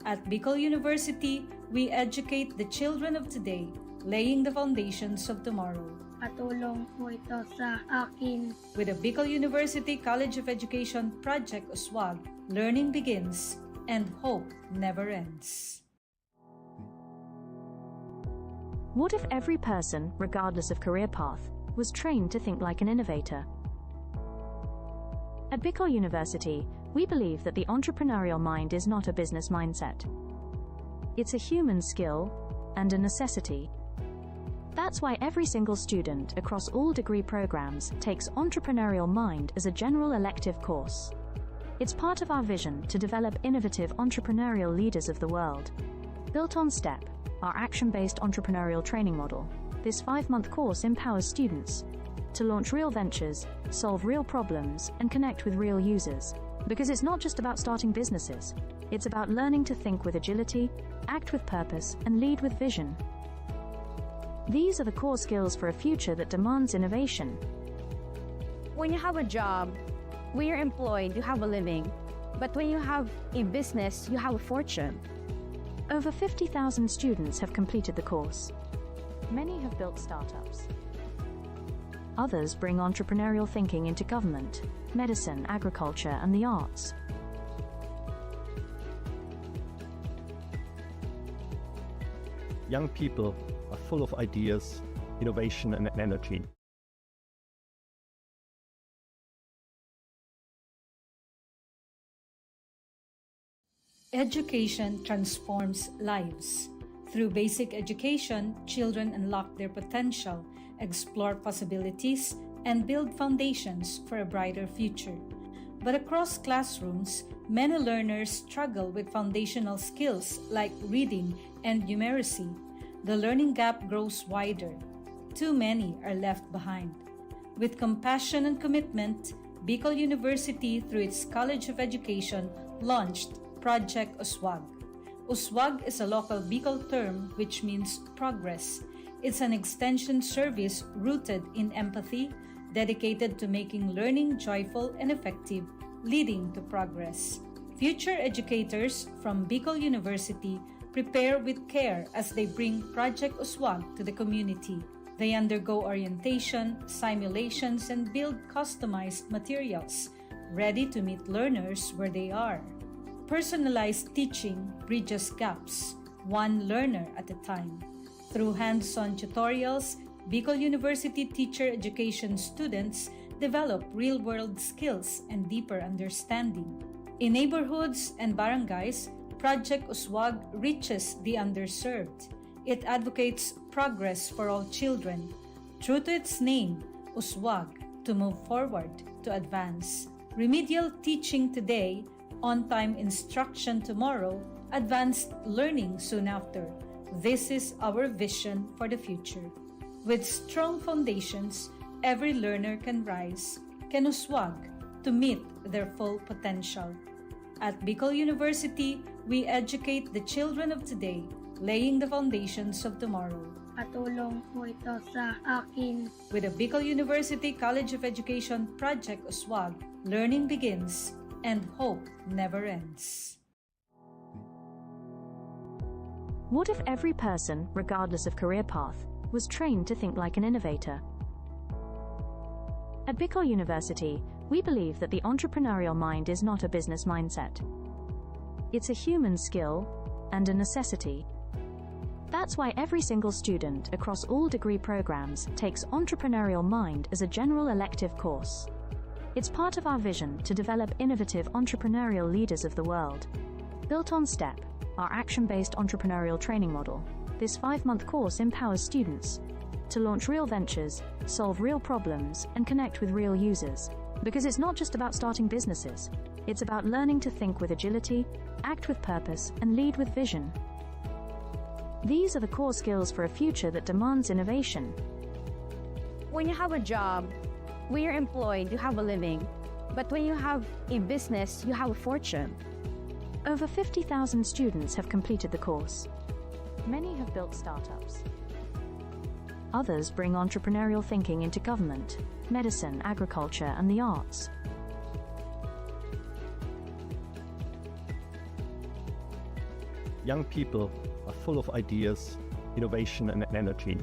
At Bicol University, we educate the children of today, laying the foundations of tomorrow. Patulong po ito sa akin. With the Bicol University College of Education Project Uswag, learning begins and hope never ends. What if every person, regardless of career path, was trained to think like an innovator? At Bicol University, we believe that the entrepreneurial mind is not a business mindset. It's a human skill and a necessity. That's why every single student across all degree programs takes Entrepreneurial Mind as a general elective course. It's part of our vision to develop innovative entrepreneurial leaders of the world. Built on STEP, our action-based entrepreneurial training model, this 5-month course empowers students to launch real ventures, solve real problems, and connect with real users. Because it's not just about starting businesses, it's about learning to think with agility, act with purpose, and lead with vision. These are the core skills for a future that demands innovation. When you have a job, when you're employed, you have a living. But when you have a business, you have a fortune. Over 50,000 students have completed the course. Many have built startups. Others bring entrepreneurial thinking into government, medicine, agriculture, and the arts. Young people are full of ideas, innovation, and energy. Education transforms lives. Through basic education, children unlock their potential, explore possibilities, and build foundations for a brighter future. But across classrooms, many learners struggle with foundational skills like reading and numeracy. The learning gap grows wider. Too many are left behind. With compassion and commitment, Bicol University, through its College of Education, launched Project Uswag. Uswag is a local Bicol term which means progress. It's an extension service rooted in empathy, dedicated to making learning joyful and effective, leading to progress. Future educators from Bicol University prepare with care as they bring Project Uswag to the community. They undergo orientation, simulations, and build customized materials, ready to meet learners where they are. Personalized teaching bridges gaps, one learner at a time. Through hands-on tutorials, Bicol University teacher education students develop real-world skills and deeper understanding. In neighborhoods and barangays, Project Uswag reaches the underserved. It advocates progress for all children. True to its name, Uswag, to move forward, to advance. Remedial teaching today, on-time instruction tomorrow, advanced learning soon after. This is our vision for the future. With strong foundations, every learner can rise, can uswag to meet their full potential. At Bicol University, we educate the children of today, laying the foundations of tomorrow. Katulong po ito sa akin. With the Bicol University College of Education Project Uswag, learning begins and hope never ends. What if every person, regardless of career path, was trained to think like an innovator? At Bicol University, we believe that the entrepreneurial mind is not a business mindset. It's a human skill and a necessity. That's why every single student across all degree programs takes Entrepreneurial Mind as a general elective course. It's part of our vision to develop innovative entrepreneurial leaders of the world. Built on STEP, our action-based entrepreneurial training model, this 5-month course empowers students to launch real ventures, solve real problems, and connect with real users. Because it's not just about starting businesses, it's about learning to think with agility, act with purpose, and lead with vision. These are the core skills for a future that demands innovation. When you have a job, when you're employed, you have a living. But when you have a business, you have a fortune. Over 50,000 students have completed the course. Many have built startups. Others bring entrepreneurial thinking into government, medicine, agriculture, and the arts. Young people are full of ideas, innovation, and energy.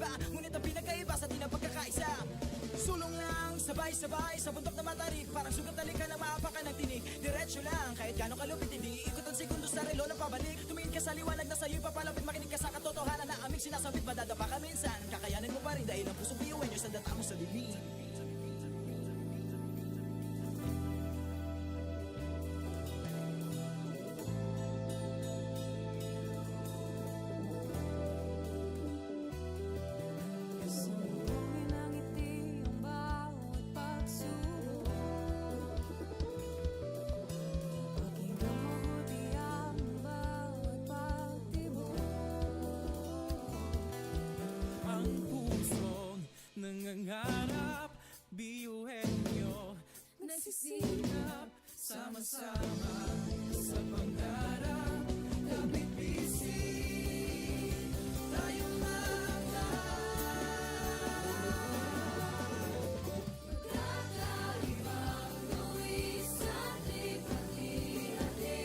iba Ngunit ang pinagkaiba sa atin ang pagkakaisa Sulong lang, sabay-sabay sa bundok na matarik Parang sugat na lika na maapakan ng tinig Diretso lang, kahit gano'ng kalupit Hindi ikot ang segundo sa relo ng pabalik Tumingin ka sa liwanag na sa'yo'y papalapit Makinig ka sa katotohanan na aming sinasabit Madadapa ka minsan, kakayanin mo pa rin Dahil ang pusong biyuin nyo sa data mo sa dilim Sambungin ang ngiti ang bawat pagsubok Pakinggan mabuti ang bawat pagtibok Ang pusong nangangarap Biyuhin nyo Nagsisikap Sama-sama sa pangarap Kapit bisig Tayo Kakaibang luwi sa lipat-hati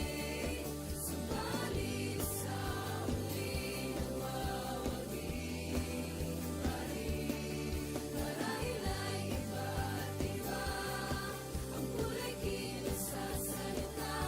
Subalit sa huli nawawagi Marahil ay iba't iba Ang kulay kinasa salita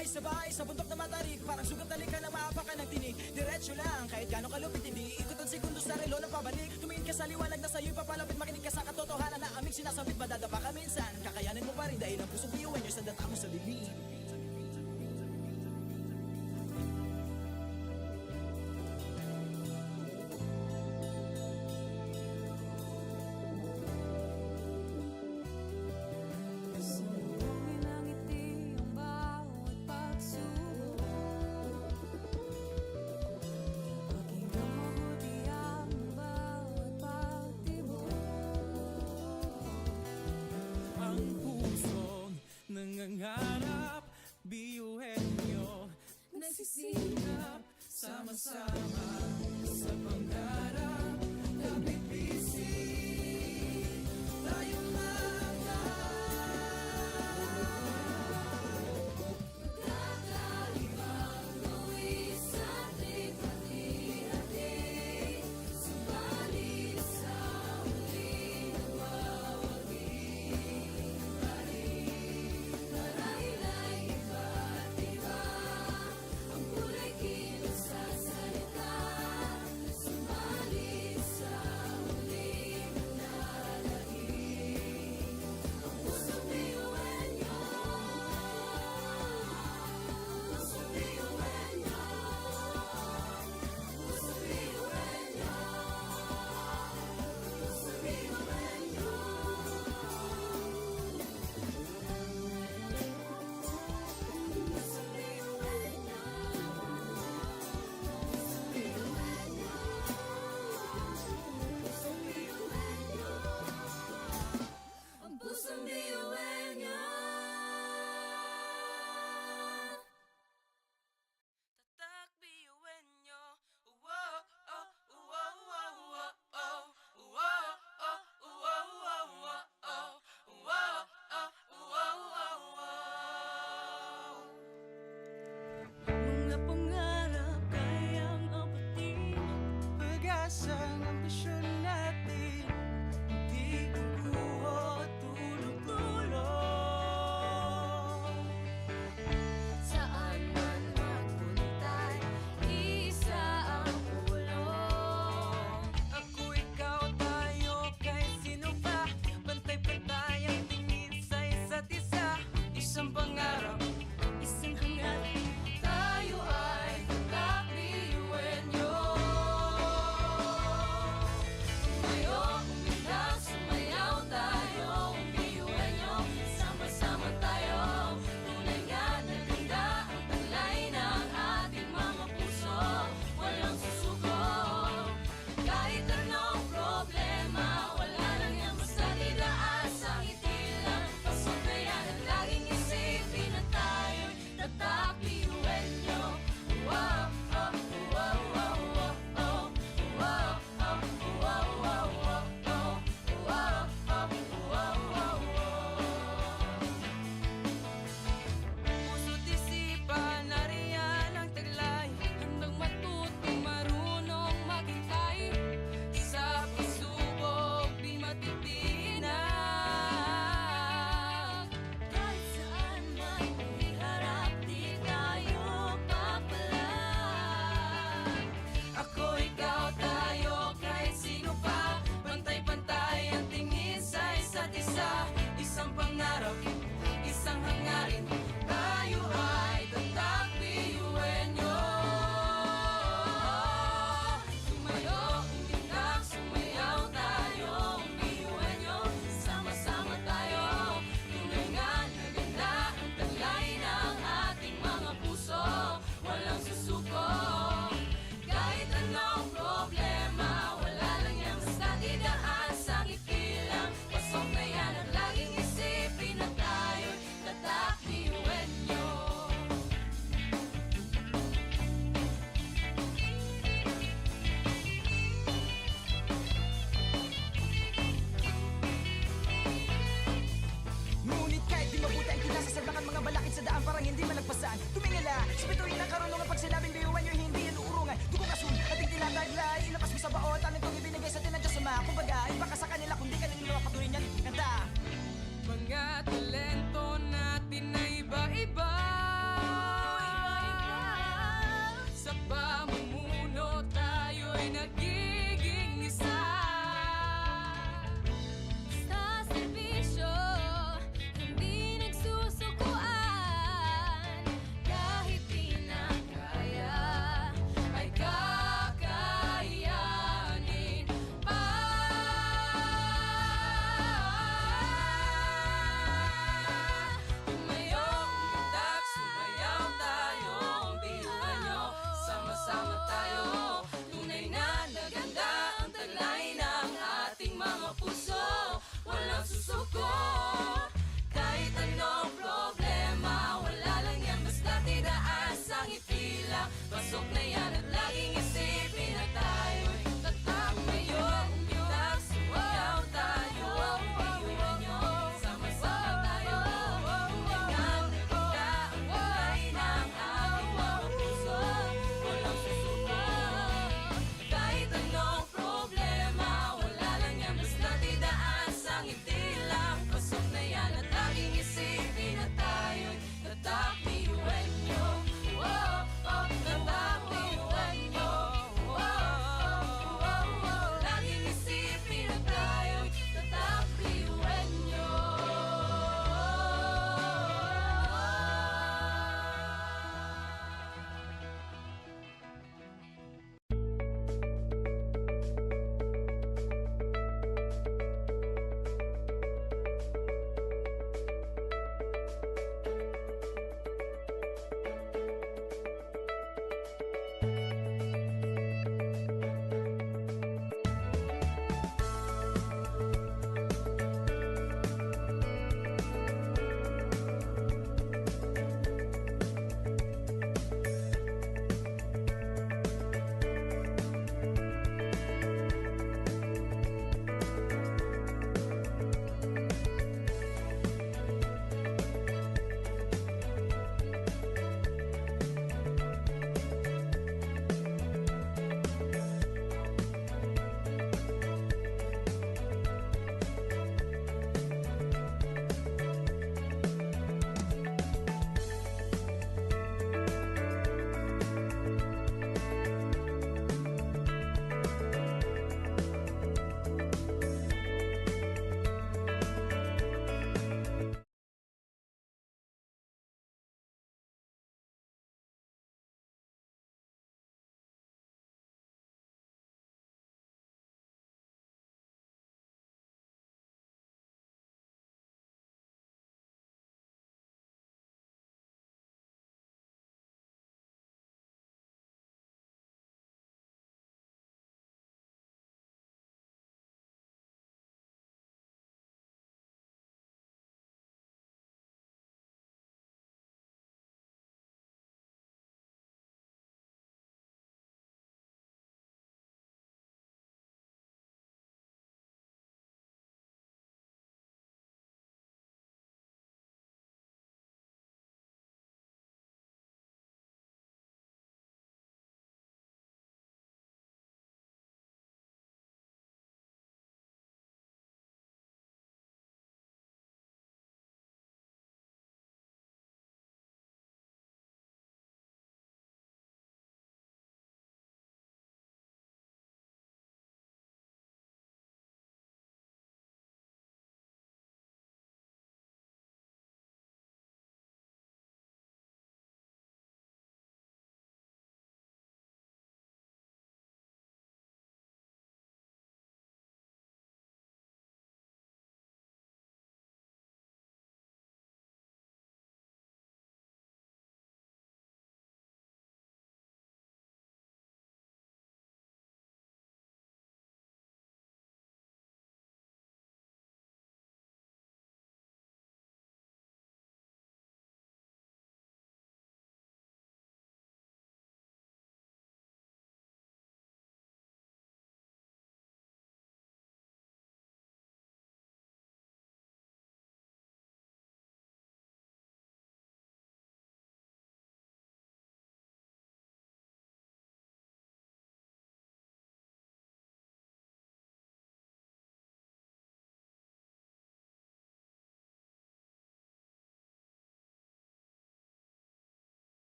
sabay-sabay sa bundok na matarik, parang sugat na lika na maapakan ng tinig. Diretso lang, kahit gano'ng kalupit, hindi ikot ang segundo sa relo na pabalik. Tumingin ka sa liwanag na sa'yo'y papalapit, makinig ka sa katotohanan na aming sinasabit. Madadapa ka minsan, kakayanin mo pa rin dahil ang pusong iuwan nyo sa data mo sa lilim. Sumugin ang ngiti ang bawat pagsubok. Pakinggan mabuti ang bawat pagtibok. Ang pusong nangangarap, biyuhin nyo, Nagsisikap sama-sama sa pangarap. Kapit bisig, tayong mga kakaibang luwis sa ating hati-hati. Subalit sa huli nagwawagi. Marahil ay iba't iba ang kulay kilos sa salita. Subalit sa huli manlalagi. Ang pusong biyuhin nyo, pusong biyuhin nyo, pusong biyuhin nyo, pusong biyuhin nyo. Ang pusong biyuhin nyo. Tatak biyuhin nyo. Wow, oh, wow, wow, wow, oh. Wow, oh, wow, wow, wow, oh. Wow, oh, wow, wow, wow. mga pangarap kayang abutin, pag-asa ng ambisyon natin, di kukuha tulog-tulog. Saan man magpunta, isa ang ulong. Ako, ikaw, tayo, kahit sino pa. Pantay-pantay ang tingin sa isa't isa. Isang pangarap, isang hangarin. Tayo ay kakabiyuhin nyo. Tumayo, umilag, sumayaw tayo. Biyuhin nyo, sama-sama tayo. Tunay nga na ganda ang taglay ng ating mga puso. Walang susuko, kahit anong problema. Wala lang yan basta didaan sa ngiti lang. Pasok na yan at laging isipin na tayo'y tatak biyuhin nyo. Wow, oh, wow, wow, wow, oh. Wow, oh, wow, wow, wow, oh. Wow, oh, wow, wow, wow. Puso't isipan, nariyan ang taglay. Handang matuto, marunong maghintay. Sa pagsubok, di matitinag. Kahit saan man iharap, di tayo papalag. Ako, ikaw, tayo, kahit sino pa. Pantay-pantay ang tingin sa isa't isa. Isang pangarap, isang hangarin. Tayo ay tatak biyuhin nyo. Tumayo, umilag, sumayaw tayo. Biyuhin nyo, sama-sama tayo. Tunay nga na ganda ang taglay ng ating mga puso. Walang susuko, kahit anong problema. Wala lang yan basta didaan sa ngiti lang. Pasok na yan at laging isipin na tayo'y tatak biyuhin nyo. Ngunit kahit di mabuti ang kinasasalbakan mga balakid sa daan parang hindi malagpasan. Tumingala, sa bituin ng karunungan pag sinabing biyuhan nyo hindi yan uurungan. Dugong asul, ating tinataglay, ilapas mo sa baot, ang itong ibinigay sa atin ng Diyos Ama. Kumbaga, iba ka sa kanila kundi kanila mapatuloy niyan. Kanta! Mga talento natin na iba-iba. lang, hindi lang pasok na yan. At laging isipin na tayo'y tatak piuwenyo. Oh, oh, tatak piuwenyo. Oh, oh, oh, oh. Laging isipin na tayo'y tatak piuwenyo.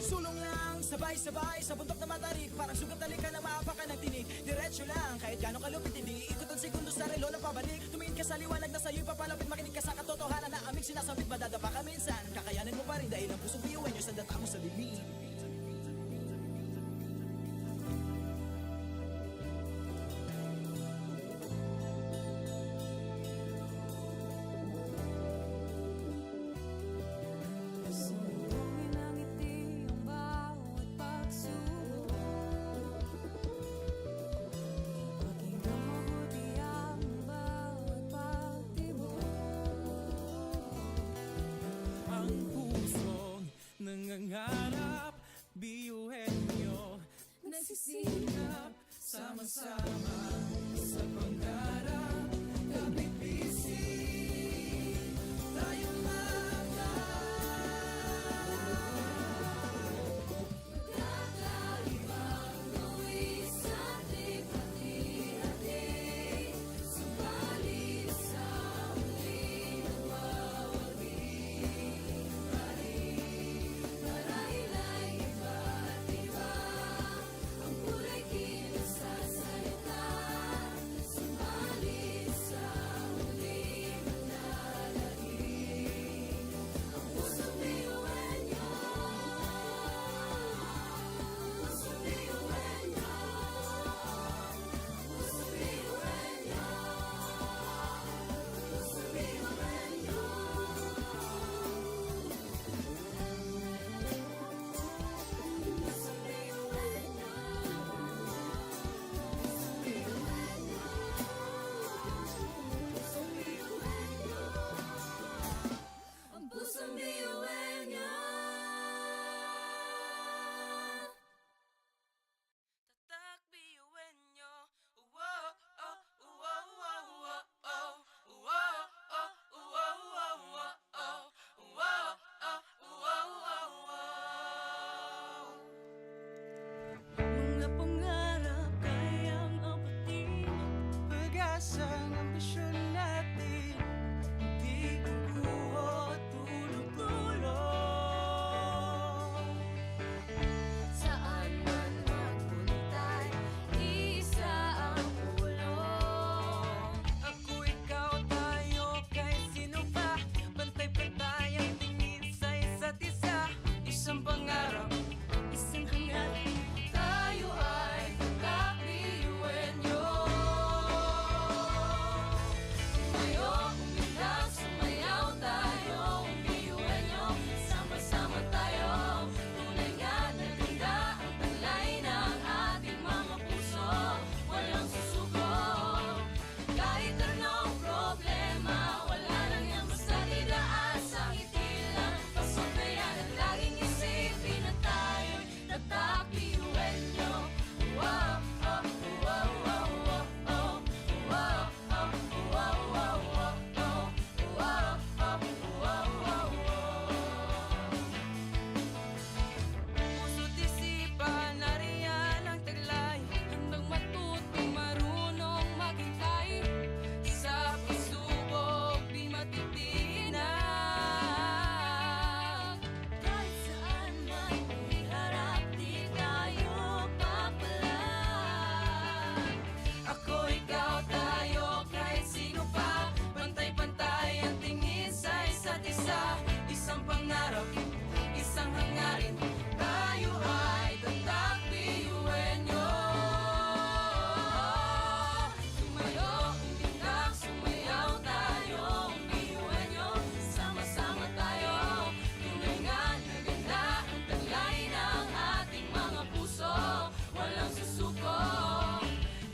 Sulong lang, sabay-sabay sa bundok na matarik. Parang sugat talikan na maapakan ng tinig. Diretso lang, kahit gano'ng kalupit hindi ikot ang segundo sa relo na pabalik. Tumingin ka sa liwanag na sa'yo'y papalapit. Makinig ka sa katotohanan na aming sinasabit. Madadapa ka minsan, kakayanin mo pa rin dahil ang pusong biyuin nyo sa data mo sa bibig. Sumbungin ang ngiti ang bawat pagsubok. Pakinggan mabuti ang bawat pagtibok. Ang pusong nangangarap, biyuhin nyo. Nagsisikap, Sama-sama sa pangarap, kapit-bisig tayo kakaibang luwi sa ating hati-hati. Subalit sa huli nawawagi pa rin. Marahil ay iba't iba ang kulay kinasasalita. Subalit sa huli manlalahim ang pusong biyuhin niyo. Pusong biyuhin niyo. Pusong biyuhin niyo. Pusong biyuhin niyo. Pusong biyuhin niyo. Pusong biyuhin niyo. Ang pusong biyuhin niyo. Tatak biyuhin nyo. Uwo, oh, uwo, uwo, uwo, oh. Uwo, oh, uwo, uwo, uwo, oh. Uwo, oh, uwo, uwo, uwo. Mga pangarap kayang abutin, pag-asang ambisyon natin, di kukuha tulog-tulog. Saan man magpuntay, isa ang ulo. Ako, ikaw, tayo, kahit sino pa. Pantay-pantay ang tingin sa isa't isa. Isang pangarap, Isang hangarin, tayo ay kakabiyuhin niyo. Tumayo, umilag, sumayaw tayo, biyuhin niyo. Sama-sama tayo, tunay nga na ganda ang taglay ng ating mga puso. Walang susuko, kahit anong problema, wala lang yan basta didaan sa ngiti lang. Pasok na yan at laging isipin na tayo'y tatak biyuhin niyo. Wow, oh, wow, wow, wow, oh. Wow, oh, wow, wow, wow, oh. Wow, oh, wow, wow, wow. puso't isipan, nariyan ang taglay. Handang matutong marunong maghintay. Sa pagsubok, di matitinag. Kahit saan man iharap, di tayo papalag. Ako, ikaw, tayo, kahit sino pa. Pantay-pantay ang tingin sa isa't isa. Isang pangarap, isang hangarin. Tayo ay tatak biyuhin nyo. Tumayo, umilag, sumayaw tayo, biyuhin niyo. Sama-sama tayo, tunay nga na ganda ang taglay ng ating mga puso. Walang susuko,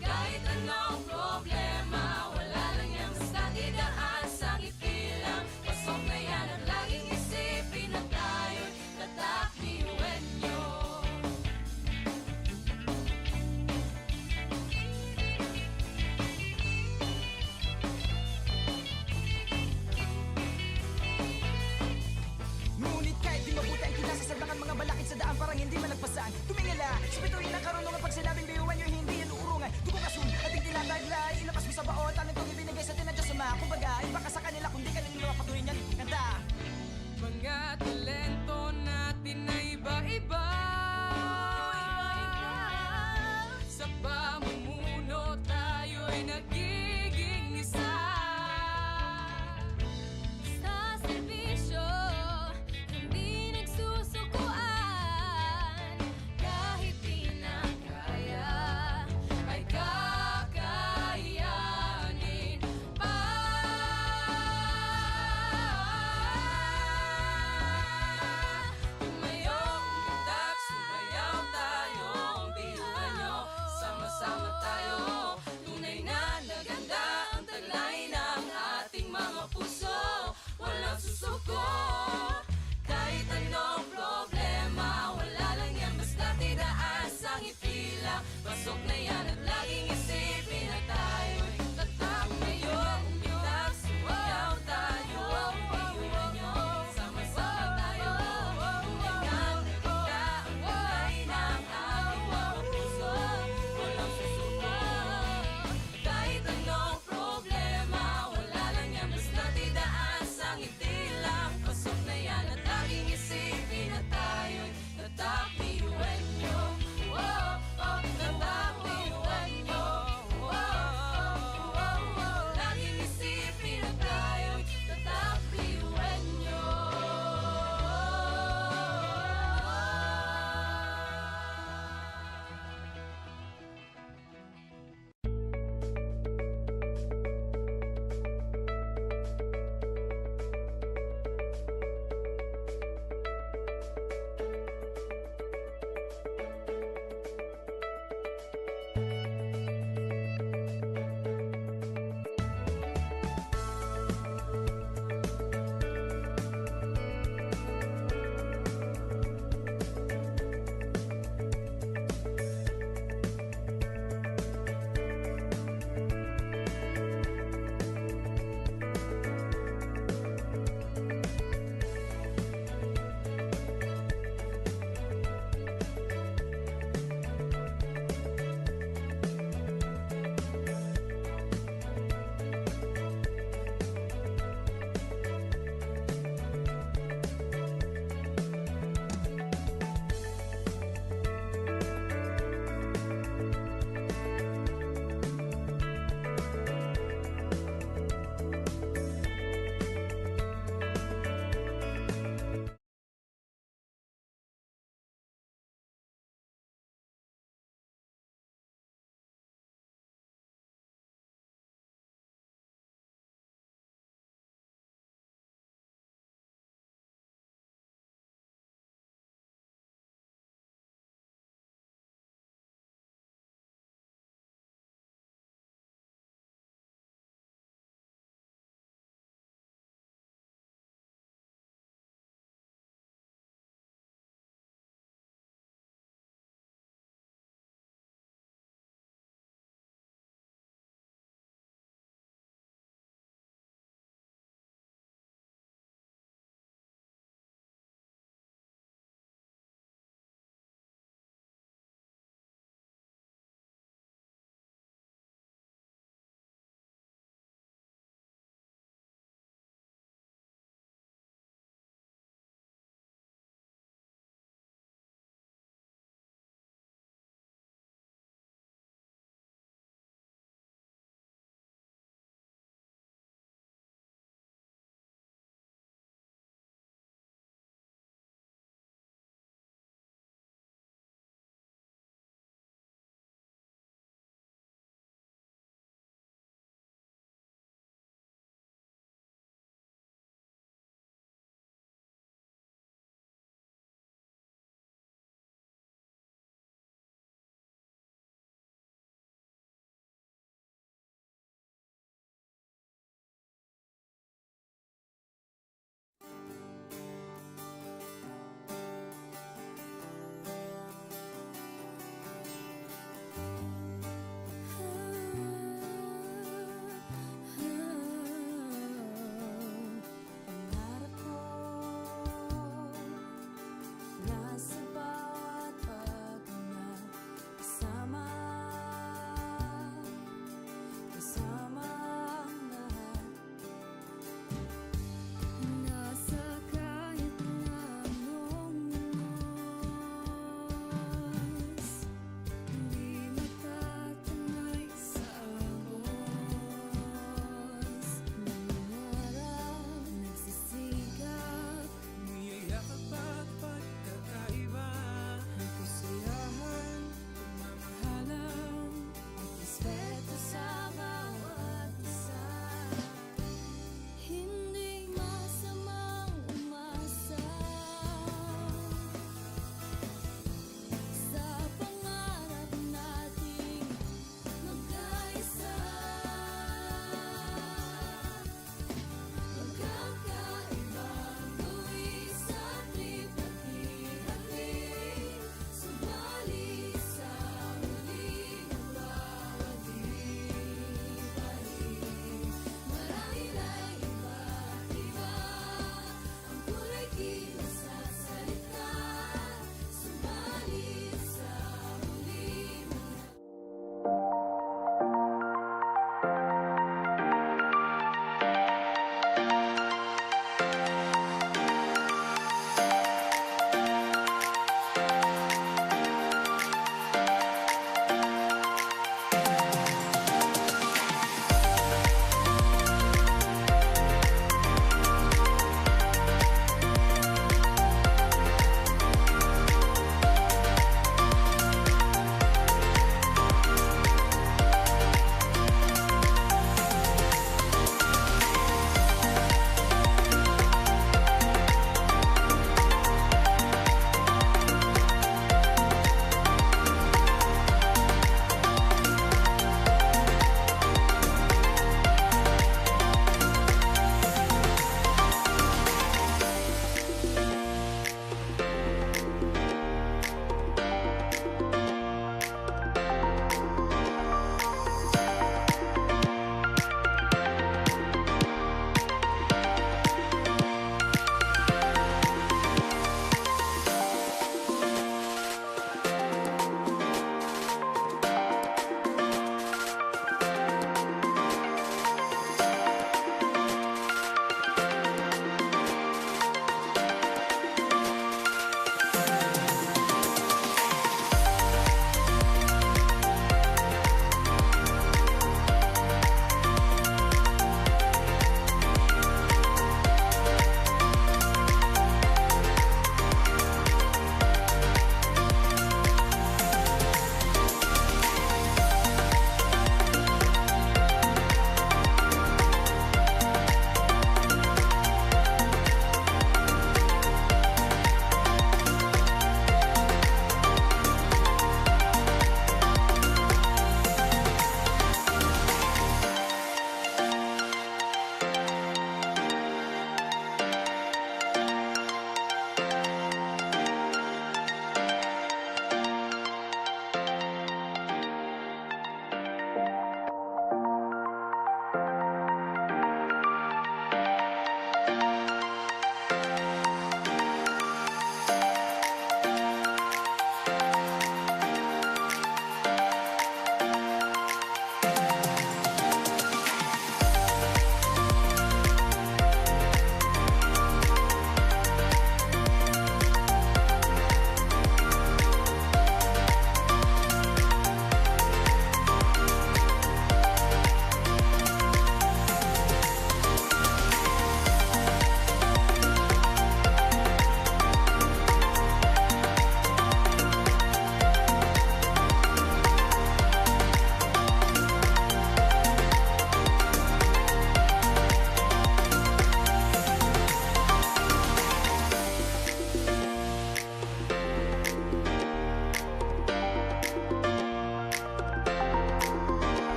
kahit anong problema, wala lang yan basta didaan sa ngiti lang. Pasok na yan at laging isipin na tayo'y tatak biyuhin niyo. Ngunit kahit di mabuti ang kinasasadlakan, mga balakid sa daan parang hindi malagpasan. Tumingala, sa bituin ng karunungan, pag sinabing biyuhan nyo, hindi yan uurungan. Dugo kasun, ating tinataglay, ilabas mo sa baon, talent kong ibinigay sa tinadya sa mga. Kumbaga, iba ka sa kanila, kundi ka nila patuloy niyan kanta. Mga talento natin na iba-iba.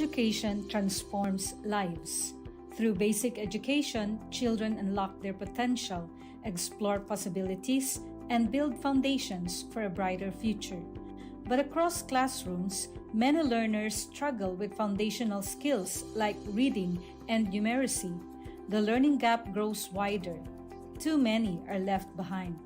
education transforms lives. Through basic education, children unlock their potential, explore possibilities, and build foundations for a brighter future. But across classrooms, many learners struggle with foundational skills like reading and numeracy. The learning gap grows wider. Too many are left behind.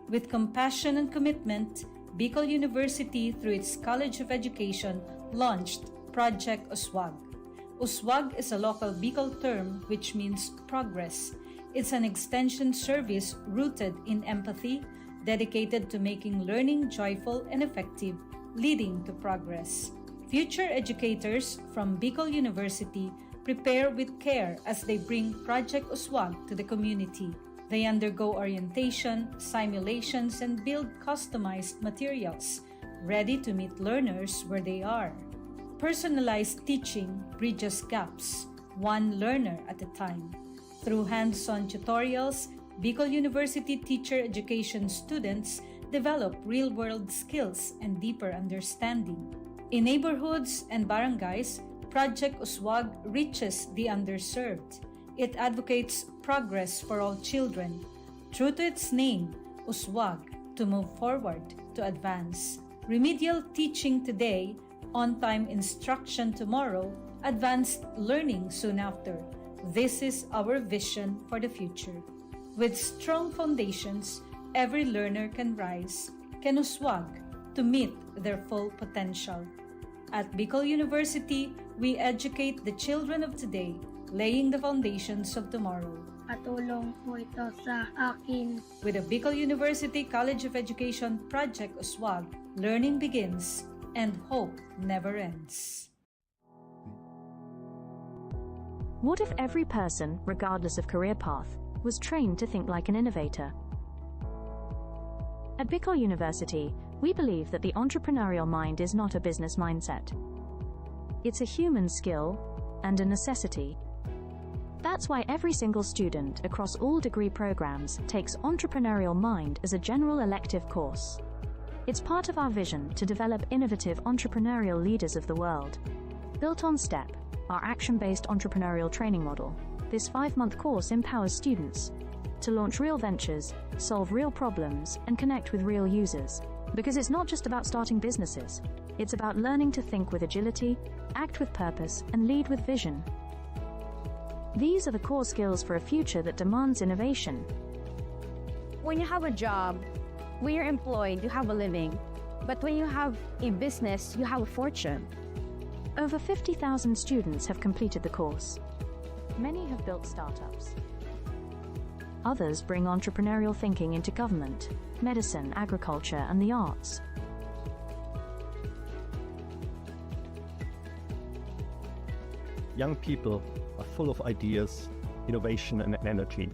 With compassion and commitment, Bicol University, through its College of Education, launched Project Uswag. Uswag is a local Bicol term which means progress. It's an extension service rooted in empathy, dedicated to making learning joyful and effective, leading to progress. Future educators from Bicol University prepare with care as they bring Project Uswag to the community. They undergo orientation, simulations, and build customized materials, ready to meet learners where they are. Personalized teaching bridges gaps, one learner at a time. Through hands-on tutorials, Bicol University teacher education students develop real-world skills and deeper understanding. In neighborhoods and barangays, Project Uswag reaches the underserved. It advocates progress for all children. True to its name, Uswag, to move forward, to advance. Remedial teaching today, on-time instruction tomorrow, advanced learning soon after. This is our vision for the future. With strong foundations, every learner can rise, can uswag to meet their full potential. At Bicol University, we educate the children of today, laying the foundations of tomorrow. Patulong po ito sa akin. With the Bicol University College of Education Project Uswag, learning begins and hope never ends. What if every person, regardless of career path, was trained to think like an innovator? At Bicol University, we believe that the entrepreneurial mind is not a business mindset. It's a human skill and a necessity. That's why every single student across all degree programs takes Entrepreneurial Mind as a general elective course. It's part of our vision to develop innovative entrepreneurial leaders of the world. Built on STEP, our action-based entrepreneurial training model, this 5-month course empowers students to launch real ventures, solve real problems, and connect with real users. Because it's not just about starting businesses, it's about learning to think with agility, act with purpose, and lead with vision. These are the core skills for a future that demands innovation. When you have a job, when you're employed, you have a living. But when you have a business, you have a fortune. Over 50,000 students have completed the course. Many have built startups. Others bring entrepreneurial thinking into government, medicine, agriculture, and the arts. Young people are full of ideas, innovation, and energy.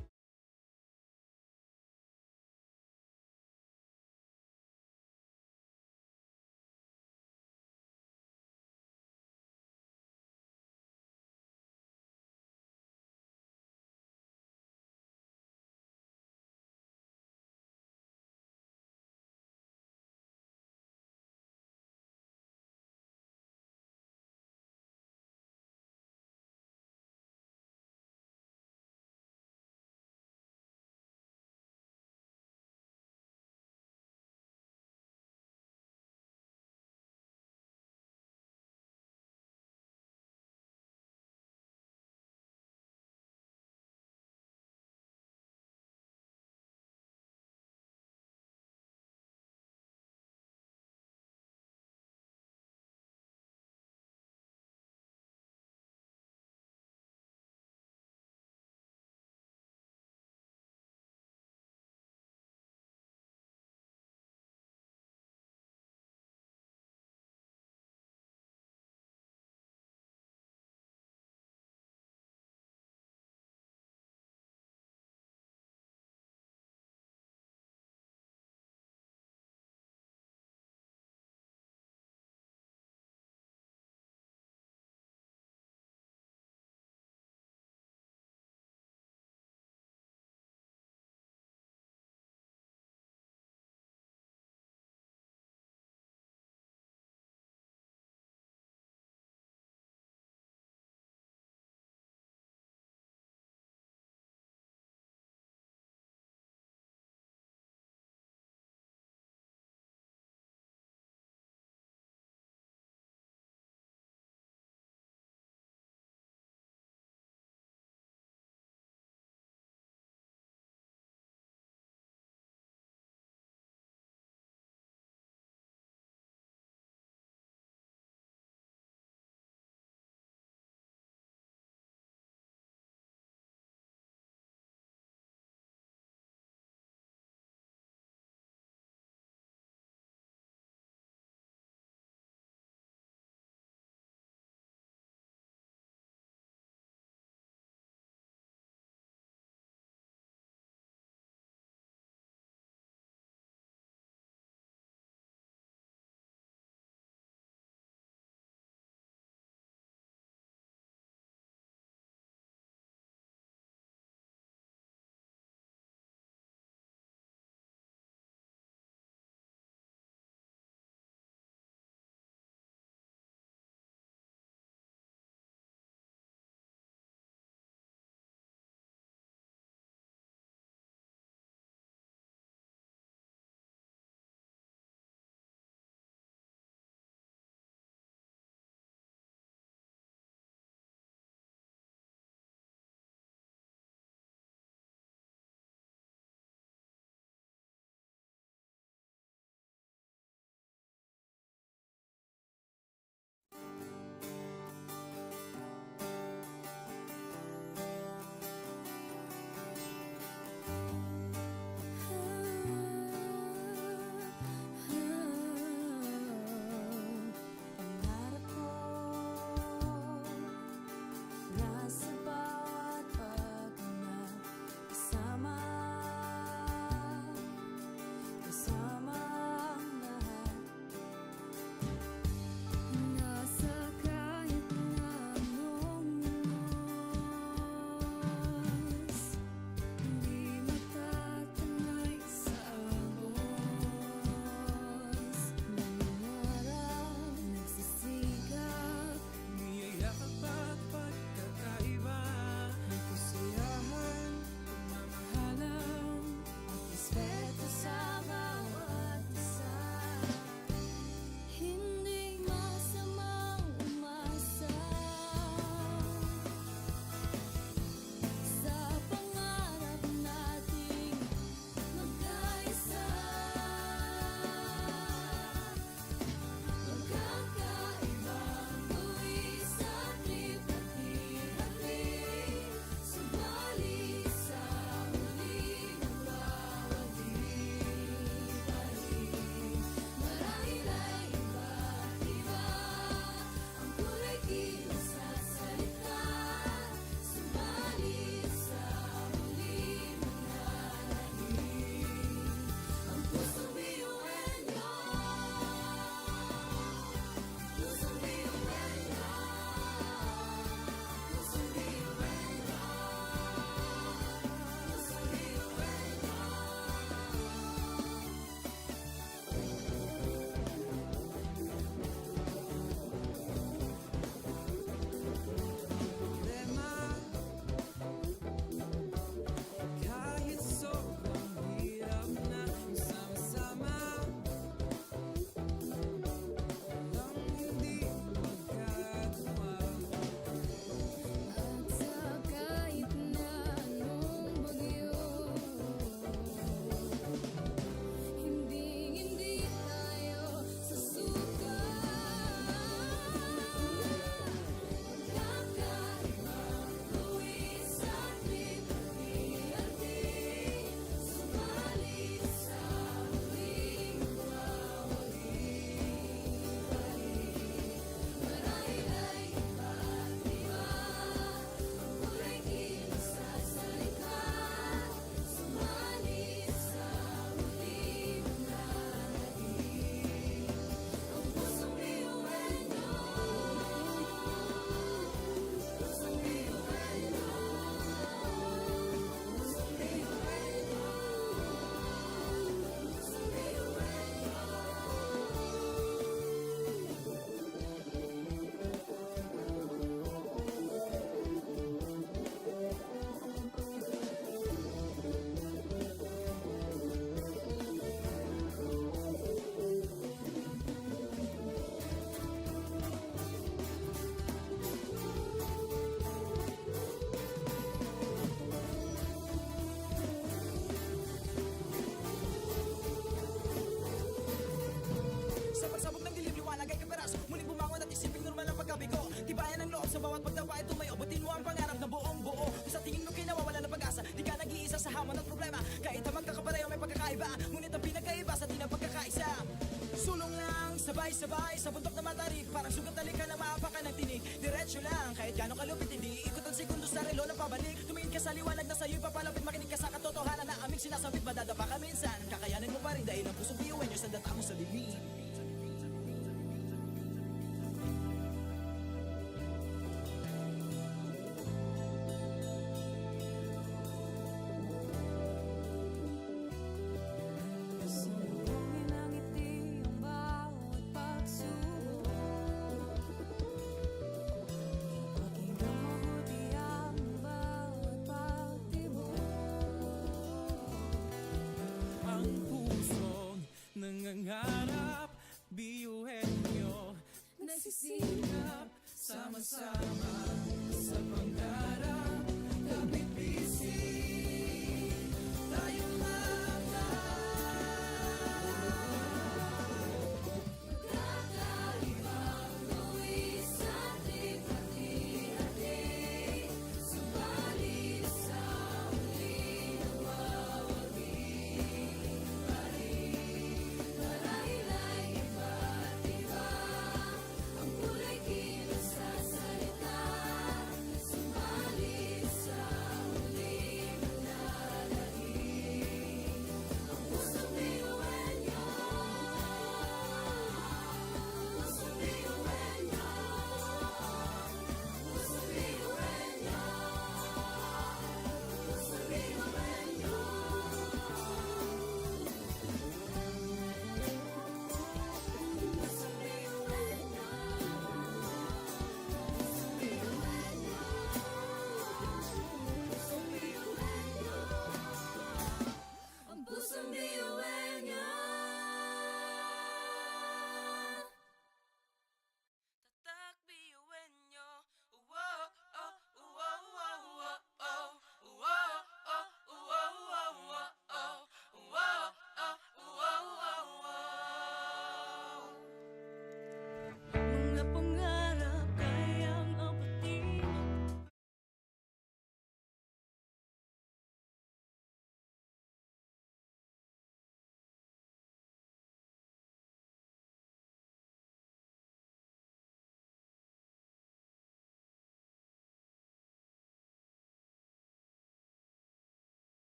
sabay-sabay sa bundok na matarik, parang sugat talikan na maapakan ng tinig. Diretso lang, kahit gano'ng kalupit hindi ikot ang segundo sa relo ng pabalik. Tumingin ka sa liwanag na sa'yo'y papalapit, makinig ka sa katotohanan na aming sinasabit. Madadapa ka minsan, kakayanin mo pa rin dahil ang pusong biyuin nyo sa data mo sa dilim. Sumbungin ang ngiti ang bawat pagsubok. Pakinggan mabuti ang bawat pagtibok. Ang pusong nangangarap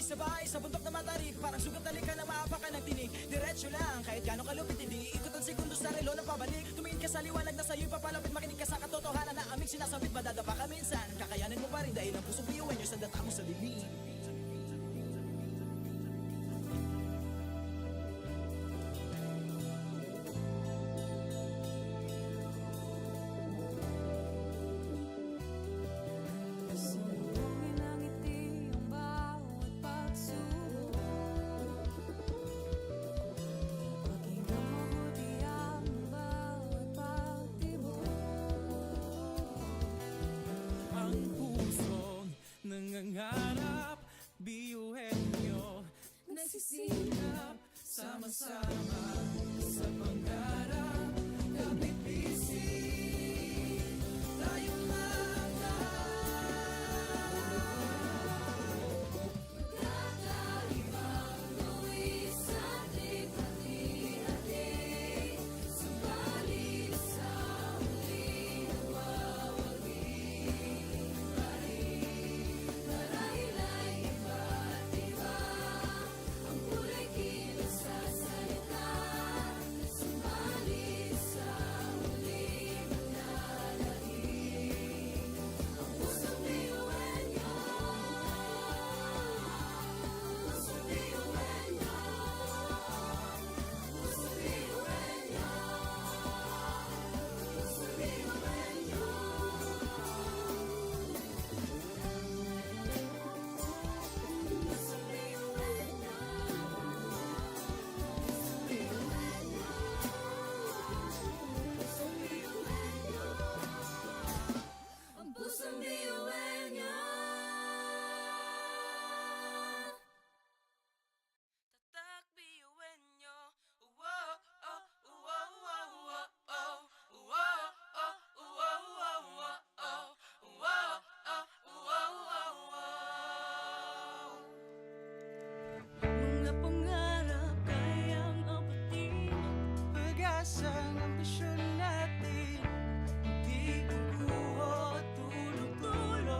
sabay-sabay sa bundok na matarik, parang sugat na likan ng maapakan ng tinig. Diretso lang, kahit gano'ng kalupit, hindi ikot ang segundo sa relo ng pabalik. Tumingin ka sa liwanag na sa'yo'y papalapit, makinig ka sa katotohanan na aming sinasabit. Madadapa ka minsan, kakayanin mo pa rin dahil ang pusong biyuan nyo sa data mo sa dilim. Sumbungin ang ngiti ang bawat pagsubok. Pakinggan mabuti ang bawat pagtibok. Ang pusong nangangarap, biyuhin nyo, nagsisikap, sama-sama sa pangarap. Kapit bisig, tayo Kakaibang buwis sa hati-hati, subalit sa huli nawawagi. Marahil ay iba't iba ang kulay kilos sa salita, subalit sa huli manlalahim ang pusong biyuhan niyo. Pusong biyuhan niyo. Pusong biyuhan niyo. Pusong biyuhan niyo. Pusong biyuhan niyo. Pusong biyuhan niyo. Ang pusong biyuhan niyo. Tatak biyuhin nyo. Wow, oh, wow, wow, wow, oh. Wow, oh, wow, wow, wow, oh. Wow, oh, wow, wow, wow. mga pangarap kayang abutin, pag-asa ng ambisyon natin, hindi kukuha tulog-tulog.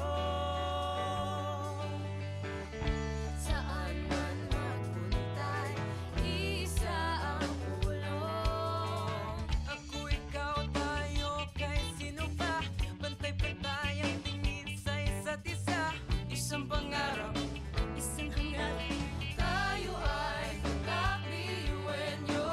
Saan man magpuntay, isa ang pulong. Ako, ikaw, tayo, kahit sino pa, pantay-pantay ang tingin sa isa't isa. Isang pangarap, isang hangarap, tayo ay kakbiyuhin nyo.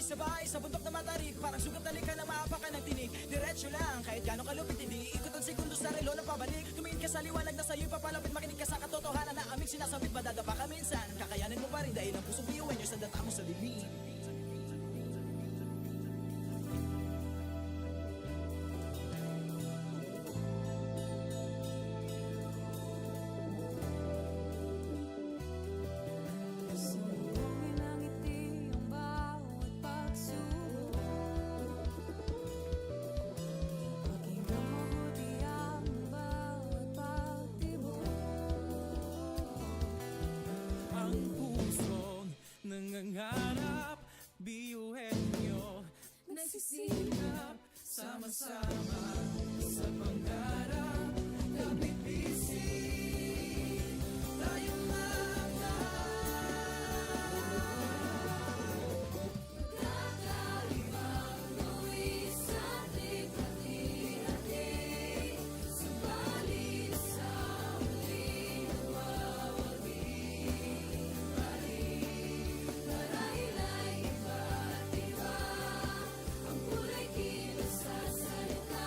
sabay-sabay sa bundok na matarik, parang sugat na likha ng maapakan ng tinig. Diretso lang, kahit gano'ng kalupit, hindi ikot ang segundo sa relo ng pabalik. Tumingin ka sa liwanag na sa'yo'y papalapit, makinig ka sa katotohanan na aming sinasabit. Madadapa ka minsan, kakayanin mo pa rin dahil ang pusong biyuhan nyo sa data mo sa dilim. Sumbungin ang ngiti ang bawat pagsubok. Pakinggan mabuti ang bawat pagtibok. Ang pusong nangangarap, biyuhin nyo nagsisikap, sama-sama sa pangarap. Kapit bisig, tayong mga Kakaibang buwis sa likha-hati, subalit sa huli nawawagi pa rin. Marahil ay iba't iba ang kulay kilos sa salita.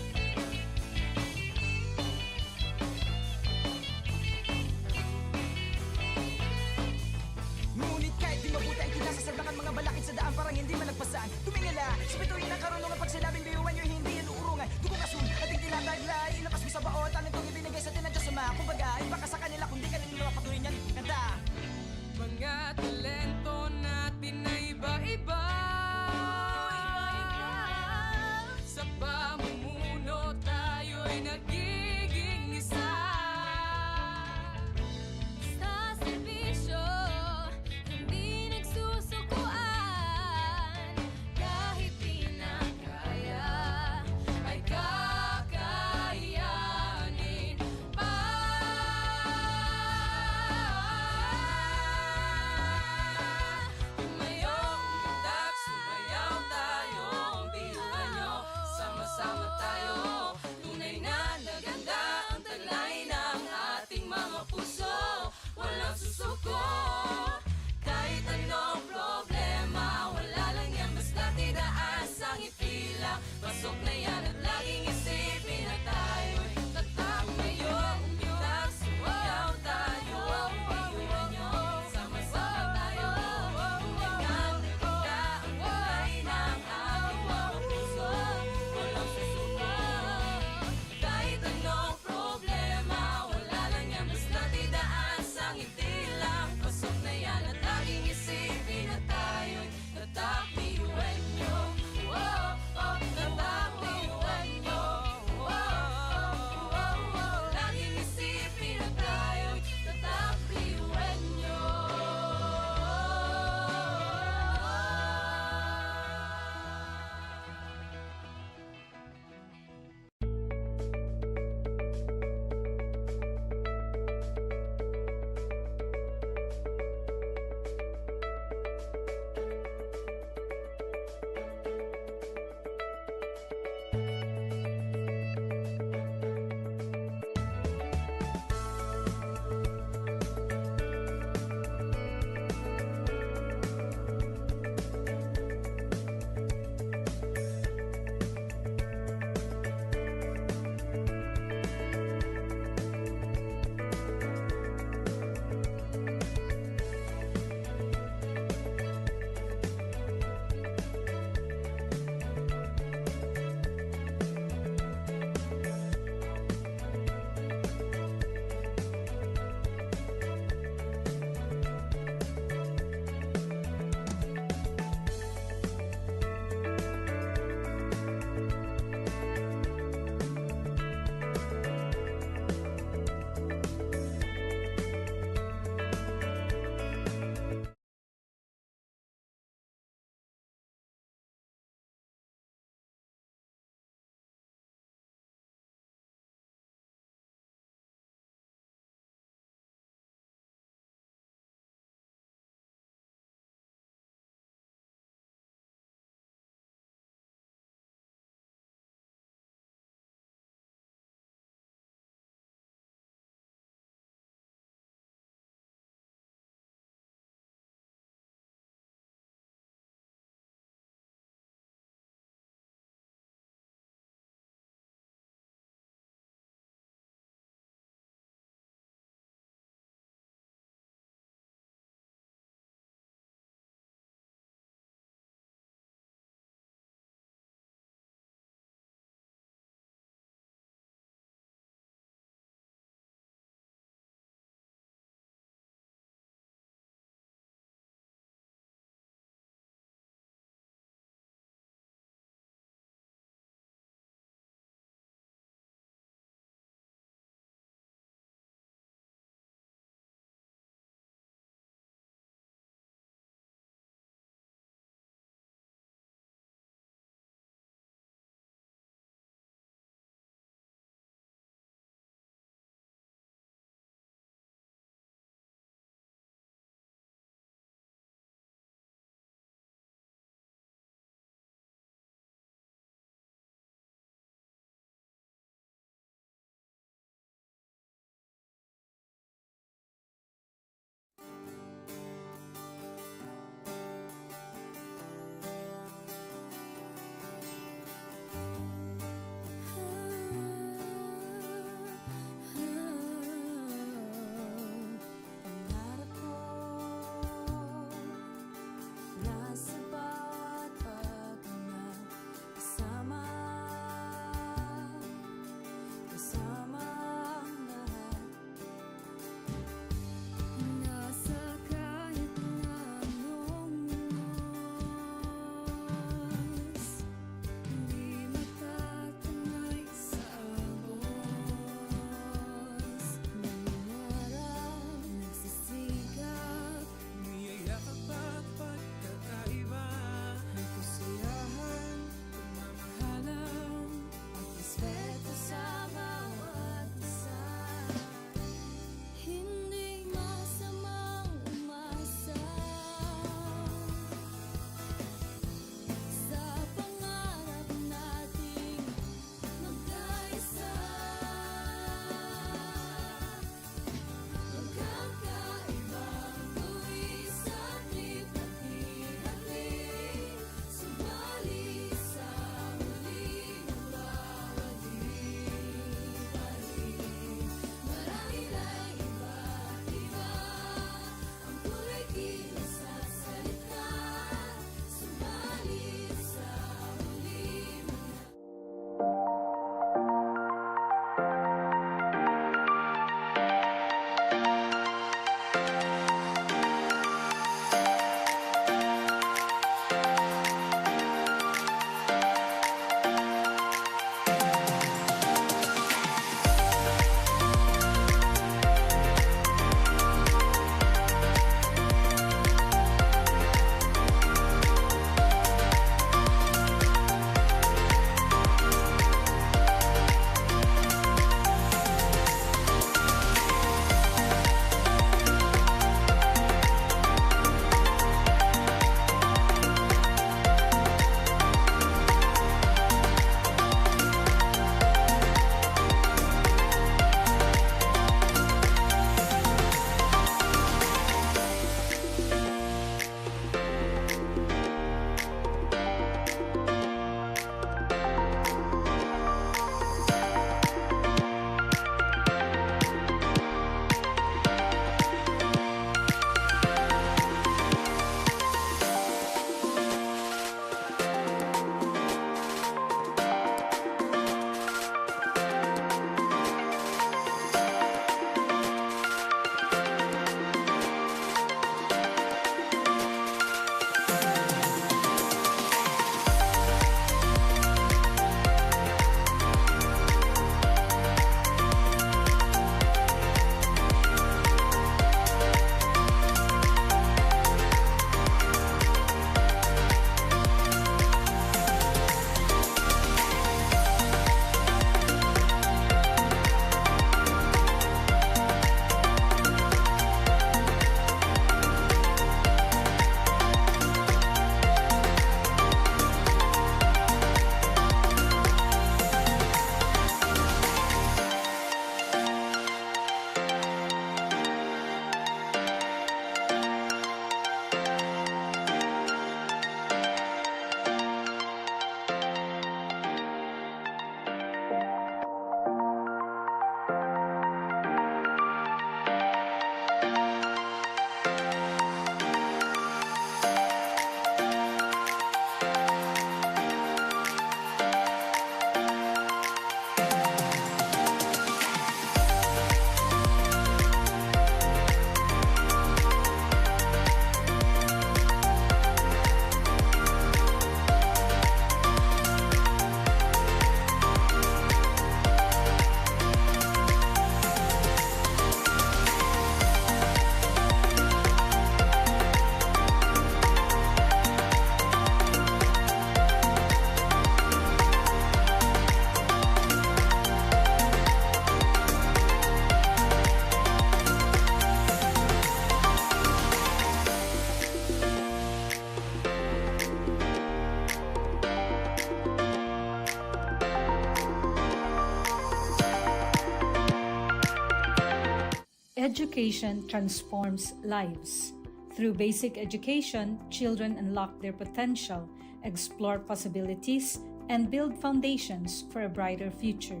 Education transforms lives. Through basic education, children unlock their potential, explore possibilities, and build foundations for a brighter future.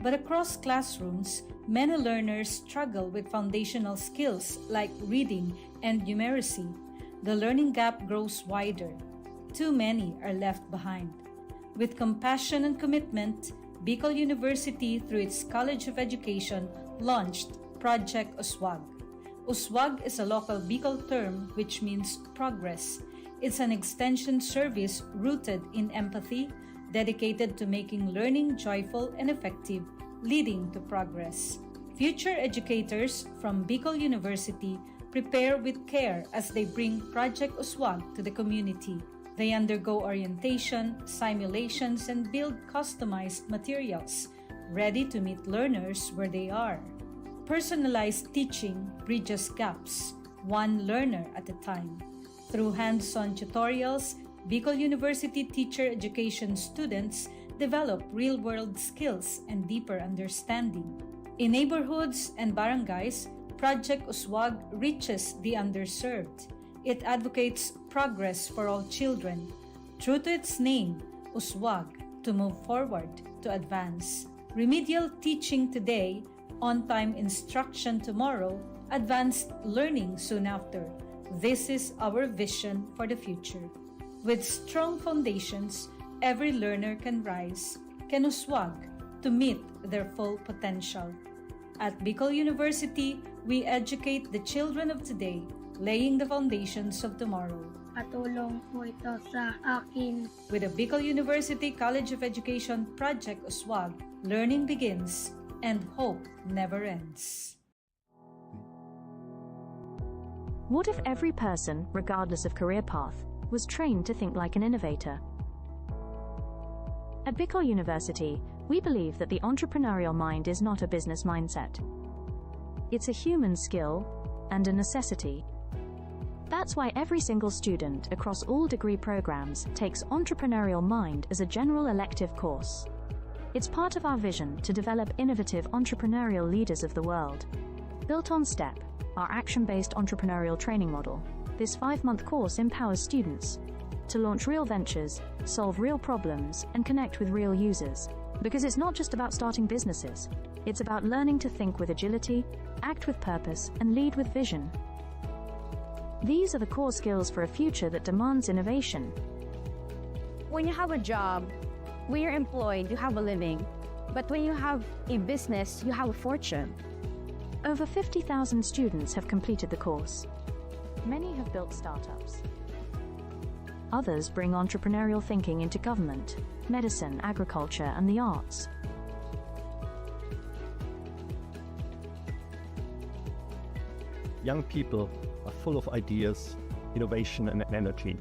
But across classrooms, many learners struggle with foundational skills like reading and numeracy. The learning gap grows wider. Too many are left behind. With compassion and commitment, Bicol University, through its College of Education, launched Project Uswag. Uswag is a local Bicol term which means progress. It's an extension service rooted in empathy, dedicated to making learning joyful and effective, leading to progress. Future educators from Bicol University prepare with care as they bring Project Uswag to the community. They undergo orientation, simulations, and build customized materials, ready to meet learners where they are. Personalized teaching bridges gaps, one learner at a time. Through hands-on tutorials, Bicol University teacher education students develop real-world skills and deeper understanding. In neighborhoods and barangays, Project Uswag reaches the underserved. It advocates progress for all children. True to its name, Uswag, to move forward, to advance. Remedial teaching today, on-time instruction tomorrow, advanced learning soon after. This is our vision for the future. With strong foundations, every learner can rise, can uswag, to meet their full potential. At Bicol University, we educate the children of today, laying the foundations of tomorrow. Patulong po ito sa akin. With the Bicol University College of Education Project Uswag, learning begins and hope never ends. What if every person, regardless of career path, was trained to think like an innovator? At Bicol University, we believe that the entrepreneurial mind is not a business mindset. It's a human skill and a necessity. That's why every single student across all degree programs takes Entrepreneurial Mind as a general elective course. It's part of our vision to develop innovative entrepreneurial leaders of the world. Built on STEP, our action-based entrepreneurial training model, this 5-month course empowers students to launch real ventures, solve real problems, and connect with real users. Because it's not just about starting businesses, it's about learning to think with agility, act with purpose, and lead with vision. These are the core skills for a future that demands innovation. When you have a job, when you're employed, you have a living. But when you have a business, you have a fortune. Over 50,000 students have completed the course. Many have built startups. Others bring entrepreneurial thinking into government, medicine, agriculture, and the arts. Young people are full of ideas, innovation, and energy.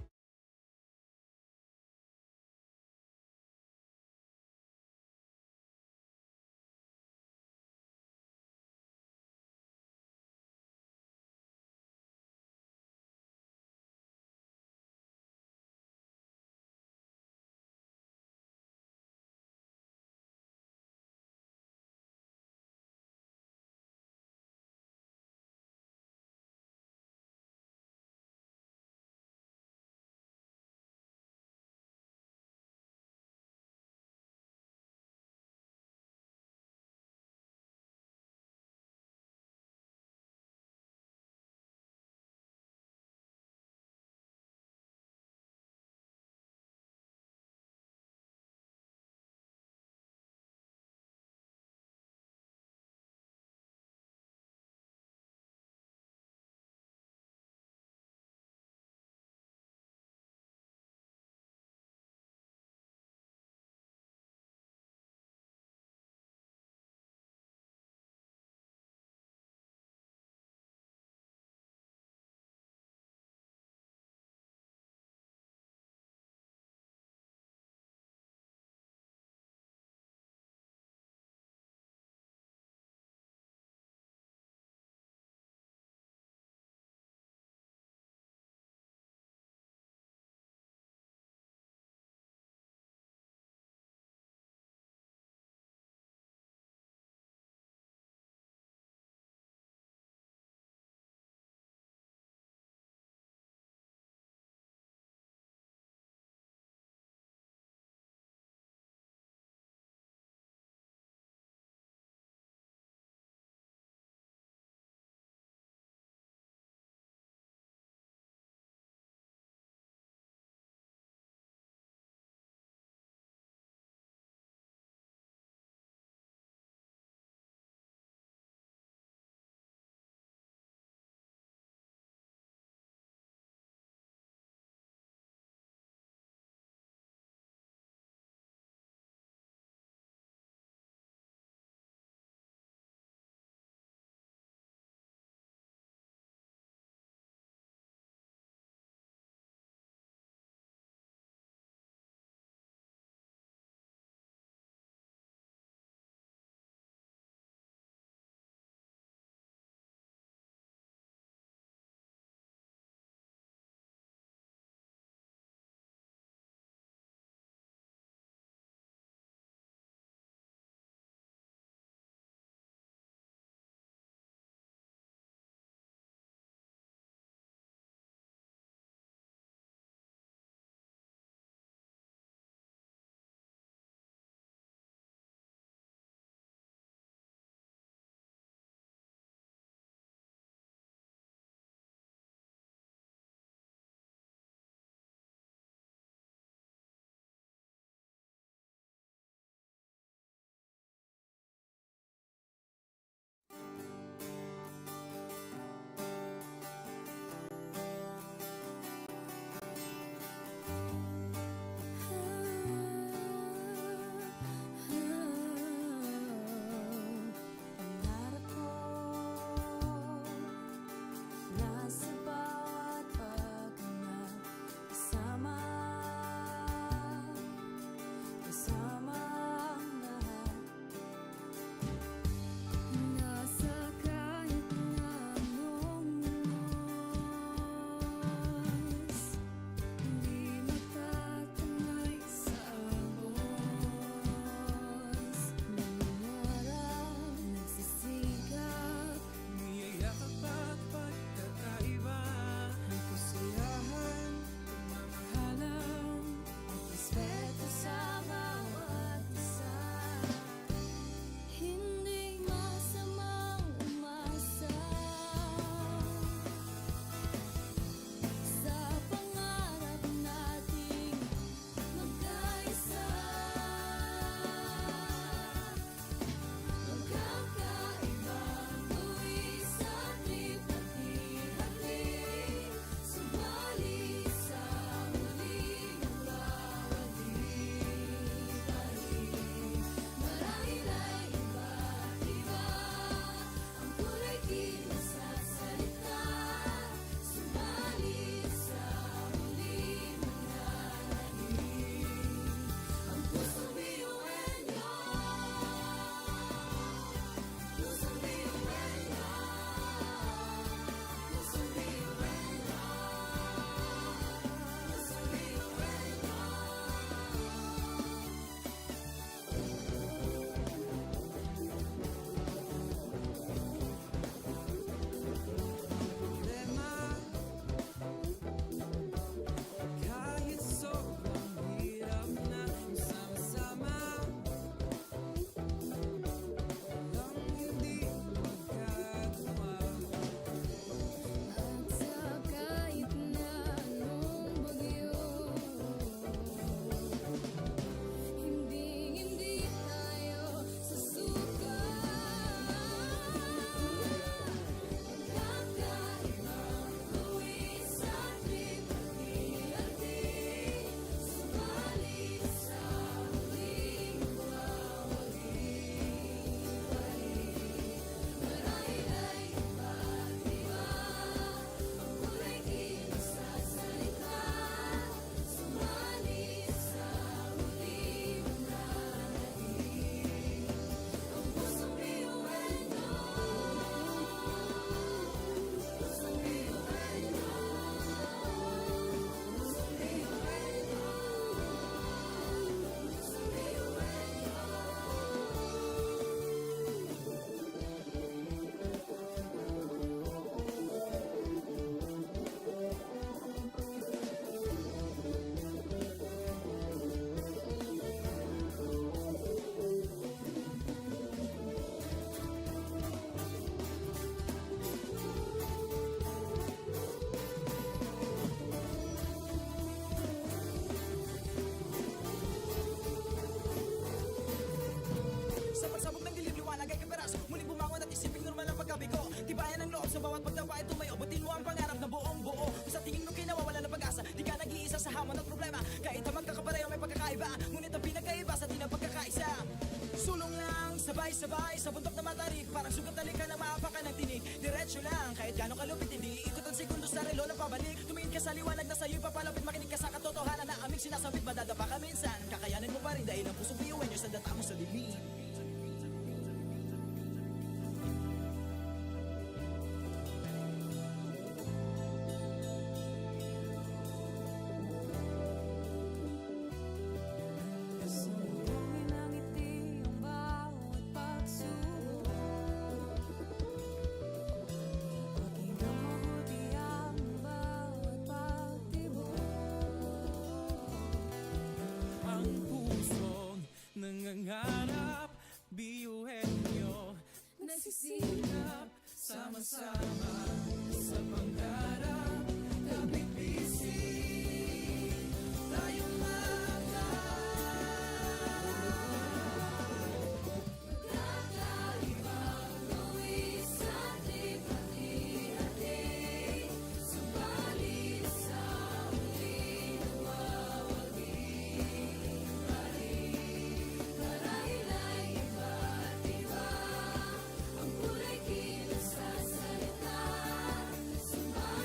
bawat pagdapa ay tumayo, butin mo ang pangarap na buong buo. Kung sa tingin mo kinawawala ng pag-asa, di ka nag-iisa sa hamon at problema. Kahit ang magkakapareho may pagkakaiba, ngunit ang pinagkaiba sa di na pagkakaisa. Sulong lang, sabay-sabay sa bundok na matarik, parang sugat na likha ng maapakan ng tinig. Diretso lang, kahit gano'ng kalupit, hindi ikot ang segundo sa relo na pabalik. Tumingin ka sa liwanag na sa'yo'y papalapit, makinig ka sa katotohanan na aming sinasabit. Madadapa ka minsan, kakayanin mo pa rin dahil ang pusong biyuin nyo sa data mo sa dilim. Sumugin ang ngiti ang bawat pagsubok. Pakinggan mabuti ang bawat pagtibok. Ang pusong nangangarap, biyuhin nyo. Nagsisikap, sama-sama sa pangarap. Kapit bisig, tayong Kakaibang luwis at lipat-lihatin, subalit sa huli nawawagi pa rin. Marahil ay iba't iba ang kulay kilos sa salita, subalit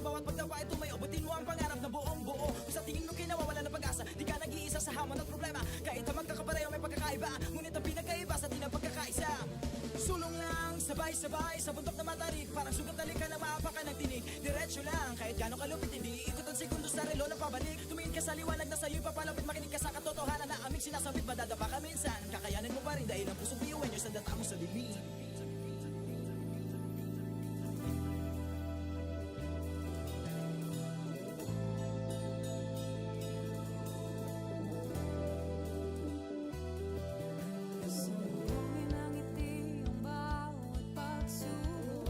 Sa bawat pagtawa ay tumayo, butin mo ang pangarap na buong buo. Kung sa tingin mo kinawawala ng pag-asa, di ka nag-iisa sa hamon at problema. Kahit ang magkakapareho may pagkakaiba, ngunit ang pinagkaiba sa di na pagkakaisa. Sulong lang, sabay-sabay sa bundok na matarik. Parang sugat na lika na maapakan ng tinig. Diretso lang, kahit gano'ng kalupit, hindi ikot ang segundo sa relo na pabalik. Tumingin ka sa liwanag na sa'yo'y papalapit, makinig ka sa katotohanan na aming sinasabit. Madadapa ka minsan, kakayanin mo pa rin dahil ang pusong biyuin nyo sa data mo sa dilim. Sumbungin ang ngiti ang bawat pagsubok.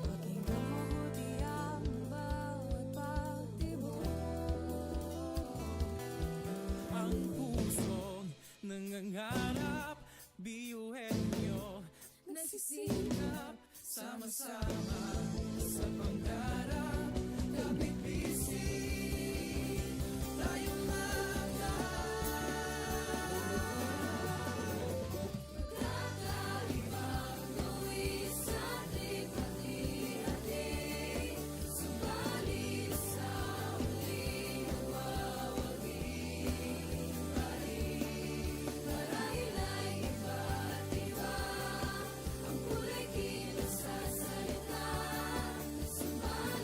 Pakinggan mabuti ang bawat pagtibok. Ang pusong nangangarap, biyuhin nyo. Nagsisikap, sama-sama sa pangarap. Kapit bisig, tayong Kakaibang luwis at likha-likha. Subalit sa huling nagwawagi. Marahil ay iba't iba ang kulay kilos sa salita. Subalit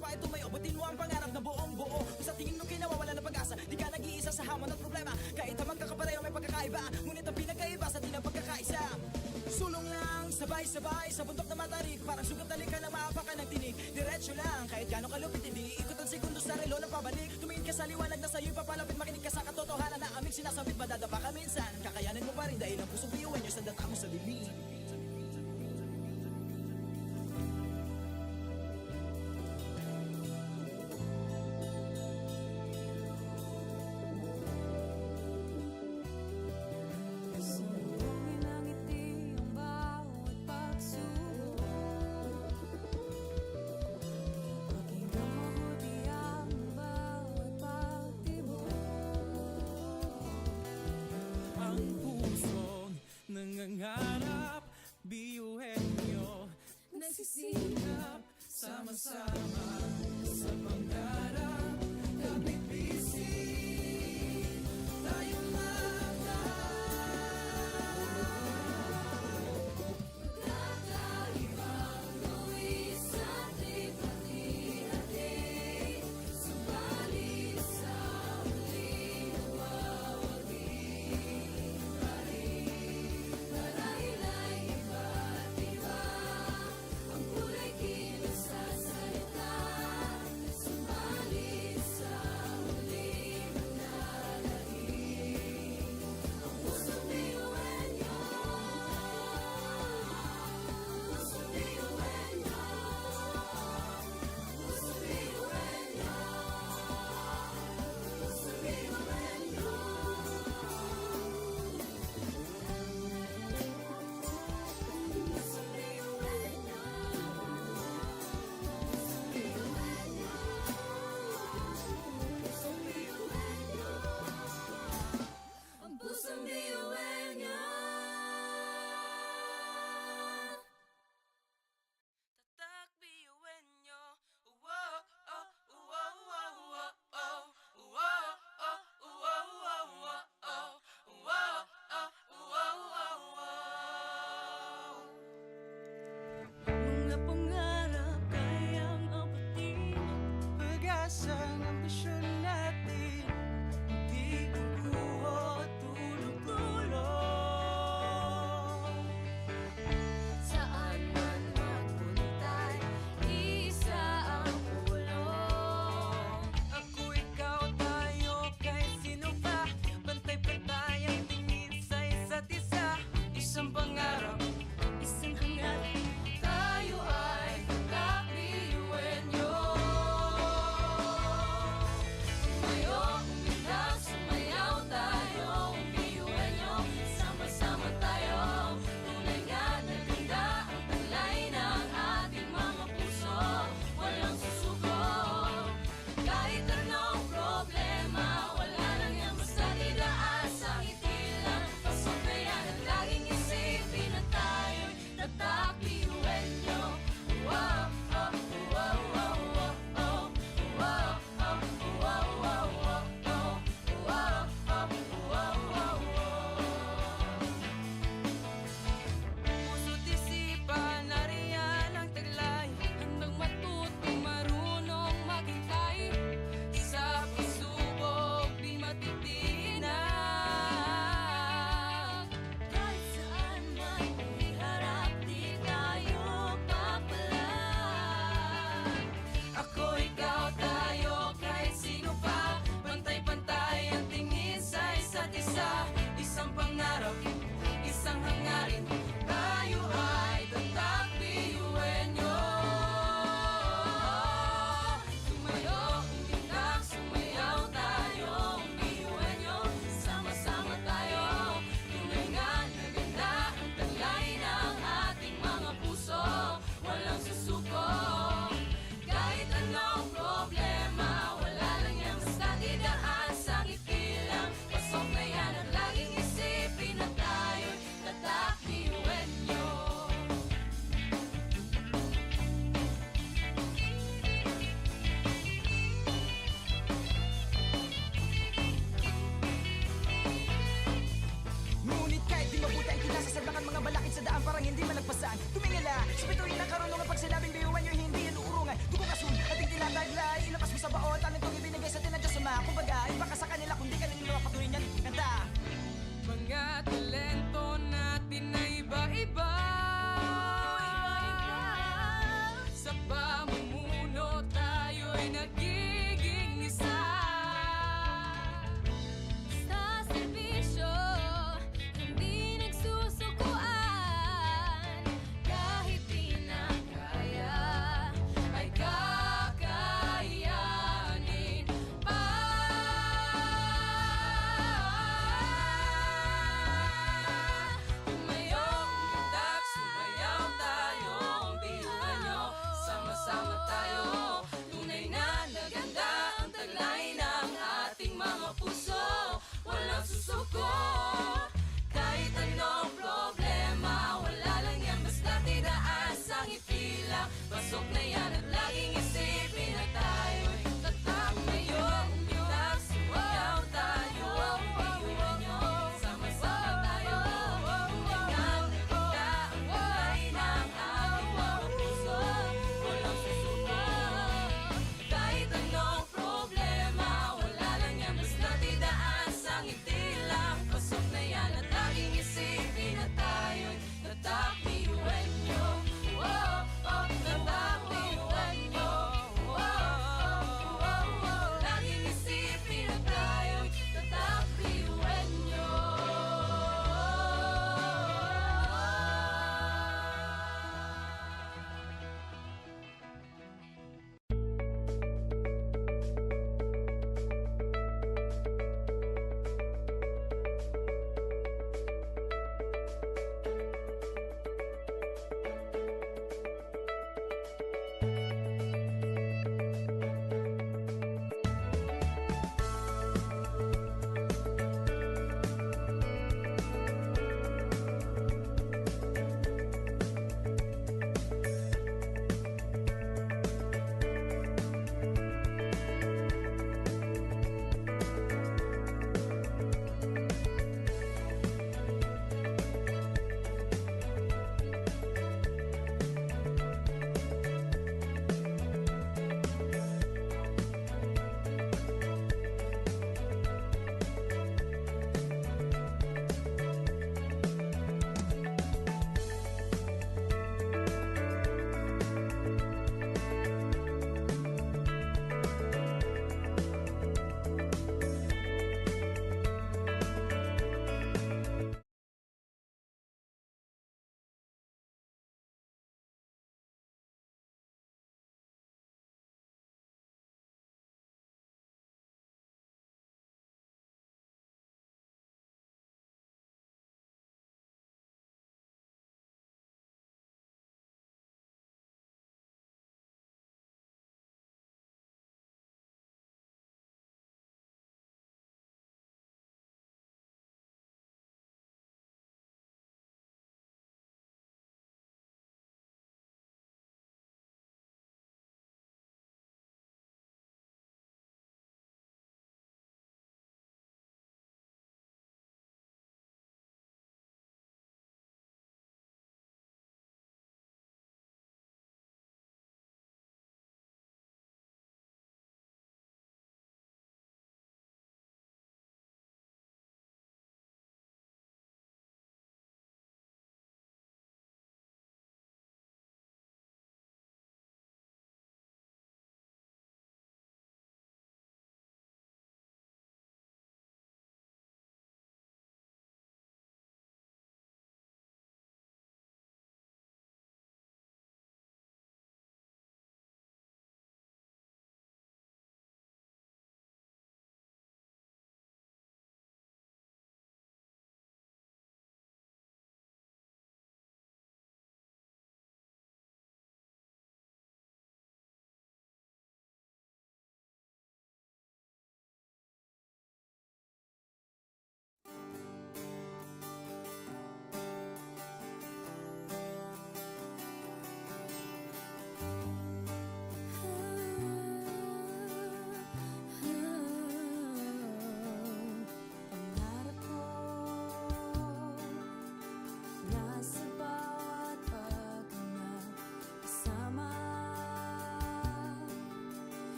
pa ito may abutin mo ang pangarap na buong buo. Kung sa tingin mo kinawawala ng pag-asa, di ka nag-iisa sa hamon at problema. Kahit na magkakapareho may pagkakaiba, ngunit ang pinagkaiba sa di na pagkakaisa. Sulong lang, sabay-sabay sa bundok na matarik. Parang sugat na lika ng maapakan ng tinig. Diretso lang, kahit gano'ng kalupit, hindi ikot ang segundo sa relo ng pabalik. Tumingin ka sa liwanag na sa'yo'y papalapit. Makinig ka sa katotohanan na aming sinasabit. Madadapa ka minsan, kakayanin mo pa rin dahil ang pusong biyuan nyo sa data mo sa dilim. Sumulungin ang ngiti ang bawat pagsubok. Pakinggan mabuti ang bawat pagsalita.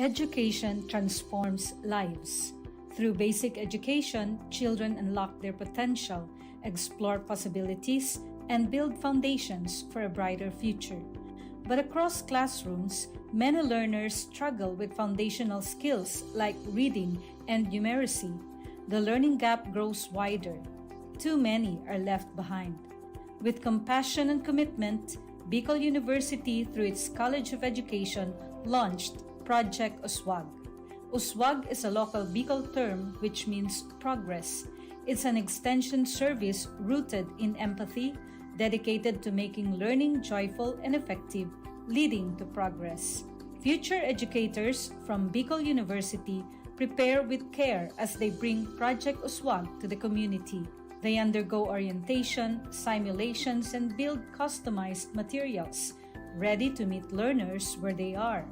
Education transforms lives. Through basic education, children unlock their potential, explore possibilities, and build foundations for a brighter future. But across classrooms, many learners struggle with foundational skills like reading and numeracy. The learning gap grows wider. Too many are left behind. With compassion and commitment, Bicol University, through its College of Education, launched Project Uswag. Uswag is a local Bicol term which means progress. It's an extension service rooted in empathy, dedicated to making learning joyful and effective, leading to progress. Future educators from Bicol University prepare with care as they bring Project Uswag to the community. They undergo orientation, simulations, and build customized materials, ready to meet learners where they are.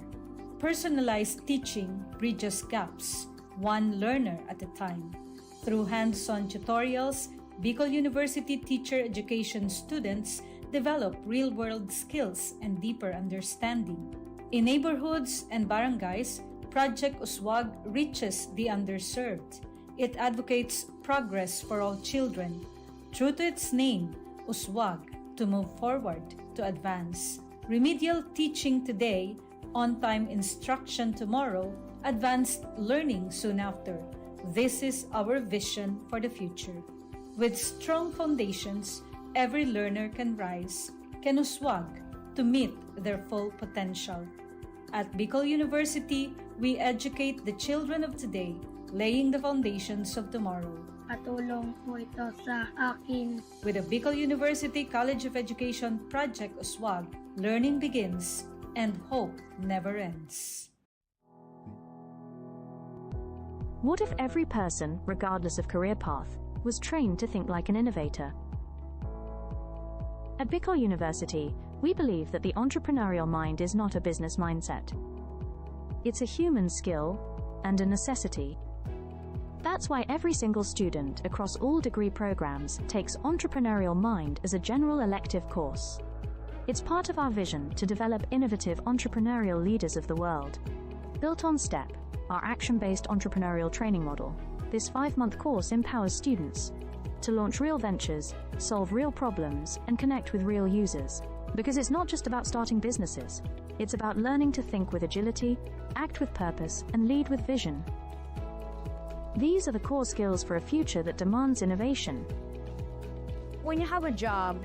Personalized teaching bridges gaps, one learner at a time. Through hands-on tutorials, Bicol University teacher education students develop real-world skills and deeper understanding. In neighborhoods and barangays, Project Uswag reaches the underserved. It advocates progress for all children. True to its name, Uswag, to move forward, to advance. Remedial teaching today, on-time instruction tomorrow, advanced learning soon after. This is our vision for the future. With strong foundations, every learner can rise, can uswag to meet their full potential. At Bicol University, we educate the children of today, laying the foundations of tomorrow. Patulong po ito sa akin. With the Bicol University College of Education Project Uswag, learning begins and hope never ends. What if every person, regardless of career path, was trained to think like an innovator? At Bicol University, we believe that the entrepreneurial mind is not a business mindset. It's a human skill and a necessity. That's why every single student across all degree programs takes Entrepreneurial Mind as a general elective course. It's part of our vision to develop innovative entrepreneurial leaders of the world. Built on STEP, our action-based entrepreneurial training model, this 5-month course empowers students to launch real ventures, solve real problems, and connect with real users. Because it's not just about starting businesses, it's about learning to think with agility, act with purpose, and lead with vision. These are the core skills for a future that demands innovation. When you have a job,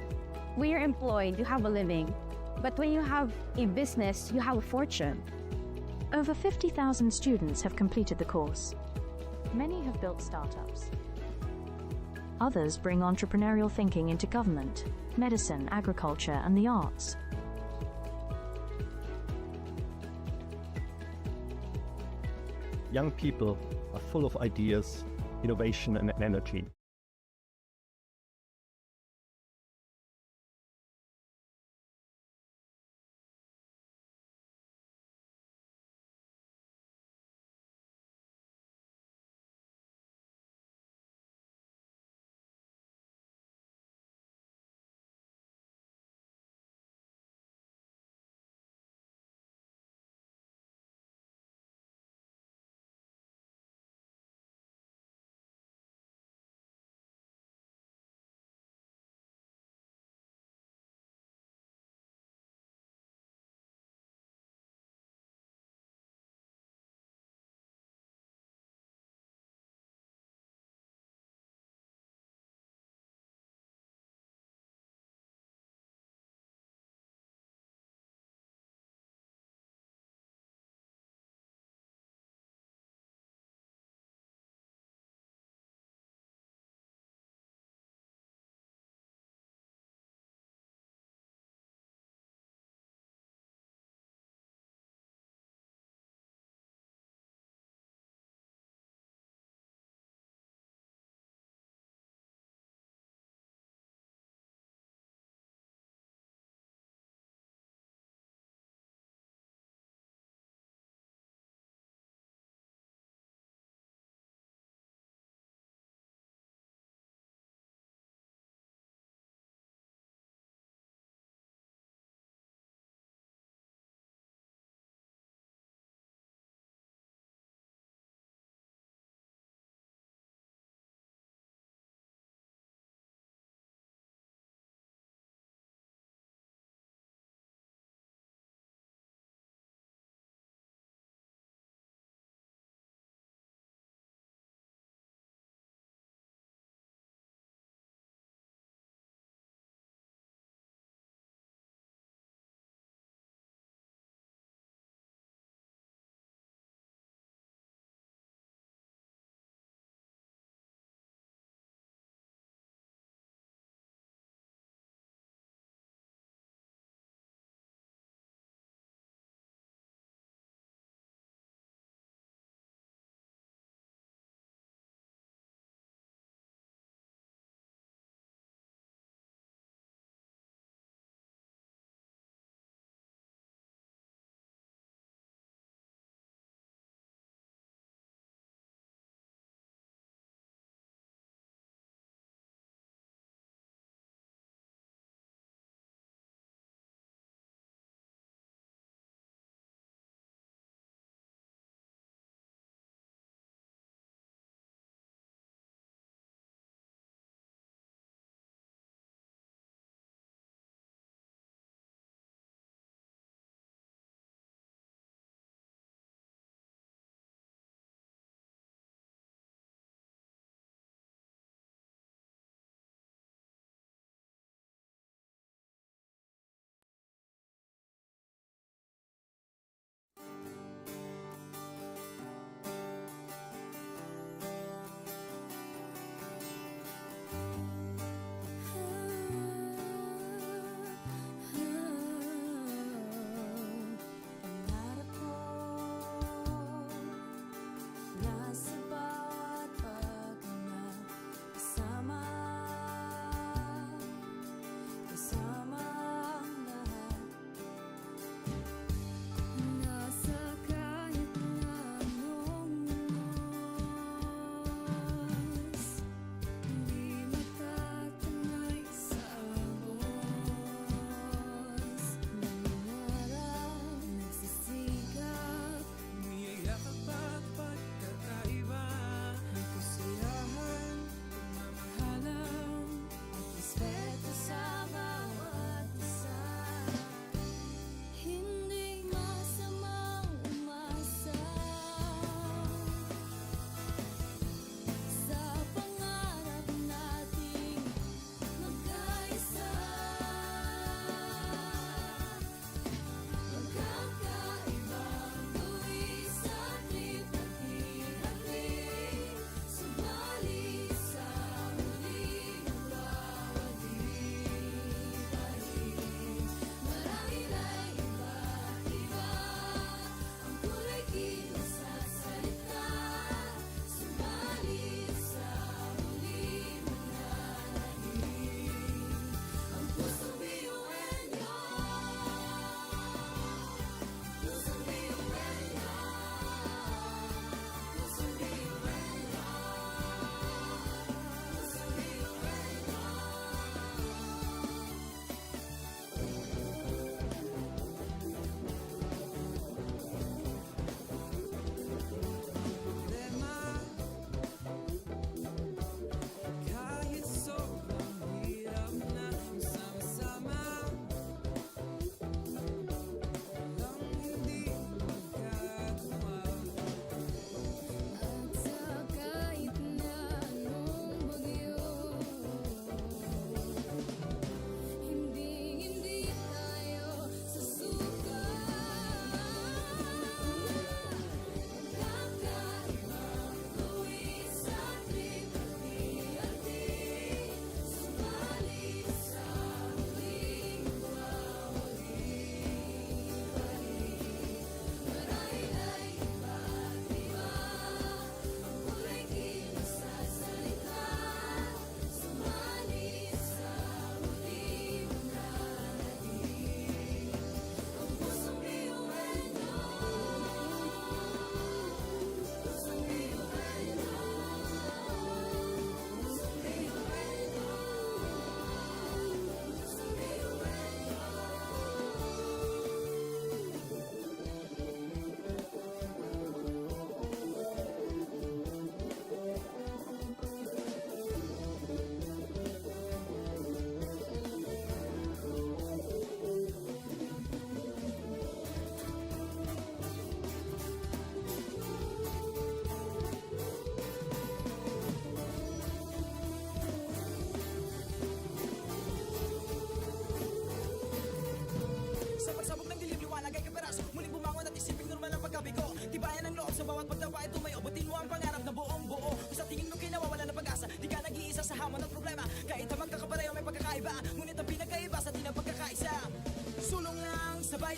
when you're employed, you have a living. But when you have a business, you have a fortune. Over 50,000 students have completed the course. Many have built startups. Others bring entrepreneurial thinking into government, medicine, agriculture, and the arts. Young people are full of ideas, innovation, and energy.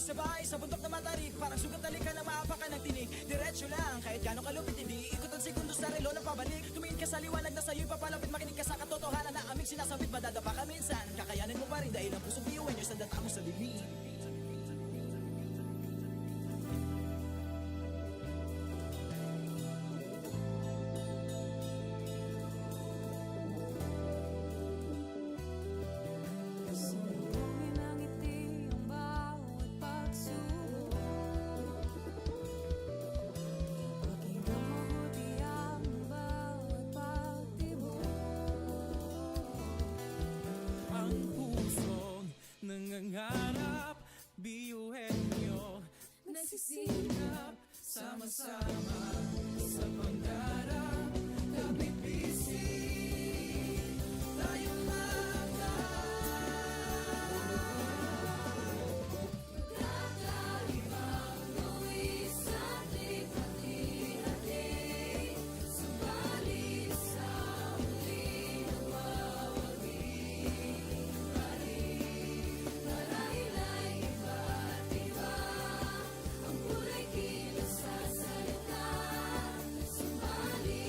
sabay-sabay sa bundok na matarik. Parang sugat na lika na maapakan ng tinig. Diretso lang, kahit gano'ng kalupit hindi ikot ang segundo sa relo na pabalik. Tumingin ka sa liwanag na sa'yo'y papalapit. Makinig ka sa katotohanan na aming sinasabit. Madadapa ka minsan, kakayanin mo pa rin dahil ang pusong iuwi nyo sa data mo sa bibig. Sumuhin ang ngiti ang bawat pagsubok. Pakinggan mabuti ang bawat pagtibok. Ang pusong nangangarap, biyuhin nyo. Nagsisikap, sama-sama sa pangarap. Kapipising, tayong mga Kakaibang luwis at hati-hati. Subalit sa huli nawawagi. Marahil ay iba't iba. Ang kulay kilos sa salita. Subalit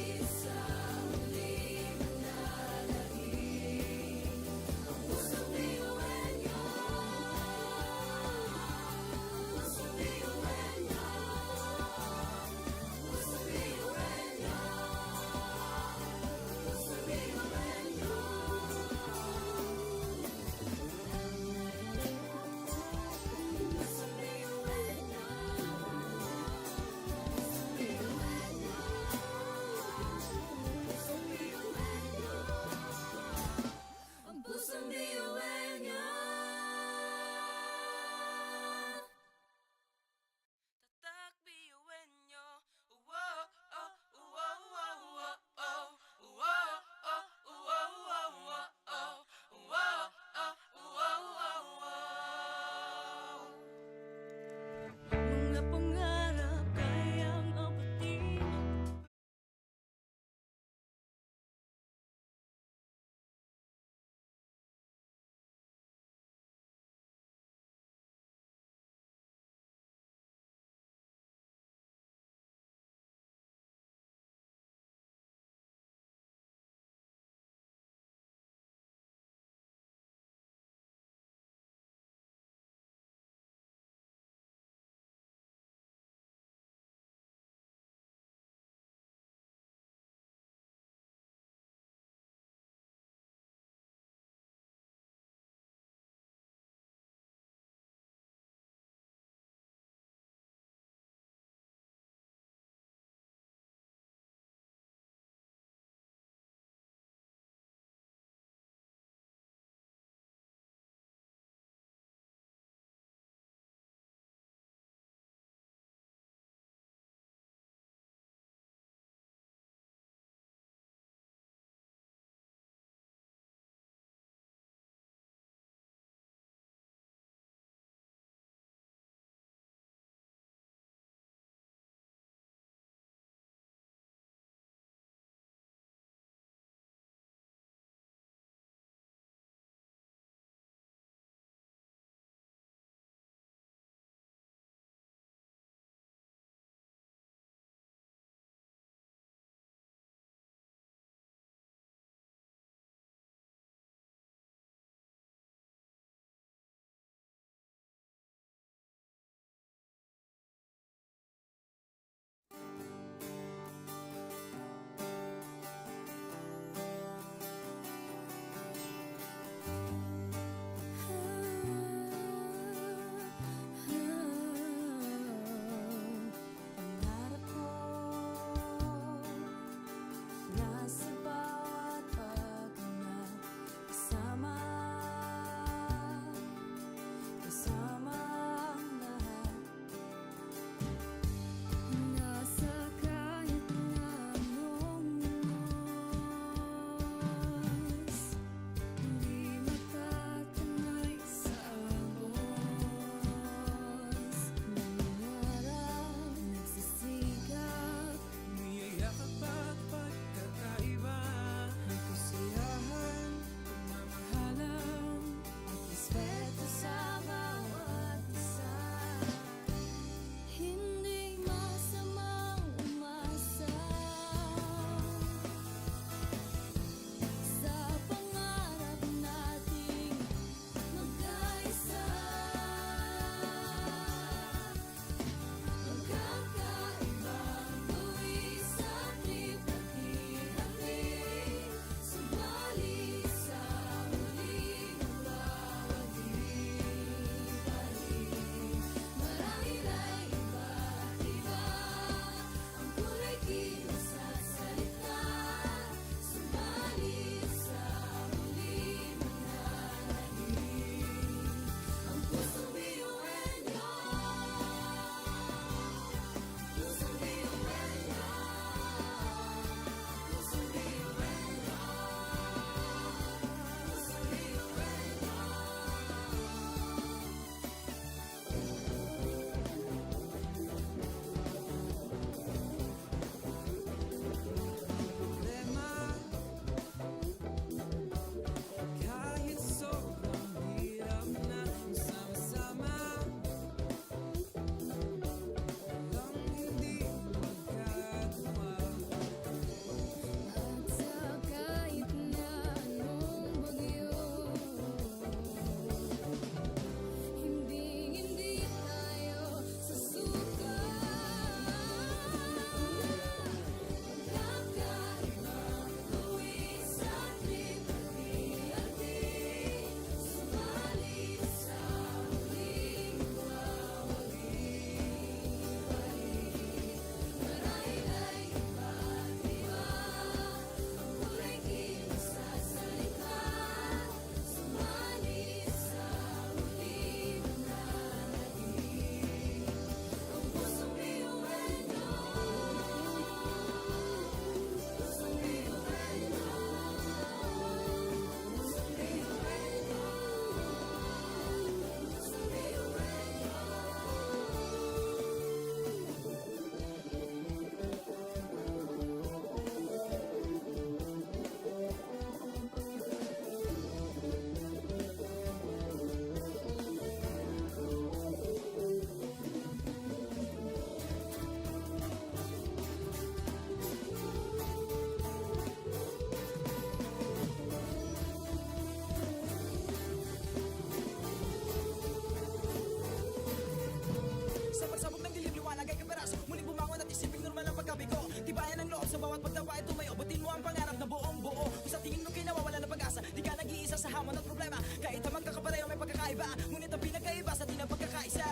bawat pagtawa ay tumayo. Butin mo ang pangarap na buong buo. Kung sa tingin mo kinawawala ng pag-asa, di ka nag-iisa sa hamon at problema. Kahit ang magkakapareho may pagkakaiba, ngunit ang pinagkaiba sa atin ang pagkakaisa.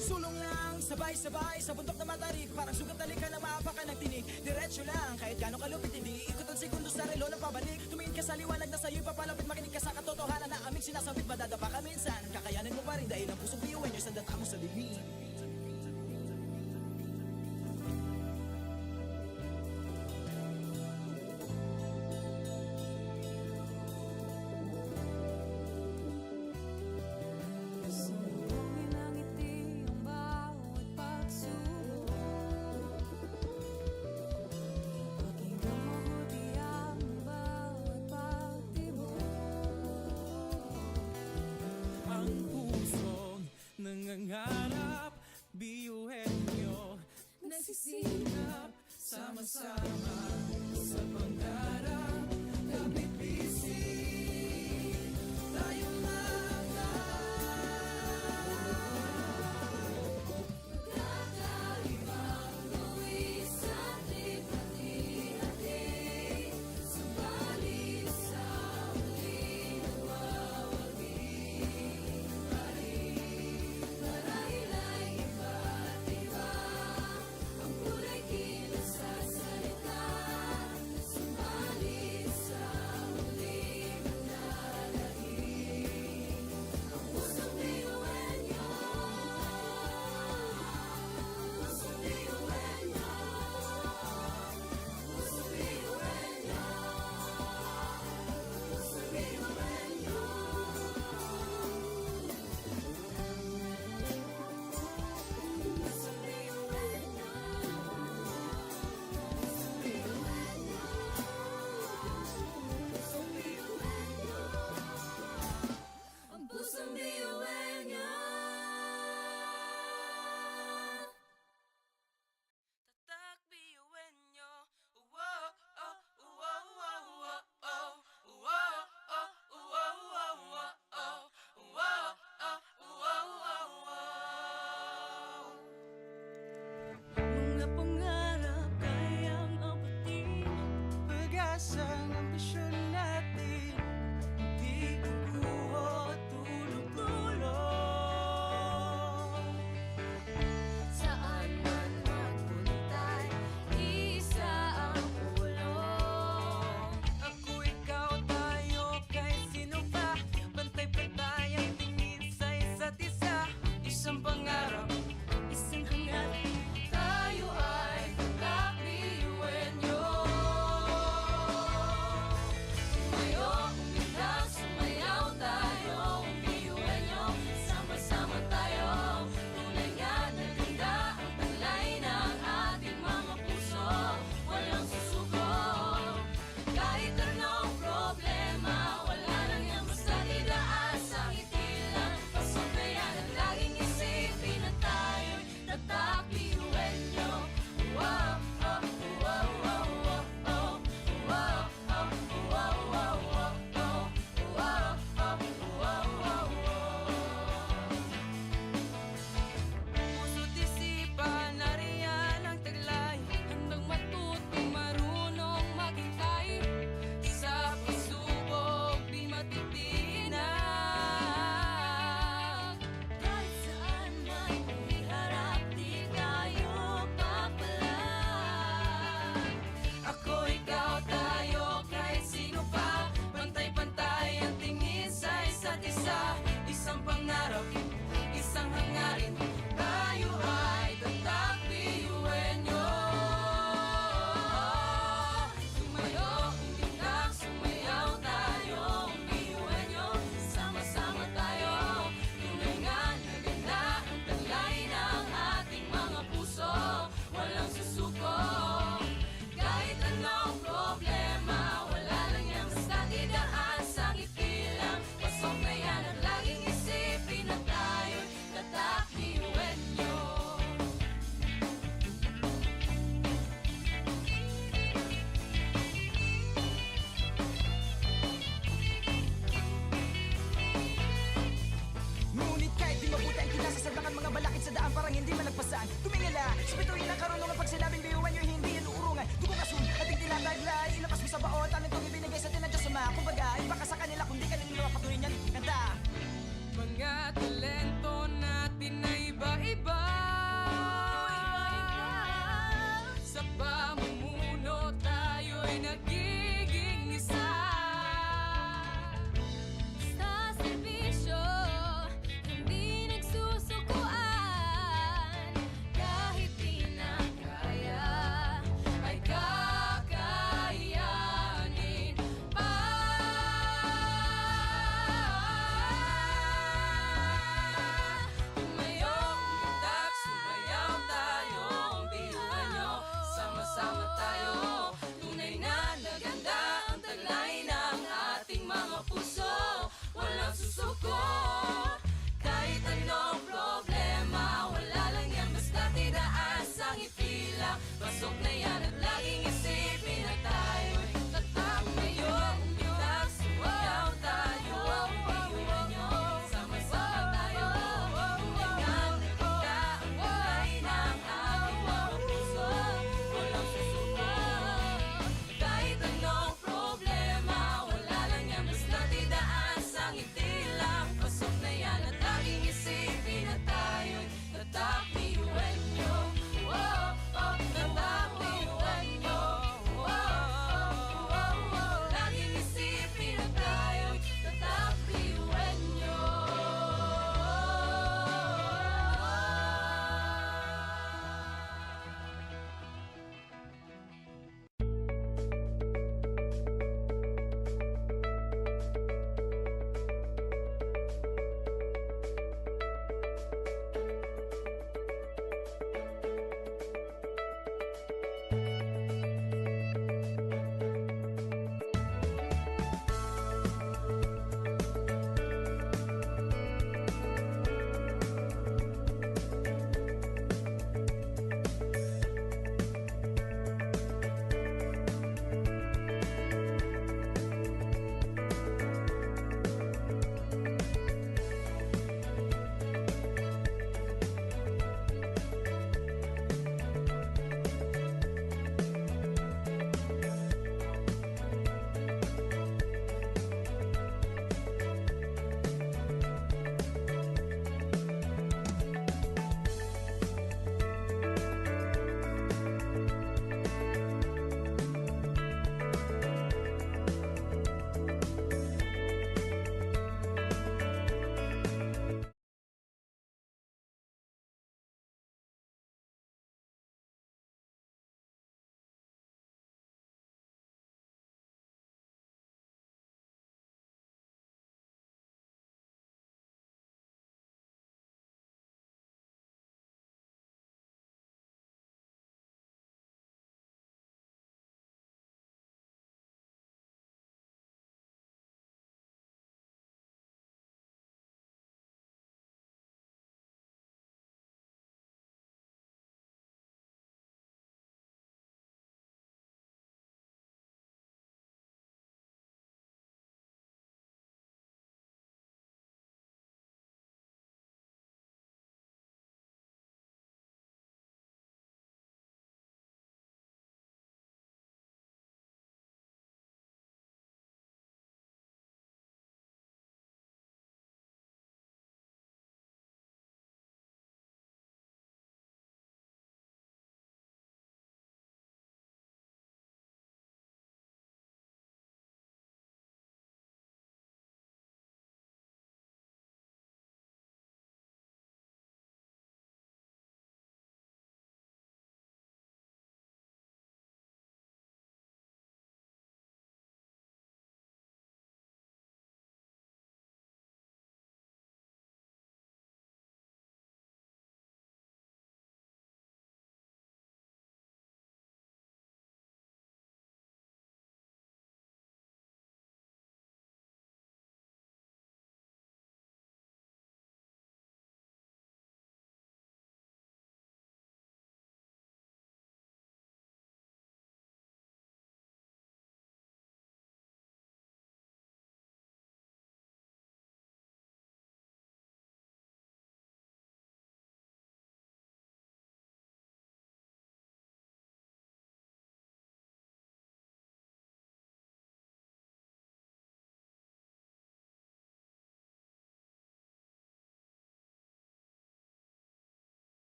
Sulong lang, sabay-sabay sa bundok na matarik. Parang sugat na lika na maapakan ng tinig. Diretso lang, kahit gano'ng kalupit, hindi ikot ang segundo sa relo na pabalik. Tumingin ka sa liwanag na sa'yo'y papalapit. Makinig ka sa katotohanan na aming sinasabit. Madadapa ka minsan, kakayanin mo pa rin dahil ang pusong biyuin nyo sa data mo sa limit. Sumugin ang ngiti ang bawat pagsubok. Pakinggan mabuti ang bawat pagtibok. Ang pusong nangangarap, biyuhin nyo. Nagsisikap, sama-sama sa pangarap. Kapit bisig, tayong mga Kakaibang luwis at lipat-hati. Subalit sa huli nawawagi pa rin. Marahil ay iba't iba ang kulay kinasasalita. Subalit sa huli manlalahim ang pusong biyuhin niyo. Pusong biyuhin niyo. Pusong biyuhin niyo. Pusong biyuhin niyo. Pusong biyuhin niyo. Pusong biyuhin niyo. Pusong biyuhin niyo. Ang pusong biyuhin niyo. Tatak biyuhin nyo. Uwo, oh, uwo, uwo, uwo, oh. Uwo, oh, uwo, uwo, uwo, oh. Uwo, oh, uwo, uwo, uwo. mga pangarap kayang abutin. Pag-asang ambisyon natin, di kukuha tulog-tulog. Saan man magpuntay, isa ang ulo. Ako, ikaw, tayo, kahit sino pa. Pantay-pantay ang tingin sa isa't isa. Isang pangarap, isang hangarin. Tayo ay tatak biyuhin nyo.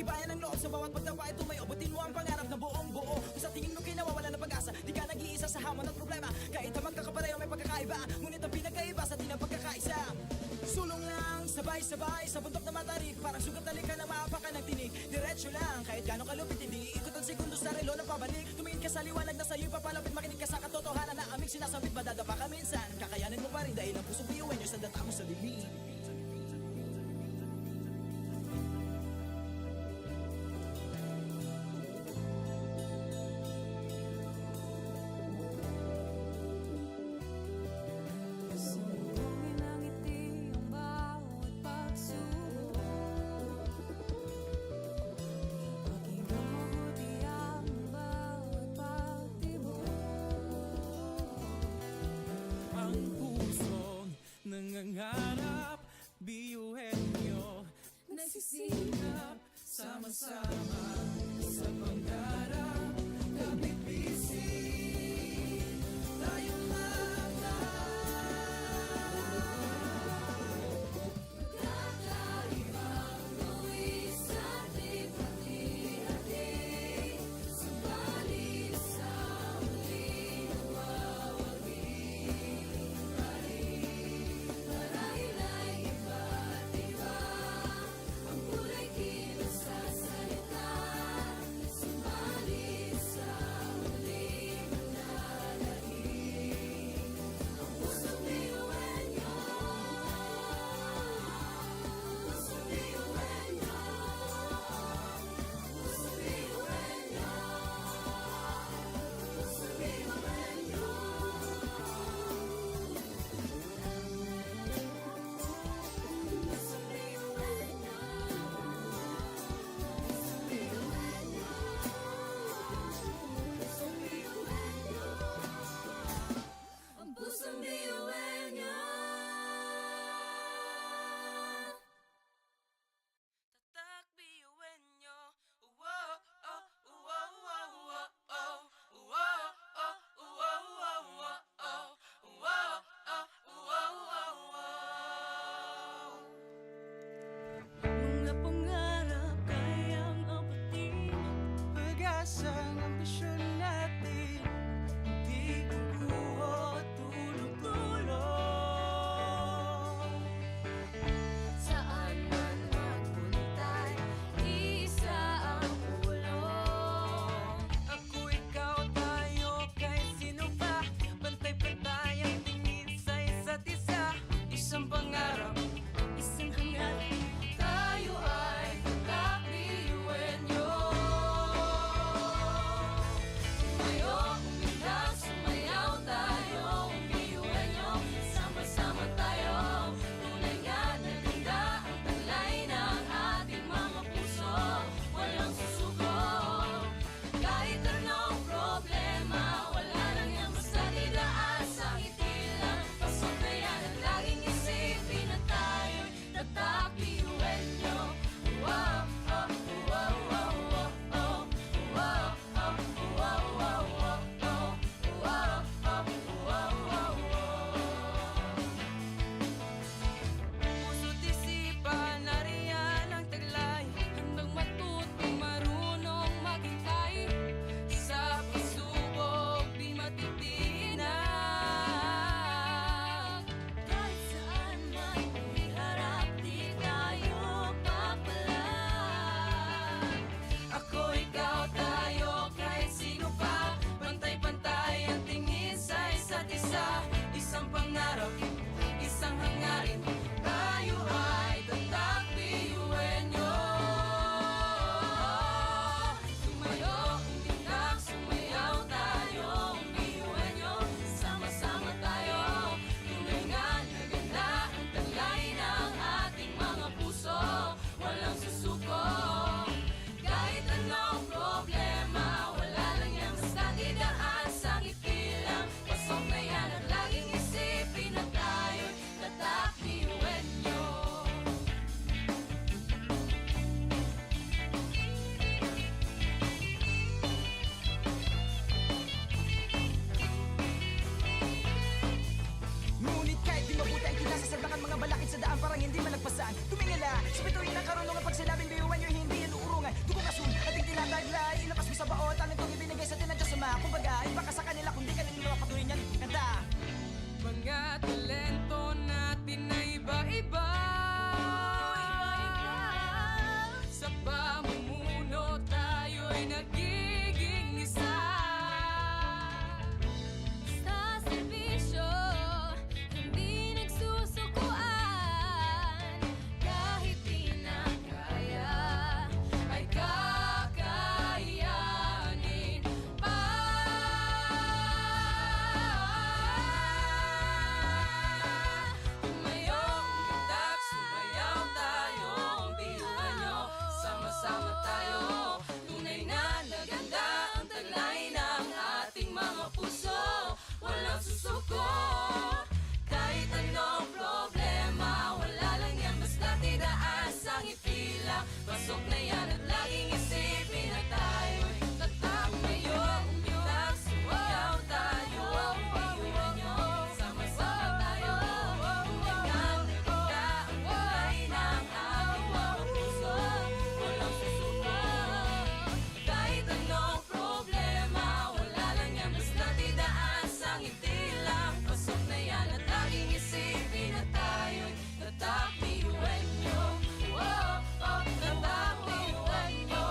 Tibayan ang loob sa bawat pagtawa ay tumayo. Butin mo ang pangarap na buong buo. Kung sa tingin mo kinawawala ng pag-asa, di ka nag-iisa sa hamon at problema. Kahit na magkakapareho may pagkakaiba, ngunit ang pinagkaiba sa atin ang pagkakaisa. Sulong lang, sabay-sabay sa bundok na matarik. Parang sugat na lika na maapakan ng tinig. Diretso lang, kahit gano'ng kalupit, hindi ikot ang segundo sa relo ng pabalik. Tumingin ka sa liwanag na sa'yo'y papalapit. Makinig ka sa katotohanan na aming sinasambit. Madadapa ka minsan, kakayanin mo pa rin dahil ang pusong biyuin nyo sa data mo sa dilim. Sumbungin ang ngiti ang bawat pagsubok. Pakinggan mabuti ang bawat pagtibok. Ang pusong nangangarap, biyuhin nyo. Nagsisikap, Sama-sama sa pangarap, kapit bisig, tayo kakaibang buwis ating pati-hati. Subalit sa huling mawawagi pa rin. Marahil ay iba't iba ang kulay kinasasalita. Subalit sa huling manlalahim. Ang pusong biyuhin nyo. Pusong biyuhin nyo. Pusong biyuhin nyo. Pusong biyuhin nyo. Pusong biyuhin nyo. Pusong biyuhin nyo. Pusong biyuhin nyo. Ang pusong biyuhin nyo. tatak biyuhin nyo. Uwo, oh, uwo, uwo, uwo, oh. Uwo, oh, uwo, uwo, uwo, oh. Uwo, oh, uwo, uwo, uwo. Mga pangarap kayang abutin, pag-asang ambisyon natin, di kukuha at tulong-tulong. Saan man magpuntay, isa ang ulong. Ako, ikaw, tayo, kahit sino pa, pantay-pantay ang tingin sa isa't isa. Isang pangarap, Isang hangarin, tayo ay tatak biyuhin nyo. Pasok na yan at laging isipin na tayo'y tatak ngayon. Umitas, sumayaw tayo, iwan nyo, sama-sama tayo. Hanggang nakita ang kulay ng ating mga puso, walang susuko. Kahit anong problema, wala lang yan, basta't idaan sa ngiti lang. Pasok na yan at laging isipin na tayo'y tatak, iwan nyo. Tatak, iwan nyo.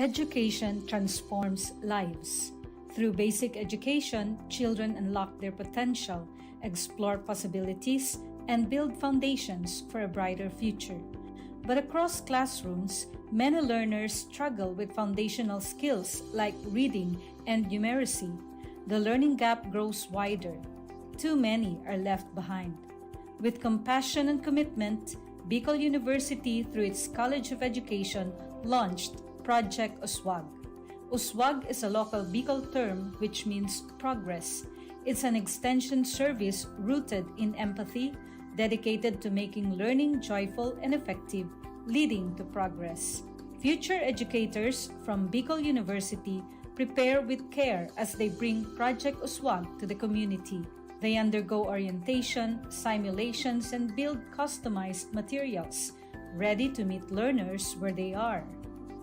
Education transforms lives. Through basic education, children unlock their potential, explore possibilities, and build foundations for a brighter future. But across classrooms, many learners struggle with foundational skills like reading and numeracy. The learning gap grows wider. Too many are left behind. With compassion and commitment, Bicol University, through its College of Education, launched Project Uswag. Uswag is a local Bicol term which means progress. It's an extension service rooted in empathy, dedicated to making learning joyful and effective, leading to progress. Future educators from Bicol University prepare with care as they bring Project Uswag to the community. They undergo orientation, simulations, and build customized materials, ready to meet learners where they are.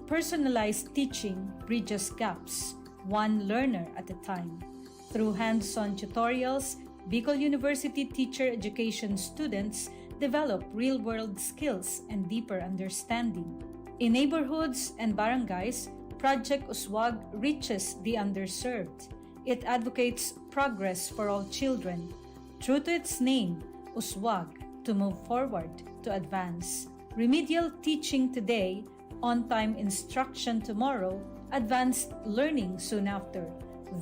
Personalized teaching bridges gaps, one learner at a time. Through hands-on tutorials, Bicol University teacher education students develop real-world skills and deeper understanding. In neighborhoods and barangays, Project Uswag reaches the underserved. It advocates progress for all children. True to its name, Uswag, to move forward, to advance. Remedial teaching today, on-time instruction tomorrow, advanced learning soon after.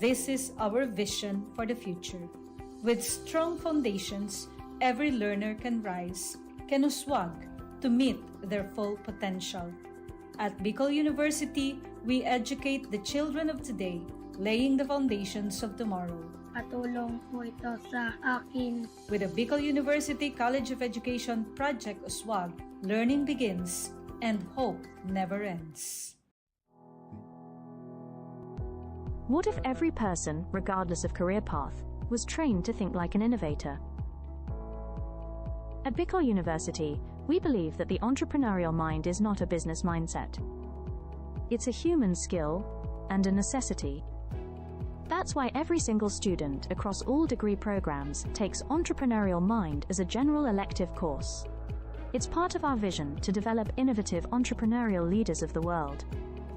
This is our vision for the future. With strong foundations, every learner can rise, can uswag, to meet their full potential. At Bicol University, we educate the children of today, laying the foundations of tomorrow. Patulong po ito sa akin. With the Bicol University College of Education Project Uswag, learning begins and hope never ends. What if every person, regardless of career path, was trained to think like an innovator? At Bicol University, we believe that the entrepreneurial mind is not a business mindset. It's a human skill and a necessity. That's why every single student across all degree programs takes Entrepreneurial Mind as a general elective course. It's part of our vision to develop innovative entrepreneurial leaders of the world.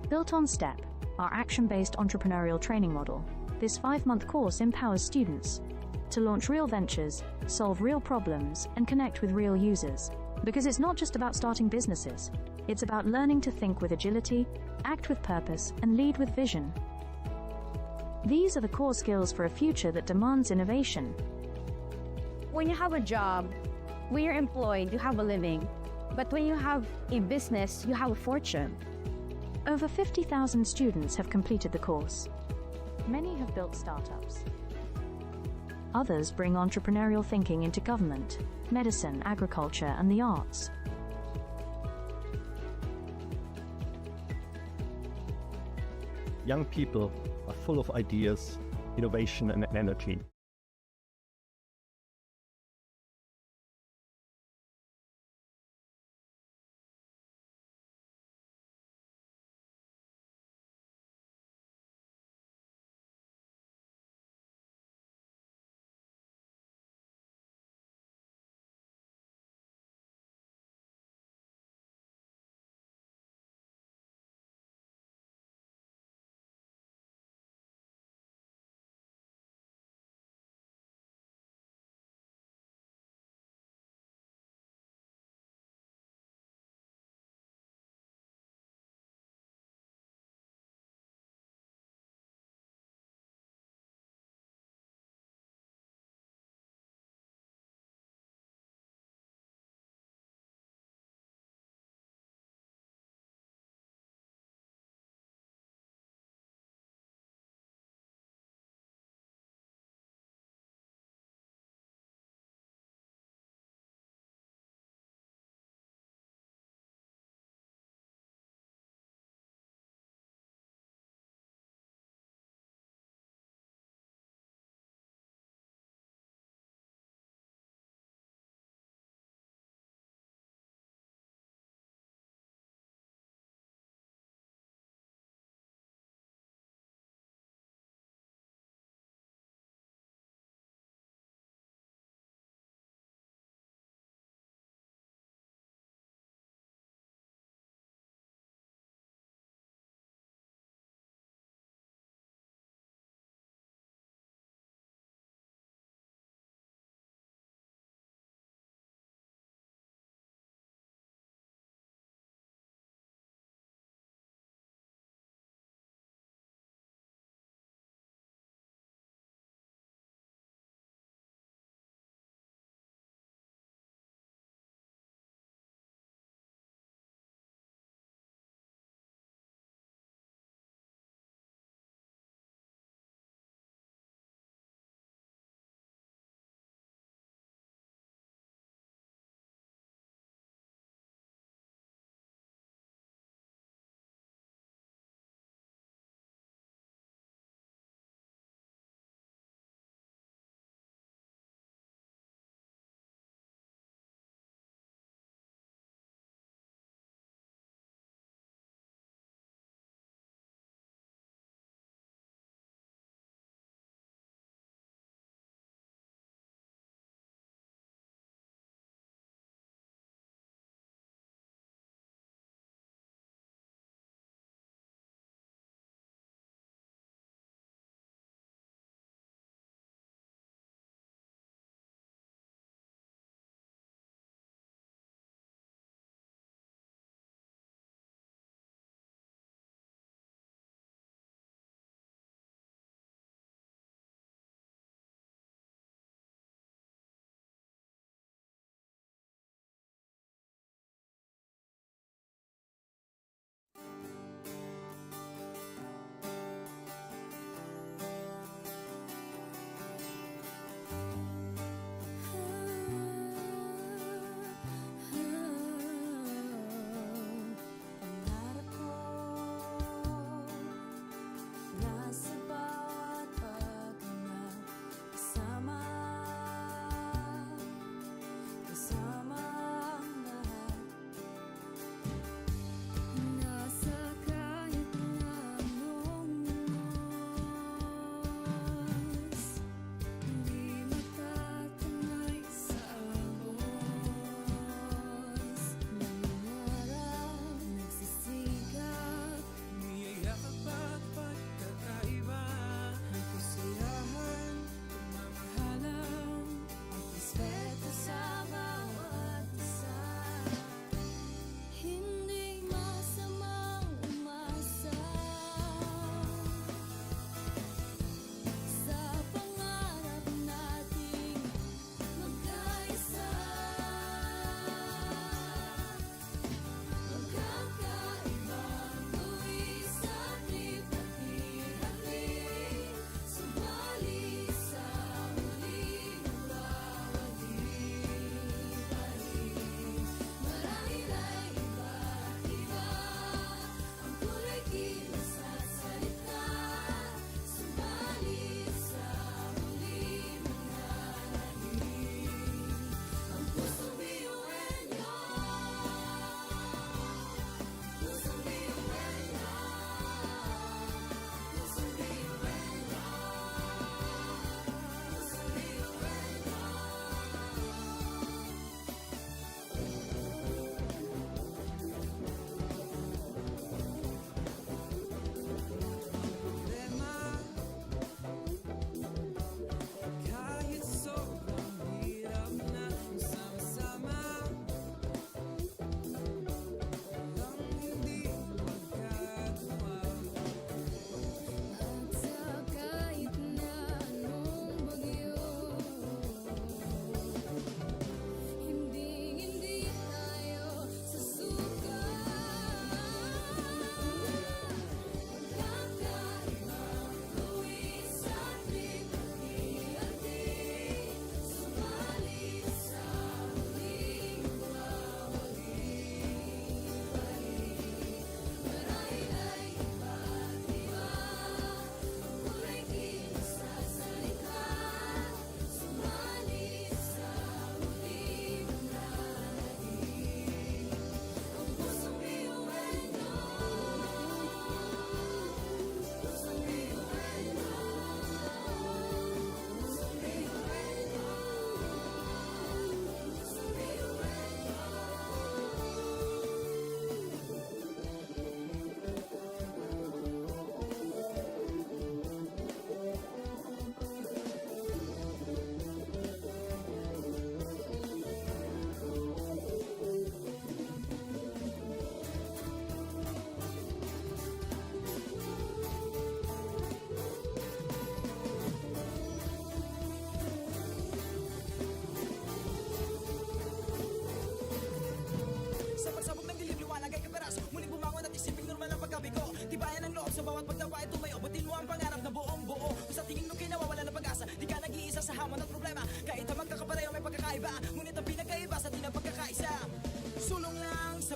Built on STEP, our action-based entrepreneurial training model, this 5-month course empowers students to launch real ventures, solve real problems, and connect with real users. Because it's not just about starting businesses, it's about learning to think with agility, act with purpose, and lead with vision. These are the core skills for a future that demands innovation. When you have a job, when you're employed, you have a living. But when you have a business, you have a fortune. Over 50,000 students have completed the course. Many have built startups. Others bring entrepreneurial thinking into government, medicine, agriculture, and the arts. Young people are full of ideas, innovation, and energy.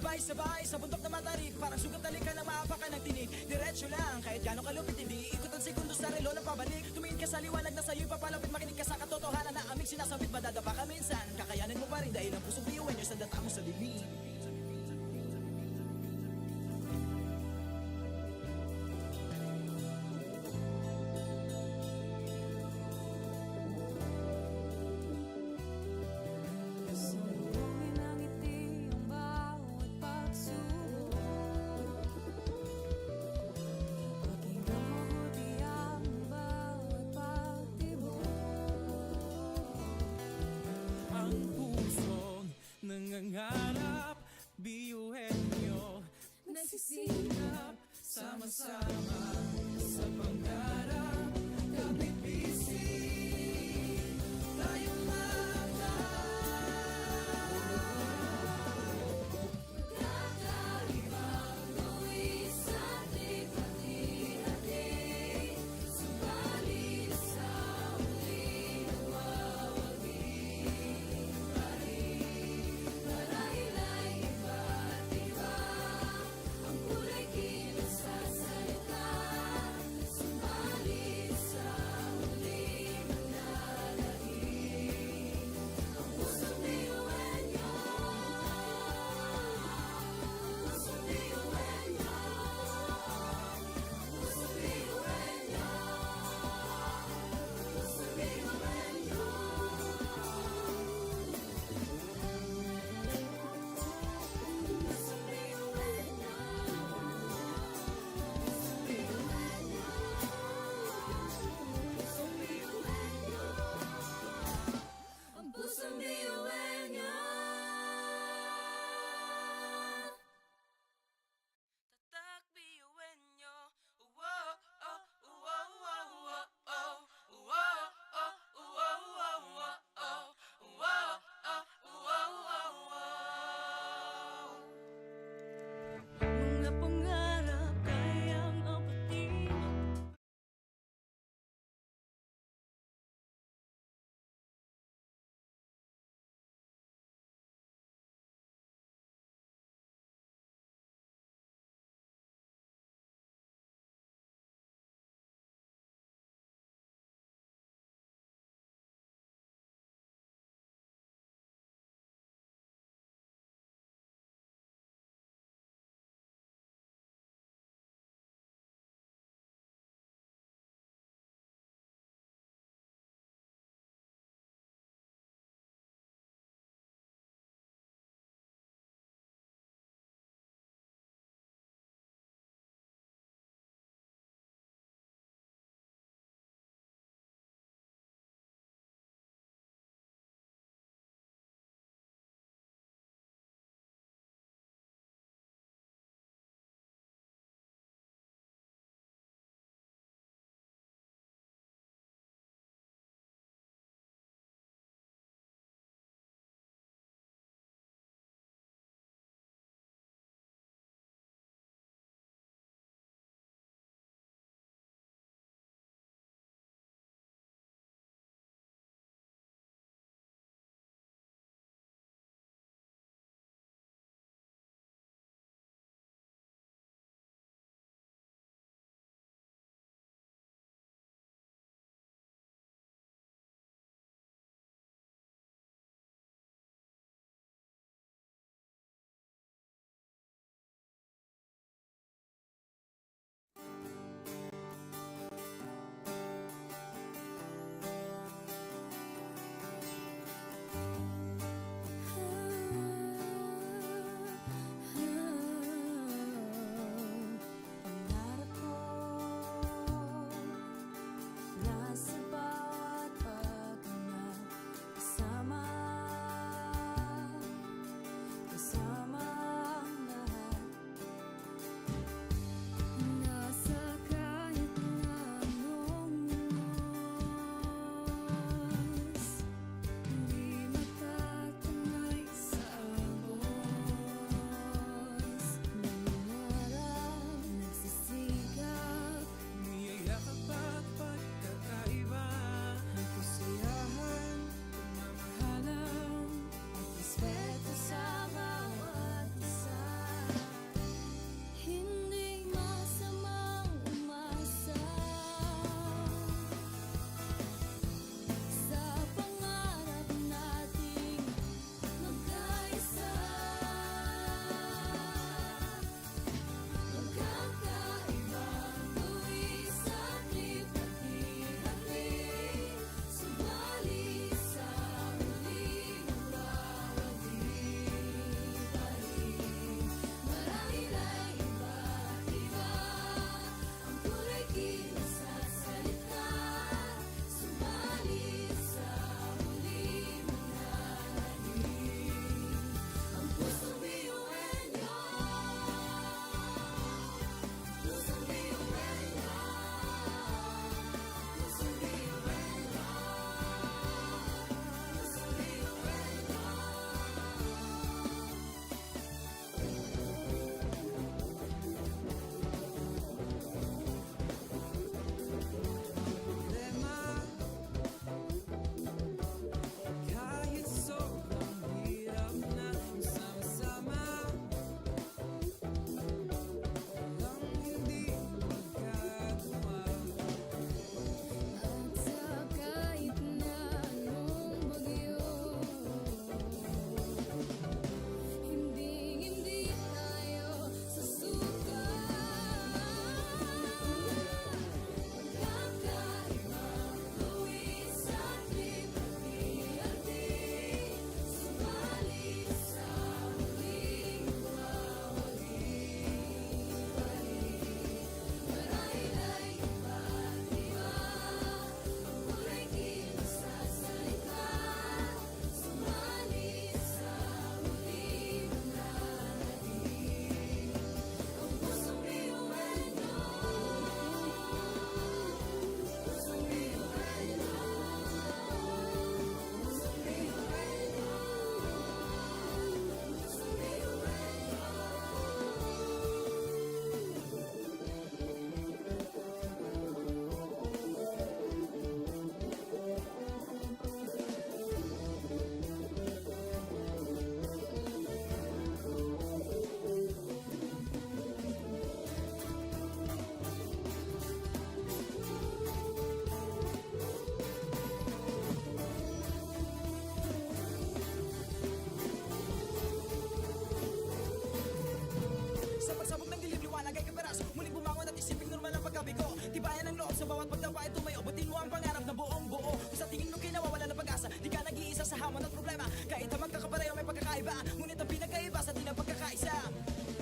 sabay-sabay sa bundok na matarik, parang sugat talikan ng maapakan ng tinig. Diretso lang, kahit gano'ng kalupit hindi ikot ang segundo sa relo ng pabalik. Tumingin ka sa liwanag na sa'yo'y papalapit, makinig ka sa katotohanan na aming sinasabit. Madadapa ka minsan, kakayanin mo pa rin dahil ang pusong biyuin nyo sa data mo sa dilim. Salubungin ng ngiti ang bawat pagsubok. Pakinggan mabuti ang bawat pagtibok. Ang pusong nangangarap, biyuhin nyo Nagsisikap, sama-sama sa pangarap. Kapit bisig, tayong kakaibang tuwis at hati-hati. Subalit sa huli nawawagi pa rin. Marahil ay iba't iba ang kulay kilos sa salita. Subalit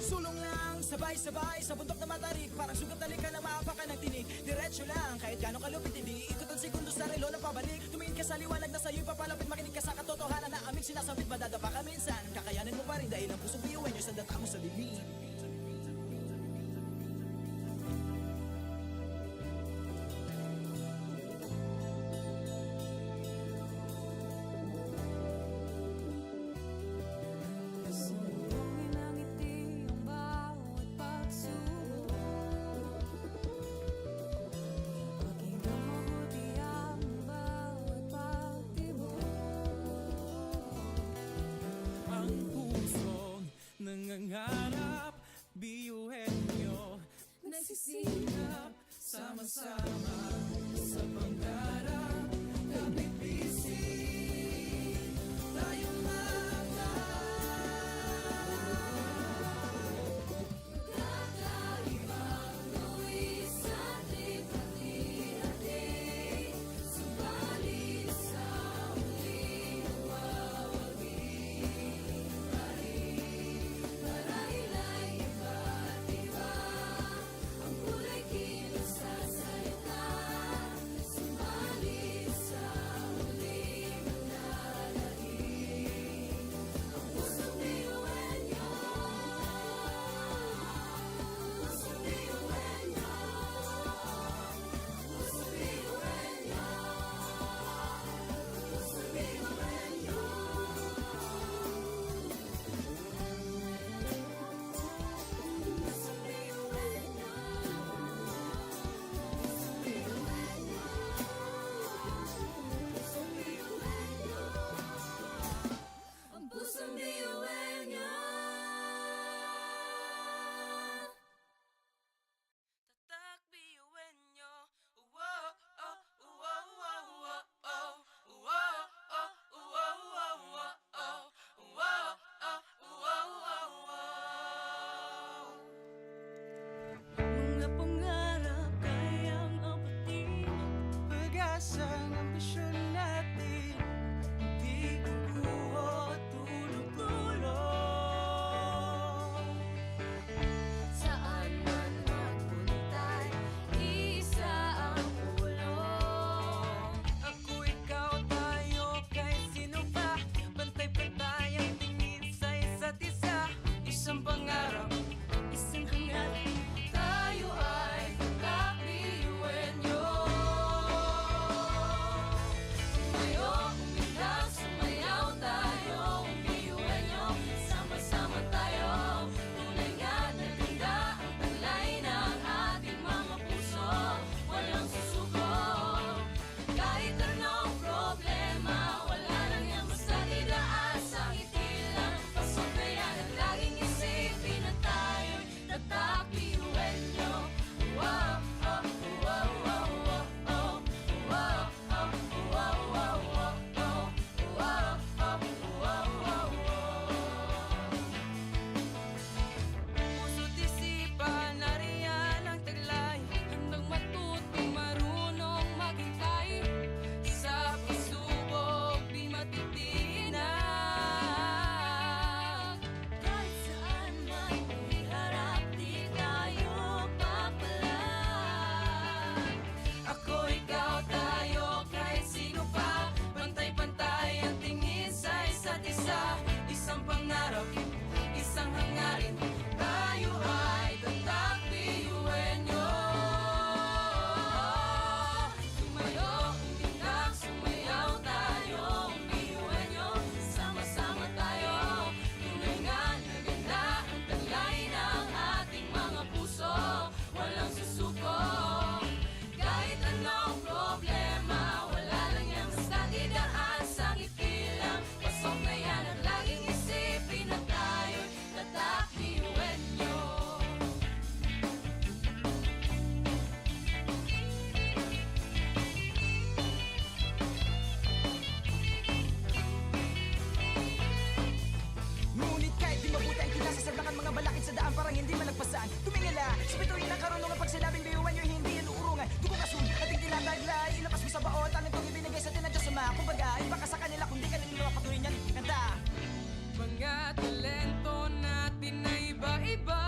Sulong lang, sabay-sabay sa bundok na matarik. Parang sugat talikan na maapakan ng tinig. Diretso lang, kahit gano'ng kalupit hindi ikot ang segundo sa relo na pabalik. Tumingin ka sa liwanag na sa'yo'y papalapit. Makinig ka sa katotohanan na aming sinasabit. Madadapa ka minsan, kakayanin mo pa rin dahil ang pusong biyuin nyo sa data mo sa dilim. Sumbongin ang ngiti ang bawat pagsubok. Pakinggan mabuti ang bawat pagtibok. Ang pusong nangangarap, biyuhin nyo. Nagsisikap, Sama-sama sa pangarap, kapipising tayong kakaibang luwi sa hati-hati. Subalit sa huling mawawagi pa rin. Marahil ay iba't iba ang kulay kilos sa salita. Subalit sa huling manlalait. Ang pusong biyuin nyo. Pusong biyuin nyo. Pusong biyuin nyo. Pusong biyuin nyo. Pusong biyuin nyo. Ang pusong biyuin nyo. Tatak biyuin nyo. Uwo, oh, uwo, uwo, uwo, oh. Uwo, oh, uwo, uwo, uwo, oh. Uwo, oh, uwo, uwo, uwo. mga pangarap kayang abutin. Pag-asang ambisyon natin, hindi kukuha tulog-tulog. Saan man magpuntay, isa ang ulong. Ako, ikaw, tayo, kahit sino pa. Pantay-pantay ang tingin sa isa't isa. Isang pangarap, isang hangarin. Tayo ay kakabiyuin nyo. Tumayo, umilag, sumayaw tayo. Biyuin nyo, sama-sama tayo. Tunay nga na ganda ang taglay ng ating mga puso. Walang susuko. Kahit anong problema, wala lang yan basta didaan sa ngiti lang. Pasok na yan ang laging isipin na tayo'y tatakbiyuin nyo. Wow, oh, wow, wow, wow, oh. Wow, oh, wow, wow, wow, oh. Wow, oh, wow, wow, wow. Puso't isipan, nariyan ang taglay. Handang matutong marunong maghintay. Sa pagsubok di matitinag. Kahit saan man iharap di tayo papalag. Ako, ikaw, tayo, kahit sino pa. Pantay-pantay ang tingin sa isa't isa. Isang pangarap, isang hangarin. Tayo ay tatakbiyuin nyo. Tumayo, umilag, sumayaw tayo. Biyuin nyo, sama-sama tayo. Tunay nga na ganda ang taglay ng ating mga puso. Walang susuko. Kahit anong problema, wala lang yan basta didaan sa ngiti lang. Pasok na yan ang laging isipin na tayo'y tatakbiyuin nyo. Ngunit kahit di mabuti ang kinasasabakan mga balakid sa daan parang hindi malagpasan. Tumingala, sa bituin ng karunungan pag sinabing biyuan nyo hindi yan uurungan. Dugong asun, ating tinataglay, ilabas mo sa baon. Tanong kong ibinigay sa tinadya sa mga. Kumbaga, iba ka sa kanila kundi ka nila patuloy niyan. Kanta! Mga talento natin na iba-iba.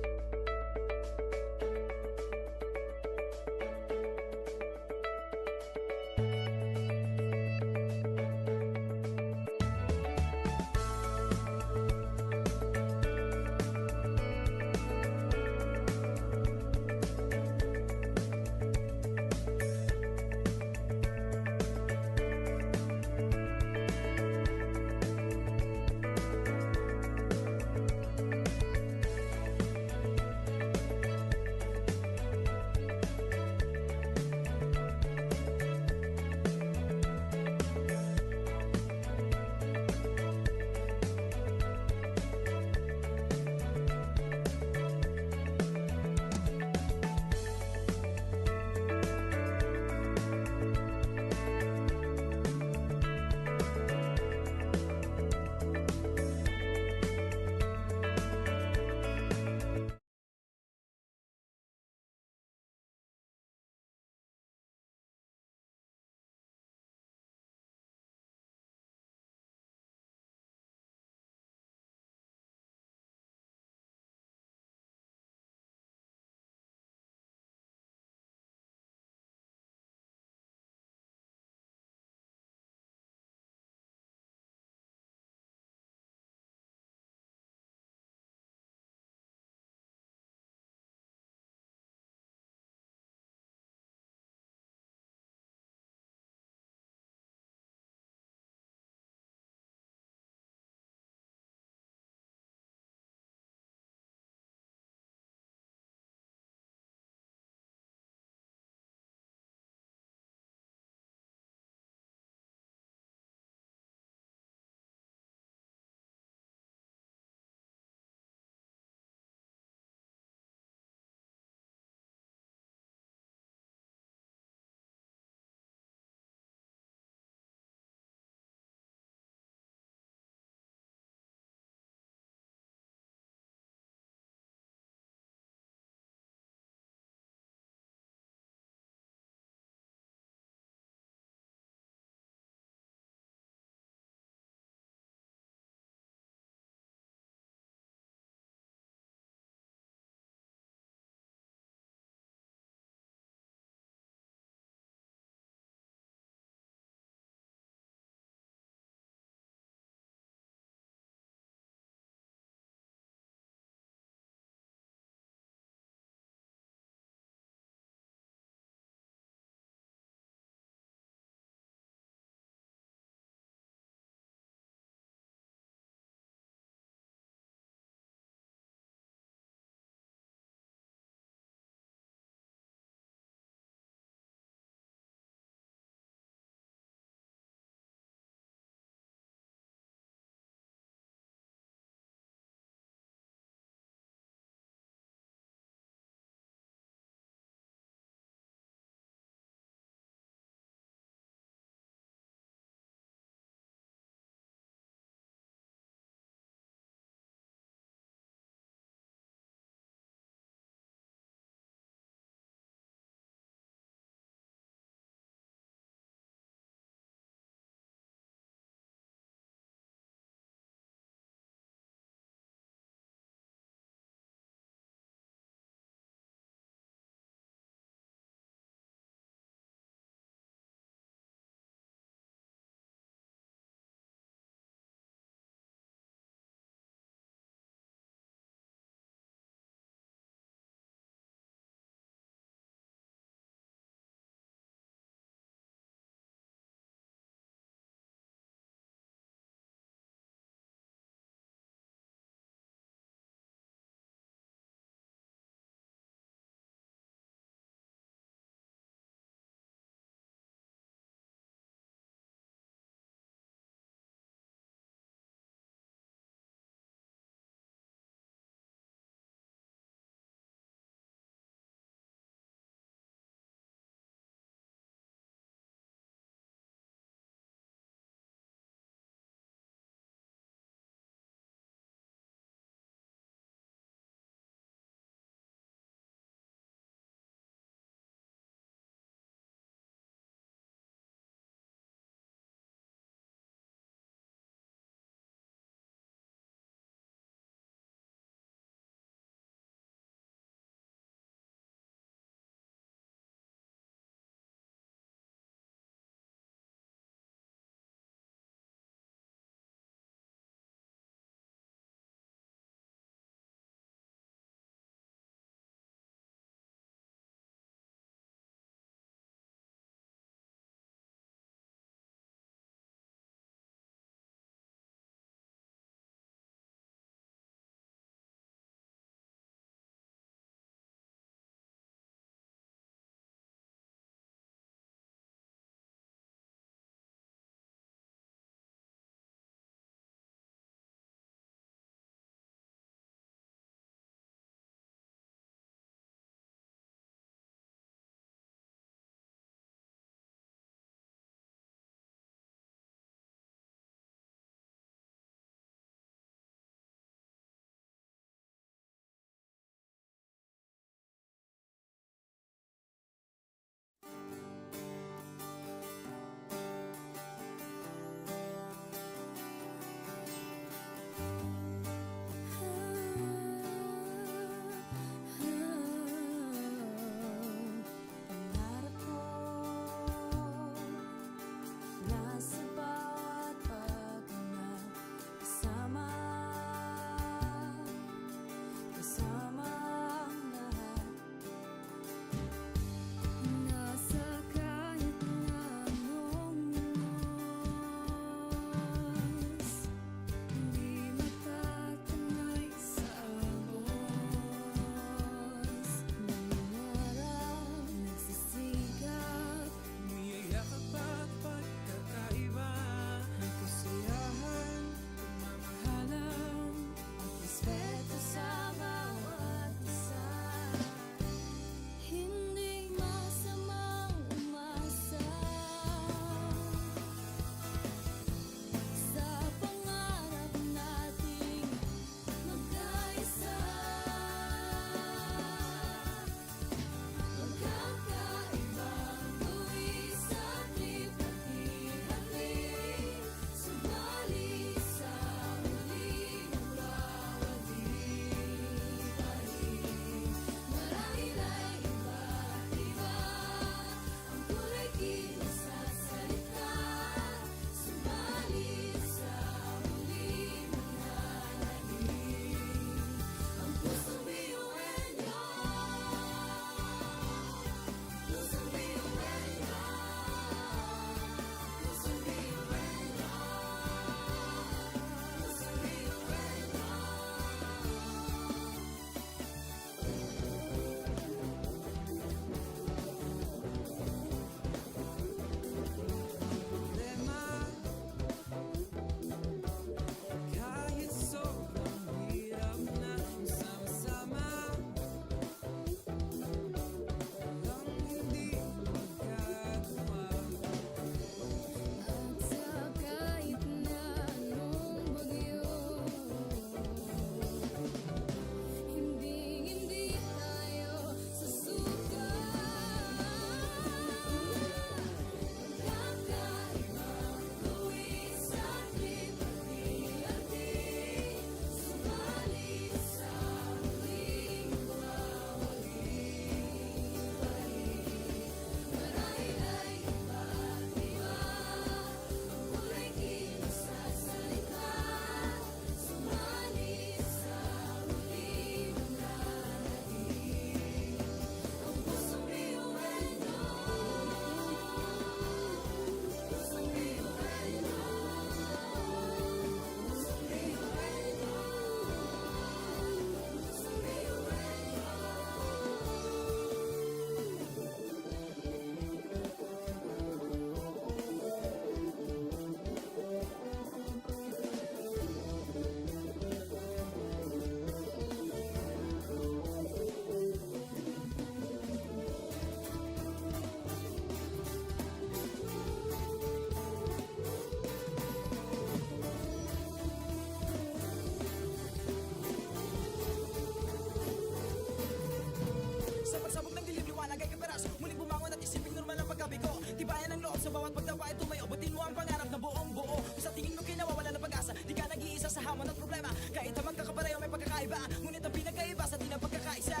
Ngunit ang pinagkaiba sa atin ang pagkakaisa.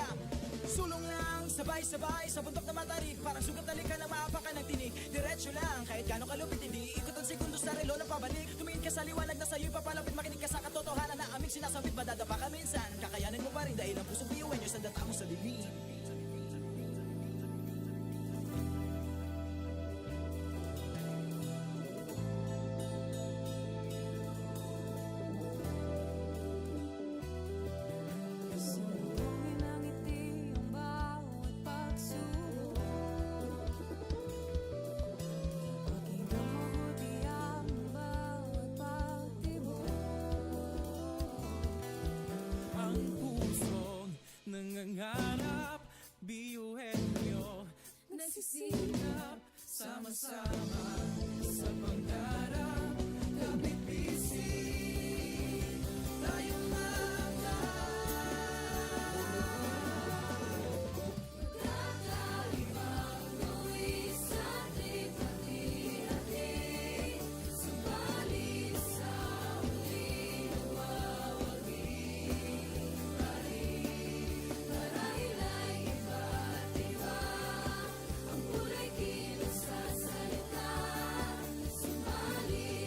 Sulong lang, sabay-sabay sa bundok na matarik. Parang sugat na likha ng maapakan ng tinig. Diretso lang, kahit gano'ng kalupit hindi ikot ang segundo sa relo ng pabalik. Tumingin ka sa liwanag na sa'yo'y papalapit. Makinig ka sa katotohanan na aming sinasambit. Madadapa ka minsan, kakayanin mo pa rin dahil ang pusong biyuhan nyo sa data mo sa dilim. Kasalubungin ng ngiti ang bawat pagsubok. Pakinggan mabuti ang bawat pagtibok. Ang pusong nangangarap, biyuhin nyo nagsisikap, sama-sama sa pangarap. Kapit bisig, tayong Kakaibang buwis sa ating pati-hati. Subalit sa huli nagwawagi. Marahil ay iba't iba ang kulay kilos sa salita. Subalit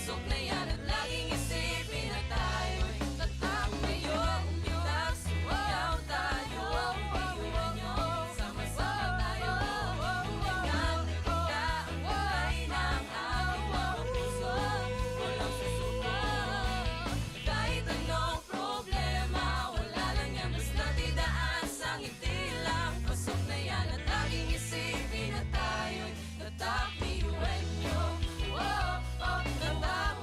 Pasok na yan at laging isipin na tayo'y tatak ngayon. Umitak, sumayaw tayo, iwan nyo, sama-sama tayo. Hanggang nakita ang kulay ng awa puso, walang susuko. Kahit anong problema, wala lang yan, basta't idaan sa ngiti lang. Pasok na yan at laging isipin na tayo'y tatak, iwan nyo. Tatak,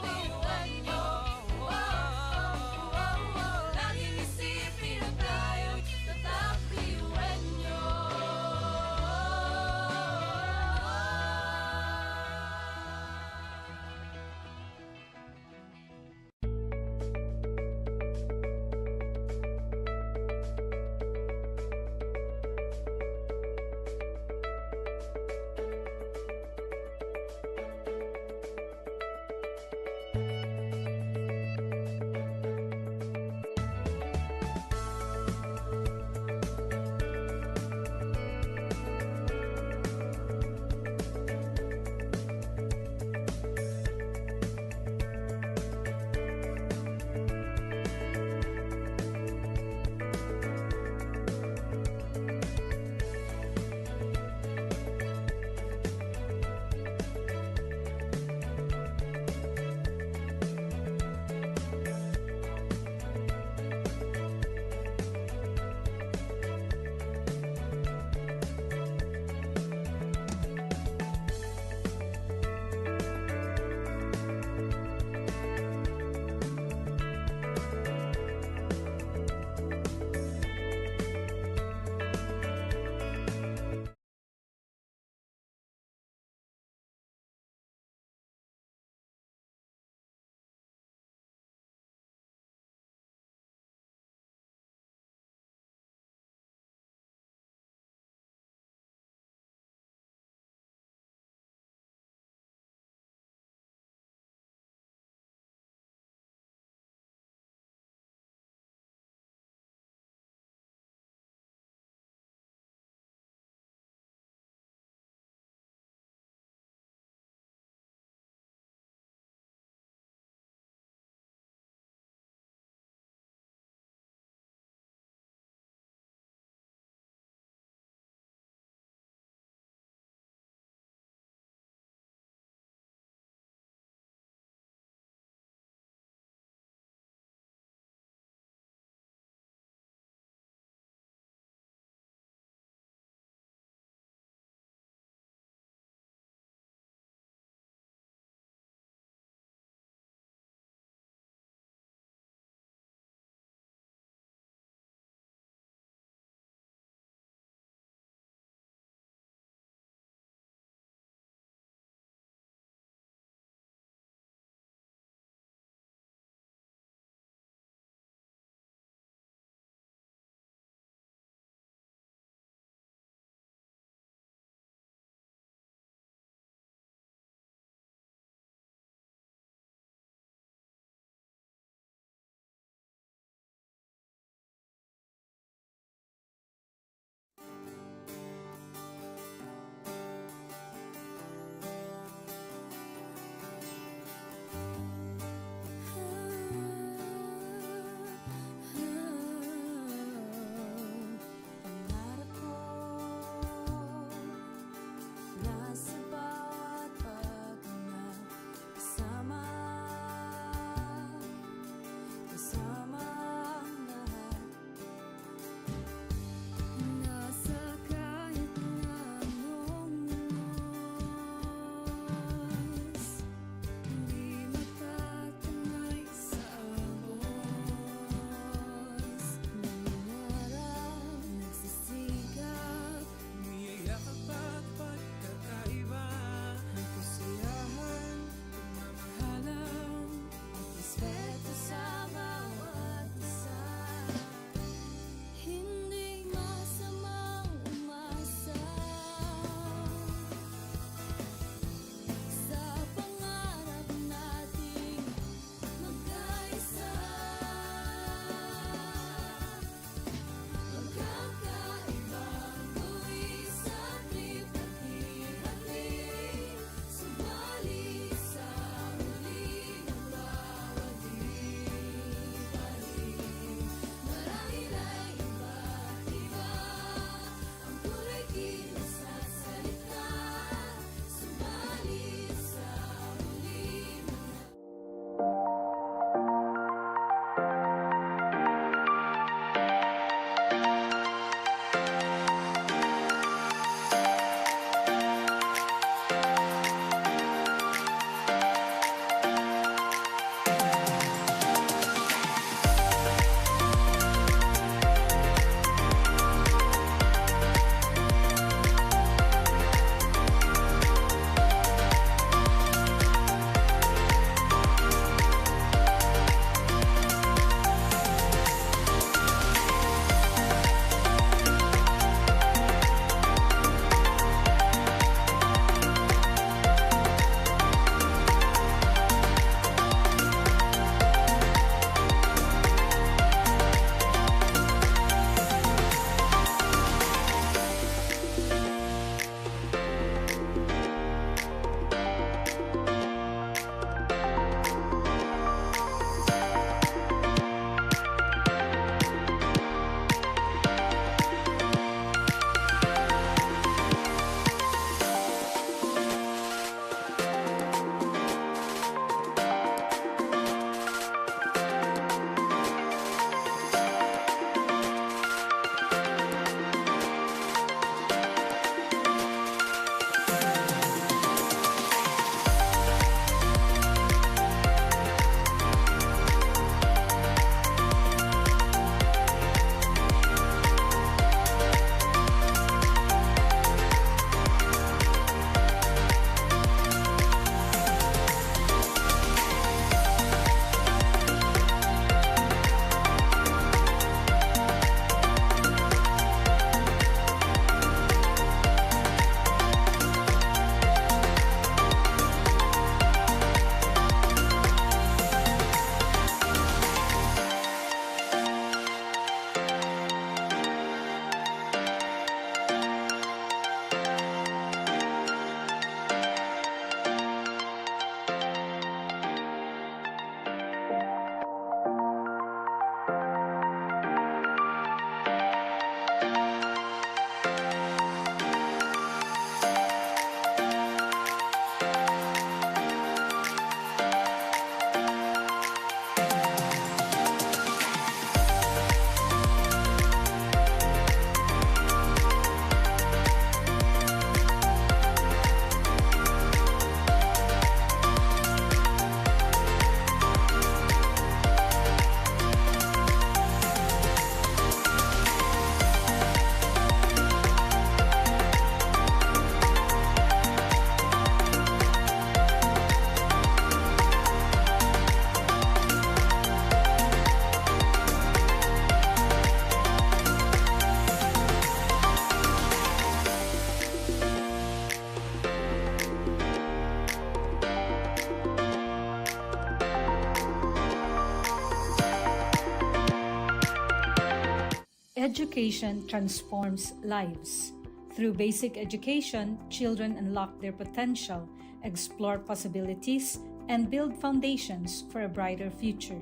Education transforms lives. Through basic education, children unlock their potential, explore possibilities, and build foundations for a brighter future.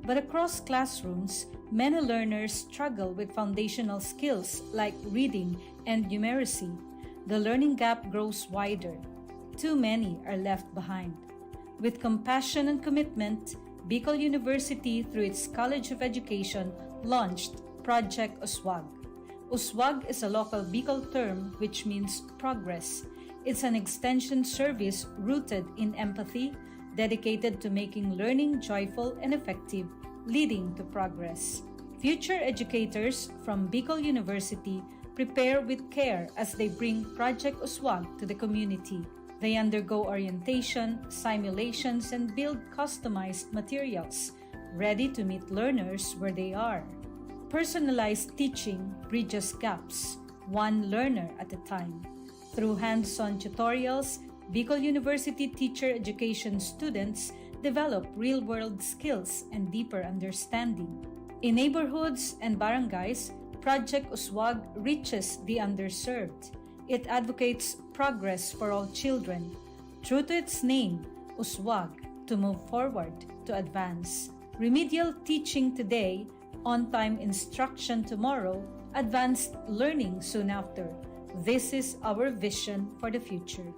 But across classrooms, many learners struggle with foundational skills like reading and numeracy. The learning gap grows wider. Too many are left behind. With compassion and commitment, Bicol University, through its College of Education, launched Project Uswag. Uswag is a local Bicol term which means progress. It's an extension service rooted in empathy, dedicated to making learning joyful and effective, leading to progress. Future educators from Bicol University prepare with care as they bring Project Uswag to the community. They undergo orientation, simulations, and build customized materials, ready to meet learners where they are. Personalized teaching bridges gaps, one learner at a time. Through hands-on tutorials, Bicol University teacher education students develop real-world skills and deeper understanding. In neighborhoods and barangays, Project Uswag reaches the underserved. It advocates progress for all children. True to its name, Uswag, to move forward, to advance. Remedial teaching today, on-time instruction tomorrow, advanced learning soon after. This is our vision for the future.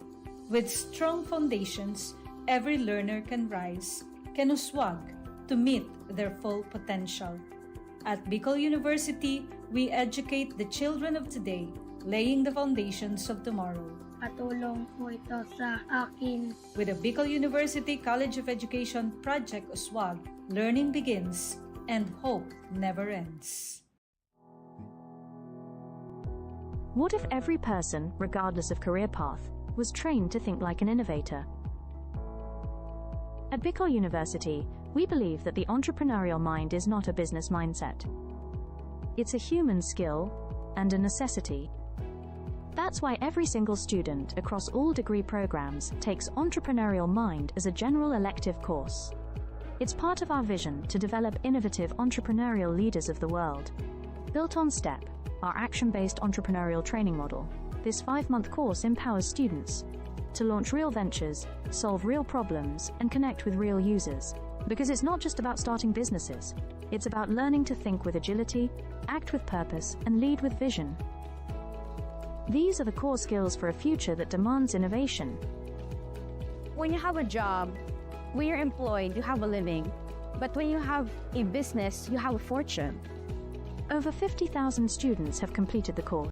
With strong foundations, every learner can rise, can uswag, to meet their full potential. At Bicol University, we educate the children of today, laying the foundations of tomorrow. Katulong po ito sa akin. With the Bicol University College of Education Project Uswag, learning begins and hope never ends. What if every person, regardless of career path, was trained to think like an innovator? At Bicol University, we believe that the entrepreneurial mind is not a business mindset. It's a human skill and a necessity. That's why every single student across all degree programs takes Entrepreneurial Mind as a general elective course. It's part of our vision to develop innovative entrepreneurial leaders of the world. Built on STEP, our action-based entrepreneurial training model, this 5-month course empowers students to launch real ventures, solve real problems, and connect with real users. Because it's not just about starting businesses, it's about learning to think with agility, act with purpose, and lead with vision. These are the core skills for a future that demands innovation. When you have a job, when you're employed, you have a living. But when you have a business, you have a fortune. Over 50,000 students have completed the course.